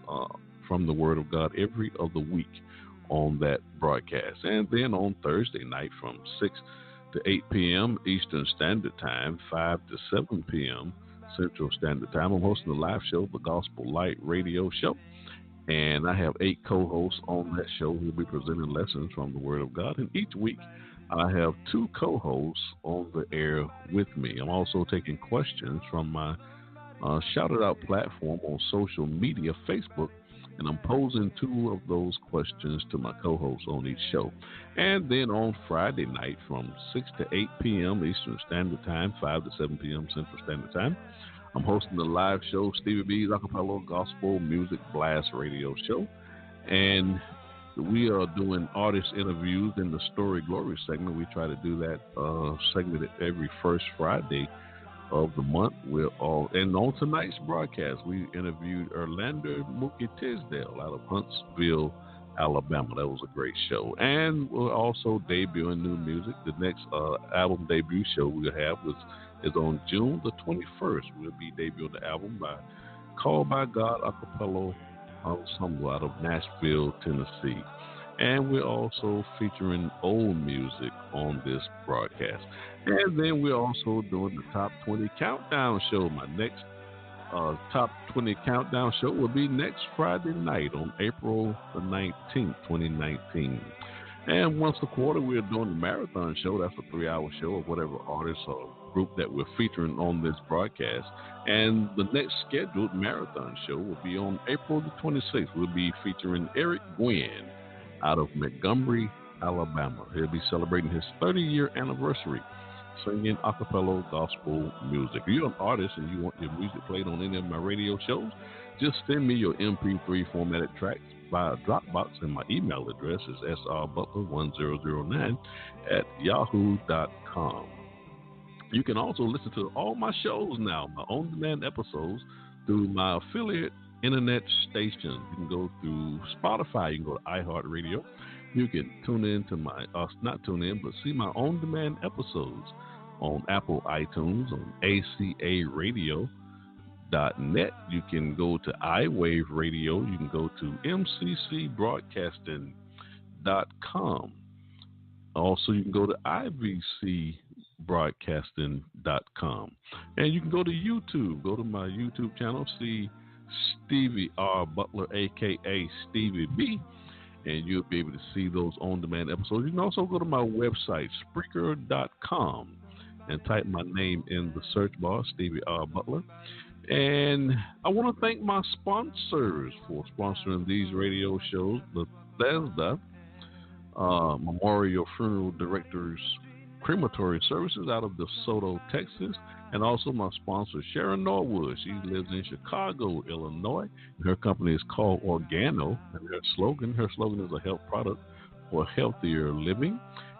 from the Word of God every other week on that broadcast. And then on Thursday night from 6 to 8 p.m. Eastern Standard Time, 5 to 7 p.m. Central Standard Time, I'm hosting a live show, the Gospel Light Radio Show. And I have 8 co-hosts on that show who will be presenting lessons from the Word of God. And each week, I have 2 co-hosts on the air with me. I'm also taking questions from my shouted out platform on social media, Facebook, and I'm posing 2 of those questions to my co-hosts on each show. And then on Friday night from 6 to 8 p.m. Eastern Standard Time, 5 to 7 p.m. Central Standard Time, I'm hosting a live show, Stevie B's Acappella Gospel Music Blast Radio Show. And we are doing artist interviews in the Story Glory segment. We try to do that segment every first Friday of the month. And on tonight's broadcast, we interviewed Arlander, Mookie, Tisdale out of Huntsville, Alabama. That was a great show. And we're also debuting new music. The next album debut show we'll have is on June the 21st. We'll be debuting the album by Called by God Acappella Ensemble out of Nashville, Tennessee. And we're also featuring old music on this broadcast. And then we're also doing the Top 20 Countdown Show. My next Top 20 Countdown Show will be next Friday night on April the 19th, 2019. And once a quarter, we're doing the Marathon Show. That's a 3-hour show of whatever artist or group that we're featuring on this broadcast. And the next scheduled Marathon Show will be on April the 26th. We'll be featuring Eric Gwynn out of Montgomery, Alabama. He'll be celebrating his 30-year anniversary singing a cappella gospel music. If you're an artist and you want your music played on any of my radio shows, just send me your MP3 formatted tracks via Dropbox, and my email address is srbutler1009@yahoo.com. You can also listen to all my shows now, my on-demand episodes, through my affiliate internet stations. You can go through Spotify, you can go to iHeartRadio, You can tune in to my, not tune in, but see my on-demand episodes on Apple iTunes, on acaradio.net. You can go to iWave Radio. You can go to mccbroadcasting.com. Also, you can go to ivcbroadcasting.com. And you can go to YouTube. Go to my YouTube channel, see Stevie R. Butler, a.k.a. Stevie B, and you'll be able to see those on-demand episodes. You can also go to my website, Spreaker.com, and type my name in the search bar, Stevie R. Butler. And I want to thank my sponsors for sponsoring these radio shows, Bethesda Memorial Funeral Directors Crematory Services out of DeSoto, Texas, and also my sponsor, Sharon Norwood. She lives in Chicago, Illinois. Her company is called Organo, and her slogan is a health product for healthier living.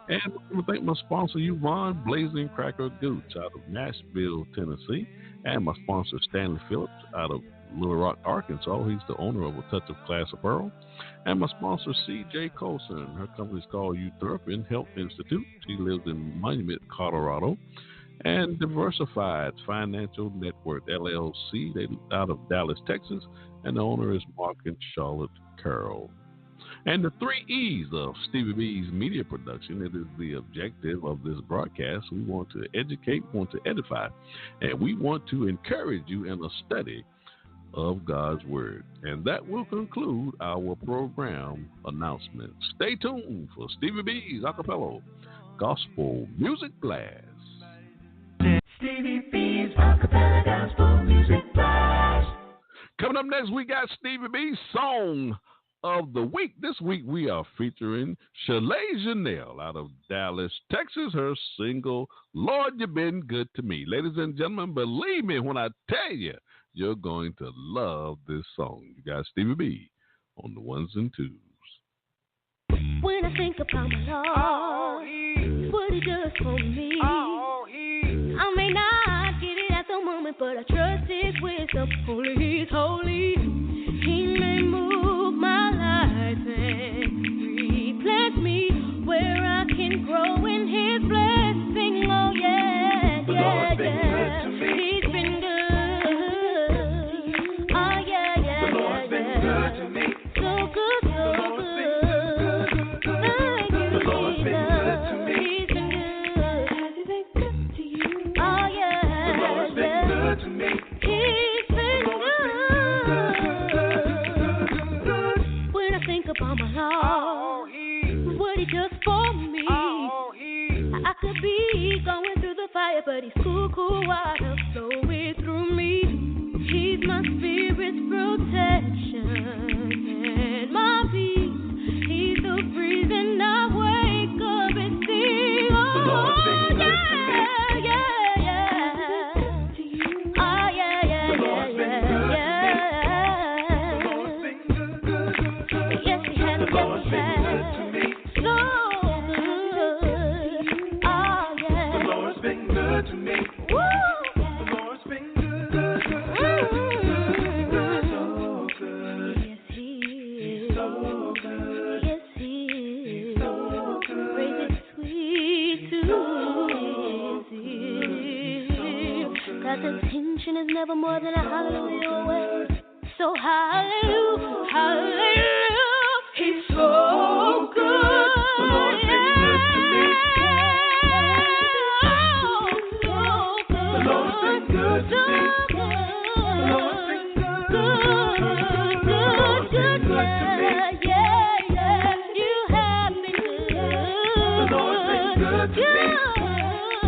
And I want to thank my sponsor, Yvonne Blazing Cracker Gooch out of Nashville, Tennessee, and my sponsor, Stanley Phillips out of Little Rock, Arkansas. He's the owner of A Touch of Class Apparel. And my sponsor, C.J. Colson. Her company is called Euthyrpin Health Institute. She lives in Monument, Colorado. And Diversified Financial Network, LLC, they out of Dallas, Texas. And the owner is Mark and Charlotte Carroll. And the 3 E's of Stevie B's media production, it is the objective of this broadcast. We want to educate, we want to edify, and we want to encourage you in a study of God's Word. And that will conclude our program announcement. Stay tuned for Stevie B's Acappella Gospel Music Blast. Stevie B's Acappella Gospel Music Blast. Coming up next, we got Stevie B's Song of the Week. This week we are featuring Chalay Jenelle out of Dallas, Texas. Her single, Lord, You've Been Good to Me. Ladies and gentlemen, believe me when I tell you, you're going to love this song. You got Stevie B on the ones and twos. When I think about my Lord, what He does for me, I may not get it at the moment, but I trust His wisdom. Holy, He's holy. He may move my life and replant me where I can grow in His blessing. Oh yeah, the Lord's been good to me. He's been good. Oh yeah, the Lord's been good to me. So good, so good. Thank you, the Lord's been good to me. He's been good. Has He been good to you? Oh yeah, the Lord's been good to me. He's been good. When I think about my Lord, what He does for me, I could be going through the fire, but He's cool, cool water flowing through me. He's my spirit's protection and my peace. He's the reason I wake up and sing. Oh, yeah, yeah, yeah. Oh, yeah, yeah, yeah, yeah. Yes, He has, yes, He has. So good. Oh, yeah. The Lord's been good to me. Woo! The Lord's been good, good, good, so good. Yes, He is. He's so good. Yes, He is. So good. Praise His sweet to His ears. God's attention is never more than a hallelujah away. So hallelujah, hallelujah. He's so good. The Lord's been good to me. So good. The Lord's been good to me. The Lord's been good. The Lord's been good to me.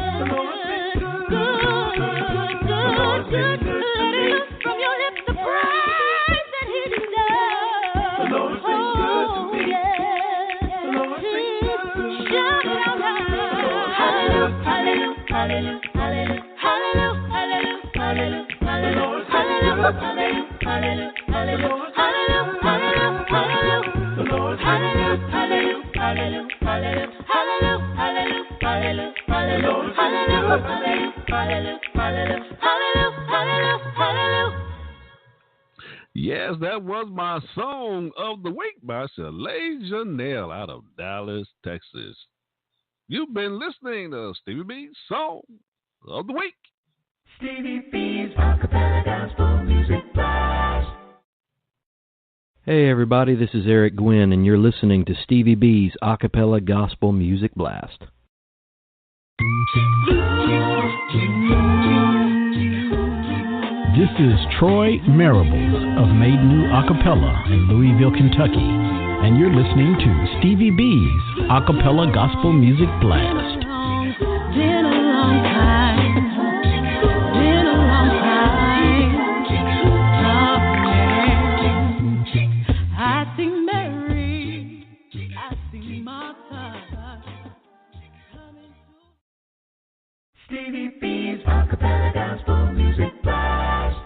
The Lord's been good. Let it loose from your lips the praise that He deserves. The Lord's been good to me. The Lord's been good. Shout it out loud. Hallelujah, hallelujah, hallelujah, hallelujah, hallelujah, hallelujah, hallelujah, hallelujah, hallelujah, hallelujah. The Lord's been good to me. Yes, that was my song of the week by Chalay Jenelle out of Dallas, Texas. You've been listening to Stevie B's Song of the Week. Stevie B's Acappella Gospel Music Blast. Hey everybody, this is Eric Gwynn, and you're listening to Stevie B's Acappella Gospel Music Blast. This is Troy Marables of Made New Acappella in Louisville, Kentucky, and you're listening to Stevie B's Acappella Gospel Music Blast. Been a long time. Been a long time. I see Mary. I see Martha. Stevie B's Acappella Gospel Music Blast.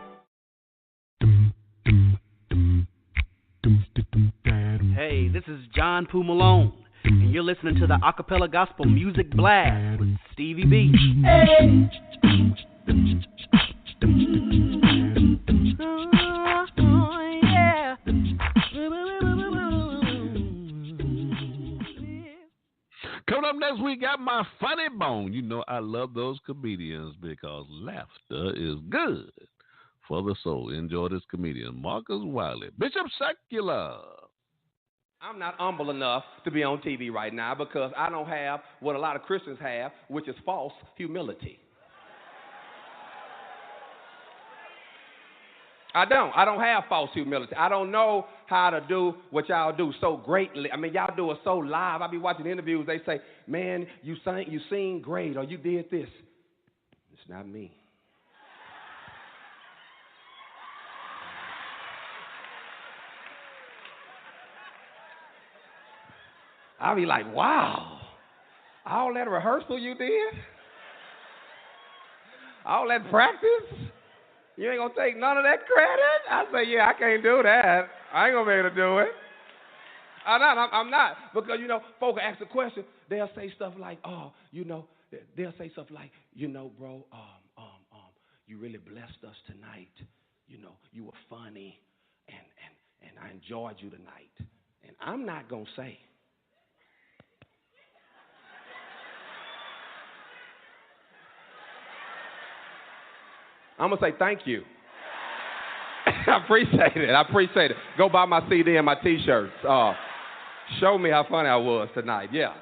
Hey, this is John Poo Malone, and you're listening to the Acappella Gospel Music Blast with Stevie B. Hey. Yeah. Coming up next week, got my funny bone. You know I love those comedians because laughter is good for the soul. Enjoy this comedian, Marcus Wiley, Bishop Secular. I'm not humble enough to be on TV right now because I don't have what a lot of Christians have, which is false humility. I don't have false humility. I don't know how to do what y'all do so greatly. I mean, y'all do it so live. I be watching interviews. They say, man, you sing great, or you did this. It's not me. I'll be like, wow, all that rehearsal you did? All that practice? You ain't gonna take none of that credit? I say, yeah, I can't do that. I ain't gonna be able to do it. I'm not. Because, you know, folk ask a question, they'll say stuff like, oh, you know, they'll say stuff like, you know, bro, you really blessed us tonight. You know, you were funny, and I enjoyed you tonight. And I'm not gonna say, I'm going to say thank you. I appreciate it. Go buy my CD and my T-shirts. Show me how funny I was tonight. Yeah.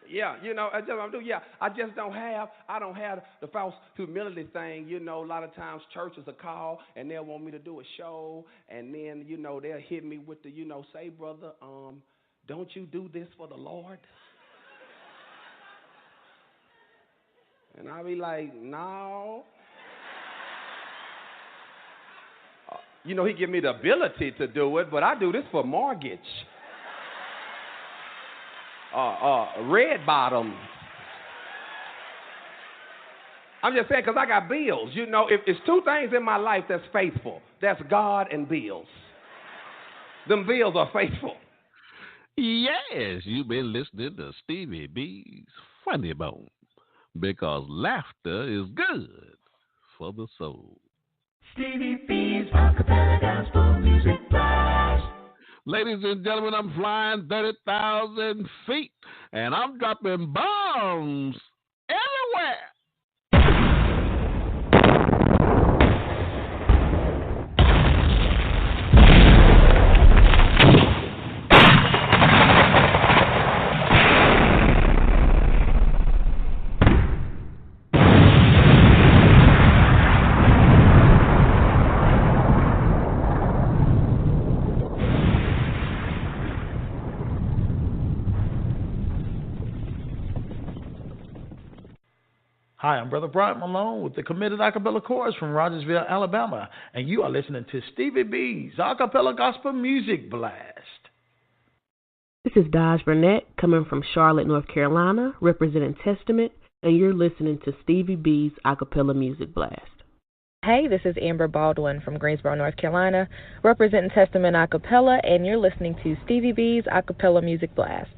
Yeah, you know, I just don't have the false humility thing. You know, a lot of times churches will call and they'll want me to do a show. And then, you know, they'll hit me with the, you know, say, brother, don't you do this for the Lord? And I'll be like, no. You know, he give me the ability to do it, but I do this for mortgage. Red bottom. I'm just saying, because I got bills. You know, if it's two things in my life that's faithful, that's God and bills. Them bills are faithful. Yes, you've been listening to Stevie B's Funny Bone because laughter is good for the soul. Stevie B's Acappella Gospel Music Blast. Ladies and gentlemen, I'm flying 30,000 feet, and I'm dropping bombs everywhere. Hi, I'm Brother Brian Malone with the Committed Acappella Chorus from Rogersville, Alabama, and you are listening to Stevie B's Acappella Gospel Music Blast. This is Dodge Burnett coming from Charlotte, North Carolina, representing Testament, and you're listening to Stevie B's Acappella Music Blast. Hey, this is Amber Baldwin from Greensboro, North Carolina, representing Testament Acappella, and you're listening to Stevie B's Acappella Music Blast.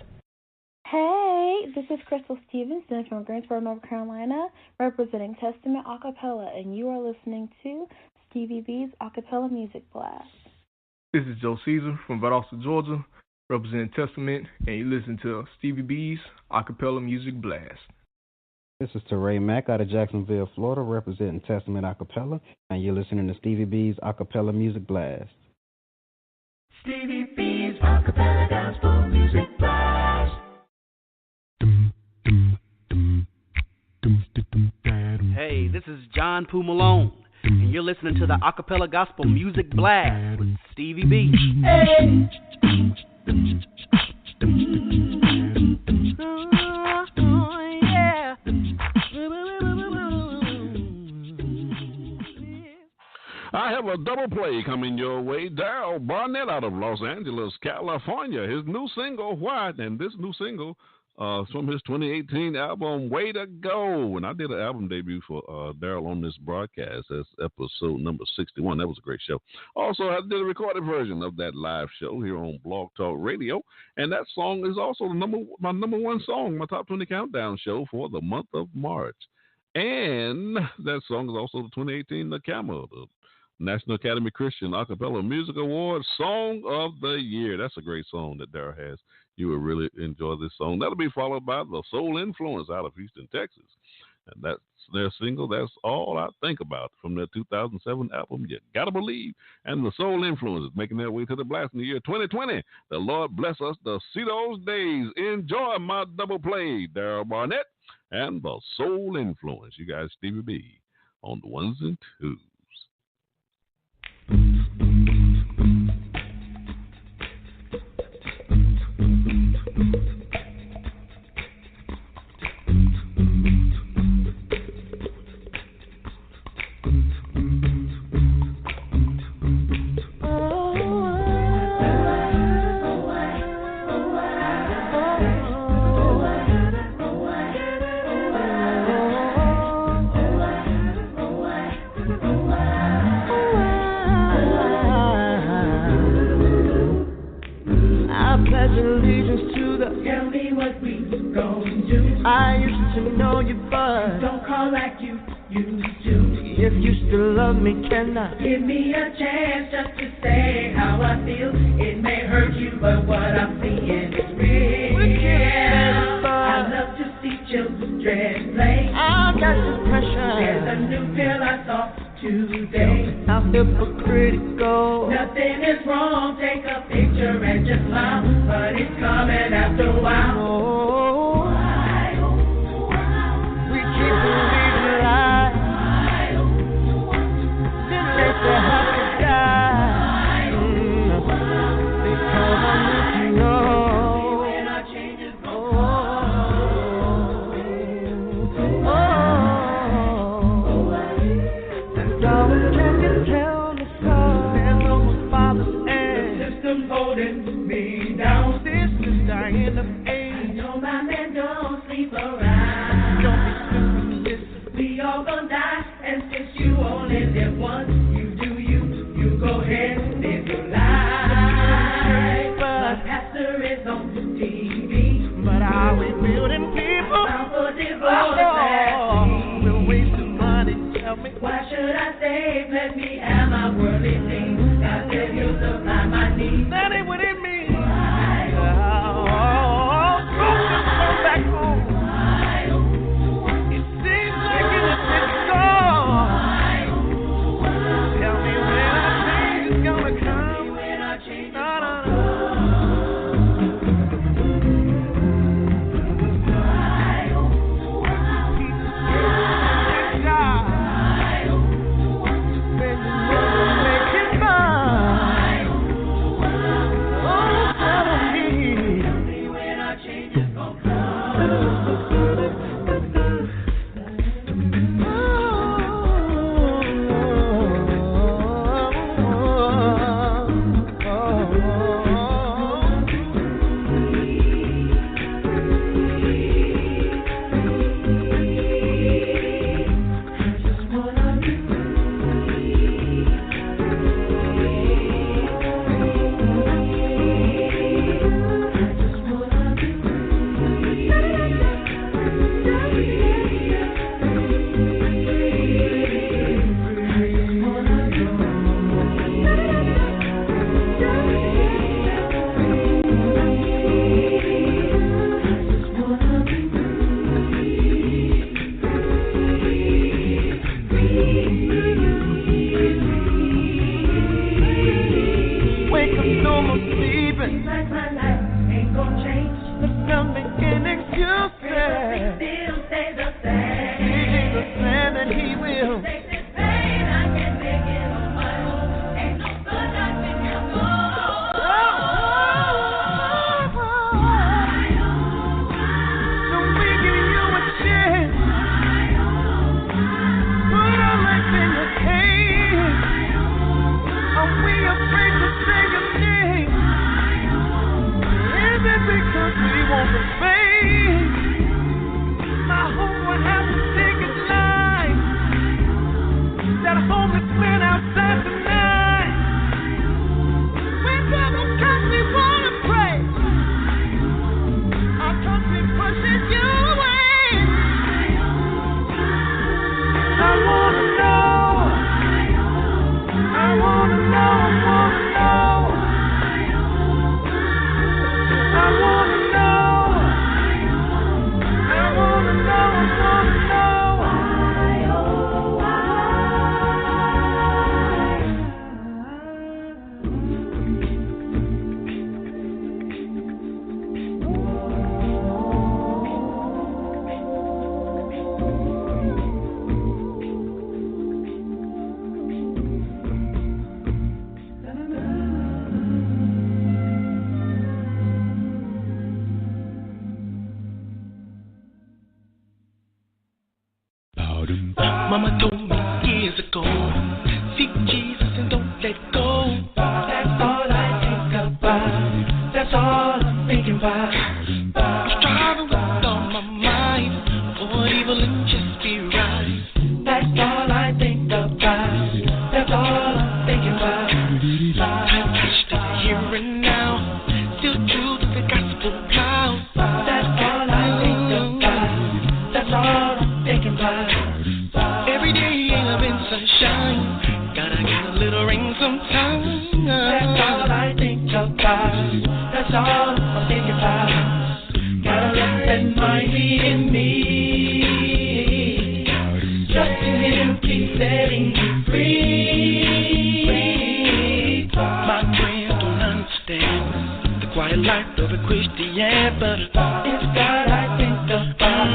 Hey, this is Crystal Stevenson from Greensboro, North Carolina, representing Testament Acappella, and you are listening to Stevie B's Acappella Music Blast. This is Joe Caesar from Valdosta, Georgia, representing Testament, and you listen to Stevie B's Acappella Music Blast. This is Teray Mack out of Jacksonville, Florida, representing Testament Acappella, and you're listening to Stevie B's Acappella Music Blast. Stevie B's Acappella Gospel Music Blast. Hey, this is John Poo Malone, and you're listening to the Acappella Gospel Music Blast with Stevie B. Hey. I have a double play coming your way. Daryl Barnett out of Los Angeles, California. His new single, What? And this new single from his 2018 album, Way to Go. And I did an album debut for Daryl on this broadcast. That's episode number 61. That was a great show. Also, I did a recorded version of that live show here on Blog Talk Radio. And that song is also my number one song, my top 20 countdown show for the month of March. And that song is also the 2018 NACAMA, the National Academy Christian Acappella Music Award Song of the Year. That's a great song that Daryl has. You will really enjoy this song. That'll be followed by The Soul Influence out of Houston, Texas. And that's their single, That's All I Think About, from their 2007 album, You Gotta Believe. And The Soul Influence is making their way to the blast in the year 2020. The Lord bless us to see those days. Enjoy my double play, Daryl Barnett and The Soul Influence. You guys, Stevie B on the ones and twos. Tell me what we gon' do. I used to know you, but don't call like you used to. If you still love me, can I give me a chance just to say how I feel? It may hurt you, but what I'm seeing is real. I love to see children play. I got some pressure. There's a new pill I saw today. I'm hypocritical. Nothing is wrong. Take a picture and just smile, but it's coming after a while. Oh, we keep believing lies. Didn't let the happy die. Because I need to know when our changes go. Holding me down, sister's dying of age. I know my man don't sleep around. Don't be stupid, we all gon' die. And since you only live once, you do you go ahead and live your life. My pastor is on TV, but are we building people? Bound for divorce, we're wasting money, tell me. Why should I save? Let me have my worldly things. God said you'll supply my needs. That ain't what it means. Go back home. It seems like it's gone. Tell me when our change is gonna come. When our change is gonna come. Mama told me years ago, seek Jesus and don't let go. That's all I think about. That's all I'm thinking about. I'm striving with all my might, avoid evil and just be right. That's all I think about. That's all I'm thinking about. I wish that here and now, still true to the gospel cloud. That's all I think about. That's all I'm thinking about. Every day I've been sunshine. Gotta get a little rain sometimes. That's all I think about. That's all I'm thinking about. Gotta let that mind be in me. Trusting Him, keep setting me free. My friends don't understand the quiet life of a Christian, but it's God I think about.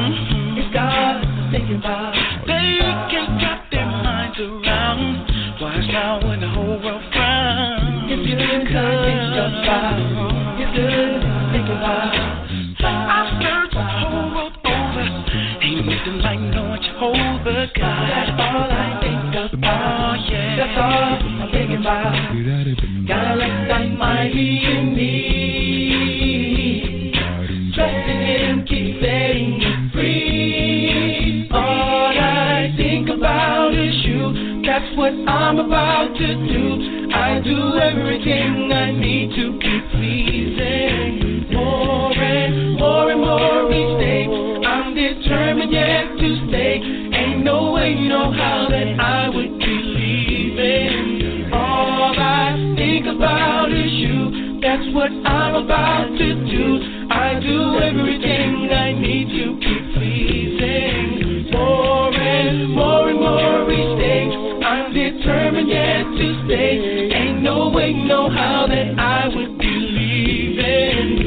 It's God I'm thinking about. They can't wrap their minds around why it's now when the whole world frowns. It's good I think about. It's good I think about. I've searched the whole world over. Ain't nothing like knowing Jehovah God. That's all I think about. Oh, yeah. That's all I'm thinking about. Gotta let that mind be in me. Trusting Him, keep setting me free. All I think about is you. That's what I'm about to do. I do everything I need to keep pleasing. More and more each day. I'm determined yet to stay. Ain't no way, no how that I would be leaving. All I think about is you. That's what I'm about to do. I do everything I need to keep pleasing. More and more each day. I'm determined yet to stay. Ain't no way, no how that I would be leaving.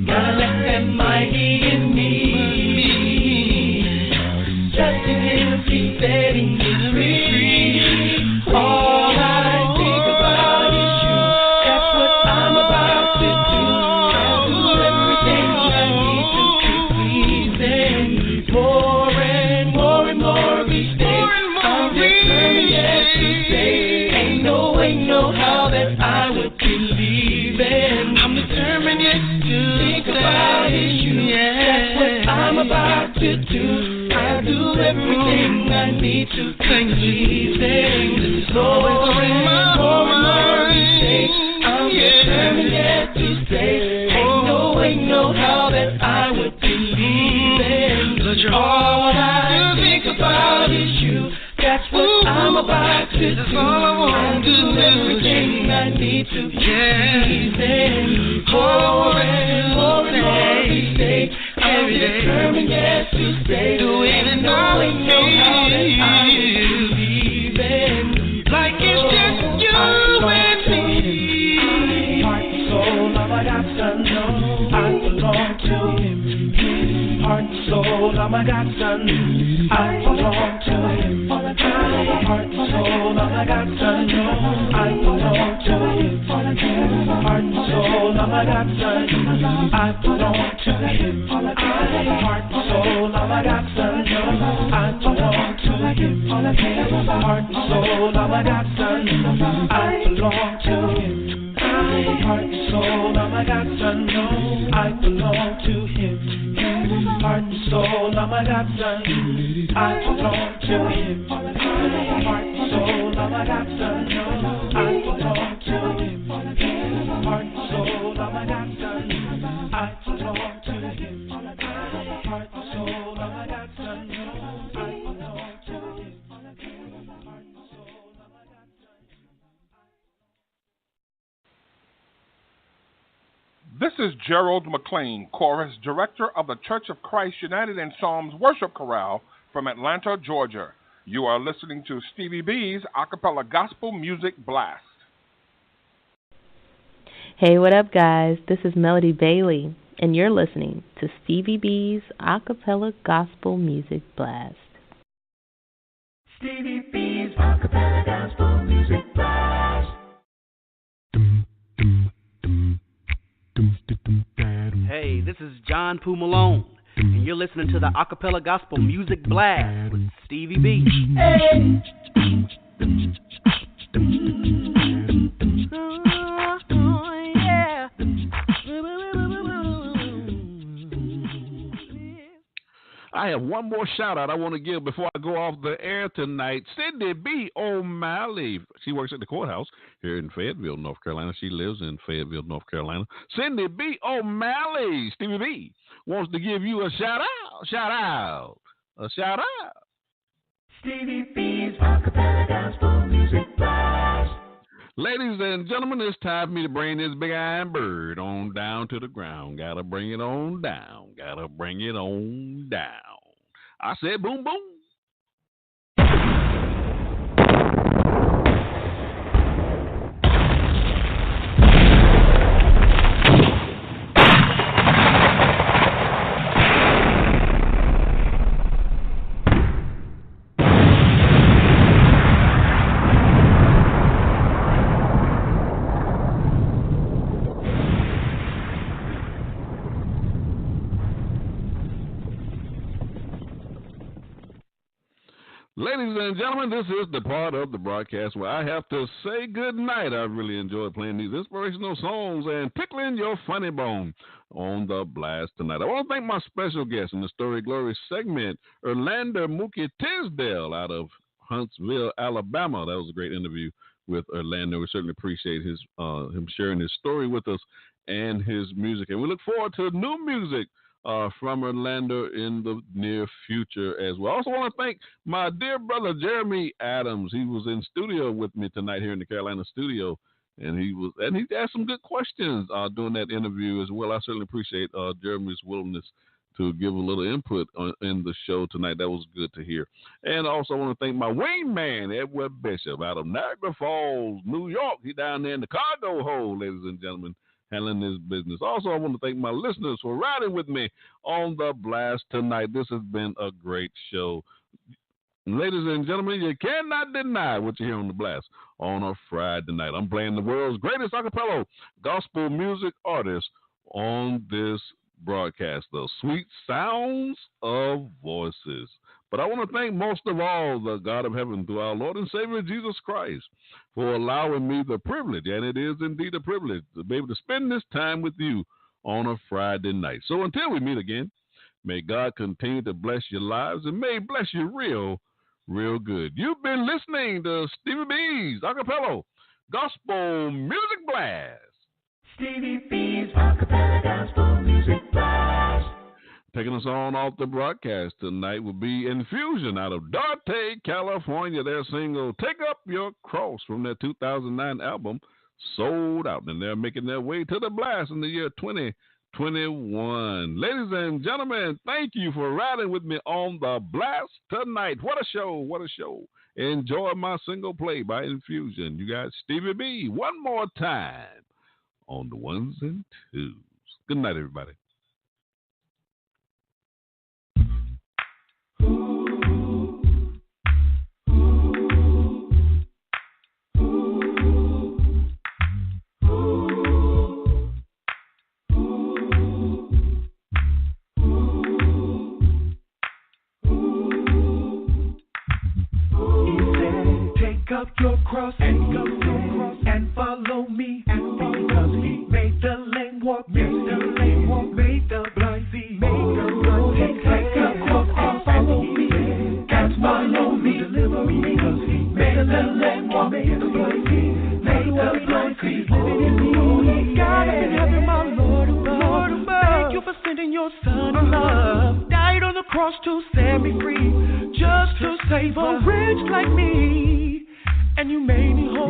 Gotta let that mind be in me. Trusting Him, keep setting me free. All I think about is you. That's what I'm about to do. I do everything I need to keep pleasing. More and more each day. I'm determined yet to stay. Ain't no way, no how that I would be leaving. I'm determined yet to think about is you. That's what I'm about to do. I do everything I need to keep pleasing. More and more each day. I'm determined yet to stay. Ain't no way, no how that I would be leaving. All I think about is you. That's what I'm about to do. I do everything I need to keep pleasing. More and more each day. I'm determined yet to stay. Do it and no way, no how that I would be leaving. Like it's just you and me. Heart and soul, I got to know I belong to Him. Heart and soul, I got to know I belong to Him. Heart and soul, I got to know I belong to Him. Heart and soul, I got to know I belong to Him. Heart and soul, I got to know I belong to Him. Heart and soul, I got to know I belong to Him. Heart and soul, I got to know I belong to Him. Heart and soul, I got to know I belong to Him. Heart and soul, I got to know I belong to Him. Heart and soul, I got to know I belong to Him. Heart and soul, I got to know I belong to Him. Heart and soul, I got to know. This is Gerald McLean, Chorus Director of the Church of Christ United in Psalms Worship Chorale from Atlanta, Georgia. You are listening to Stevie B's Acappella Gospel Music Blast. Hey, what up, guys? This is Melody Bailey, and you're listening to Stevie B's Acappella Gospel Music Blast. Stevie B's Acappella Gospel Music Blast. Hey, this is John Poo Malone, and you're listening to the Acappella Gospel Music Blast with Stevie B. I have one more shout out I want to give before I go off the air tonight. Cindy B. O'Malley. She works at the courthouse here in Fayetteville, North Carolina. She lives in Fayetteville, North Carolina. Cindy B. O'Malley, Stevie B, wants to give you a shout out. Stevie B's Acapella Gospel Music Blast. Ladies and gentlemen, it's time for me to bring this big iron bird on down to the ground. Gotta bring it on down. I said boom, boom. Ladies and gentlemen, this is the part of the broadcast where I have to say good night. I really enjoyed playing these inspirational songs and tickling your funny bone on the blast tonight. I want to thank my special guest in the Story Glory segment, Arlander Mookie Tisdale out of Huntsville, Alabama. That was a great interview with Arlander. We certainly appreciate his him sharing his story with us and his music. And we look forward to new music from Arlander in the near future as well. I also want to thank my dear brother Jeremy Adams. He was in studio with me tonight here in the Carolina studio, and he asked some good questions during that interview as well. I certainly appreciate Jeremy's willingness to give a little input in the show tonight. That was good to hear. And also I want to thank my wingman, Edward Bishop, out of Niagara Falls, New York. He's down there in the cargo hold, ladies and gentlemen, handling this business. Also, I want to thank my listeners for riding with me on the blast tonight. This has been a great show. Ladies and gentlemen, you cannot deny what you hear on the blast on a Friday night. I'm playing the world's greatest acapella gospel music artists on this broadcast, the sweet sounds of voices. But I want to thank most of all the God of heaven through our Lord and Savior Jesus Christ for allowing me the privilege, and it is indeed a privilege, to be able to spend this time with you on a Friday night. So until we meet again, may God continue to bless your lives and may bless you real good. You've been listening to Stevie B's Acapella Gospel Music Blast. Stevie B's Acapella Gospel Music Blast. Taking us on off the broadcast tonight will be Infusion out of Darte, California. Their single, Take Up Your Cross, from their 2009 album, Sold Out. And they're making their way to the blast in the year 2021. Ladies and gentlemen, thank you for riding with me on the blast tonight. What a show. Enjoy my single play by Infusion. You got Stevie B one more time on the ones and twos. Good night, everybody. Up your cross and follow me, because he made the lame walk, made the blind see, take up your cross and follow me, and follow me, deliver me, because he made the lame walk, made the blind see, living in me, God in heaven, my Lord above, thank you for sending your son in love, died on the cross to set me free, just to save a wretch like me. And you made me whole.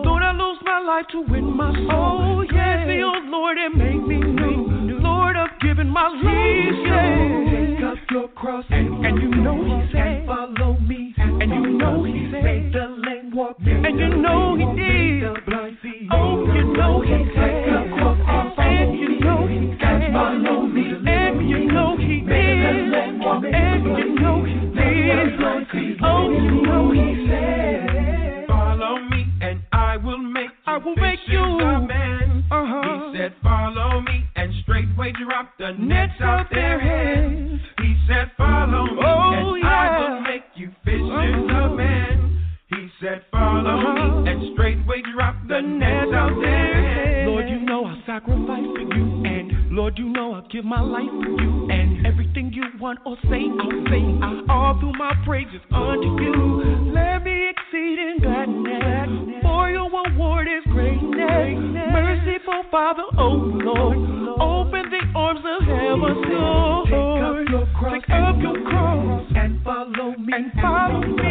Lord, I lose my life to win my soul. Yes, the old Lord, and make me new. Lord, I've given my life to you. Take up your cross, and you know he said, follow me. And you know he said, made the lame walk. And you know he did. The blind see. Oh, you know he said, and you know he said, follow me. And you know he did. And you know he did. Oh, you know he said, I will make you a man. He said, follow me, and straightway drop the nets out their hands. give my life to you, and everything you want or say, I'll say. All through my praises unto you. Let me exceed in gladness, for your reward is greatness. Merciful Father, oh Lord, open the arms of heaven, Lord. Take up your cross and follow me. And follow me.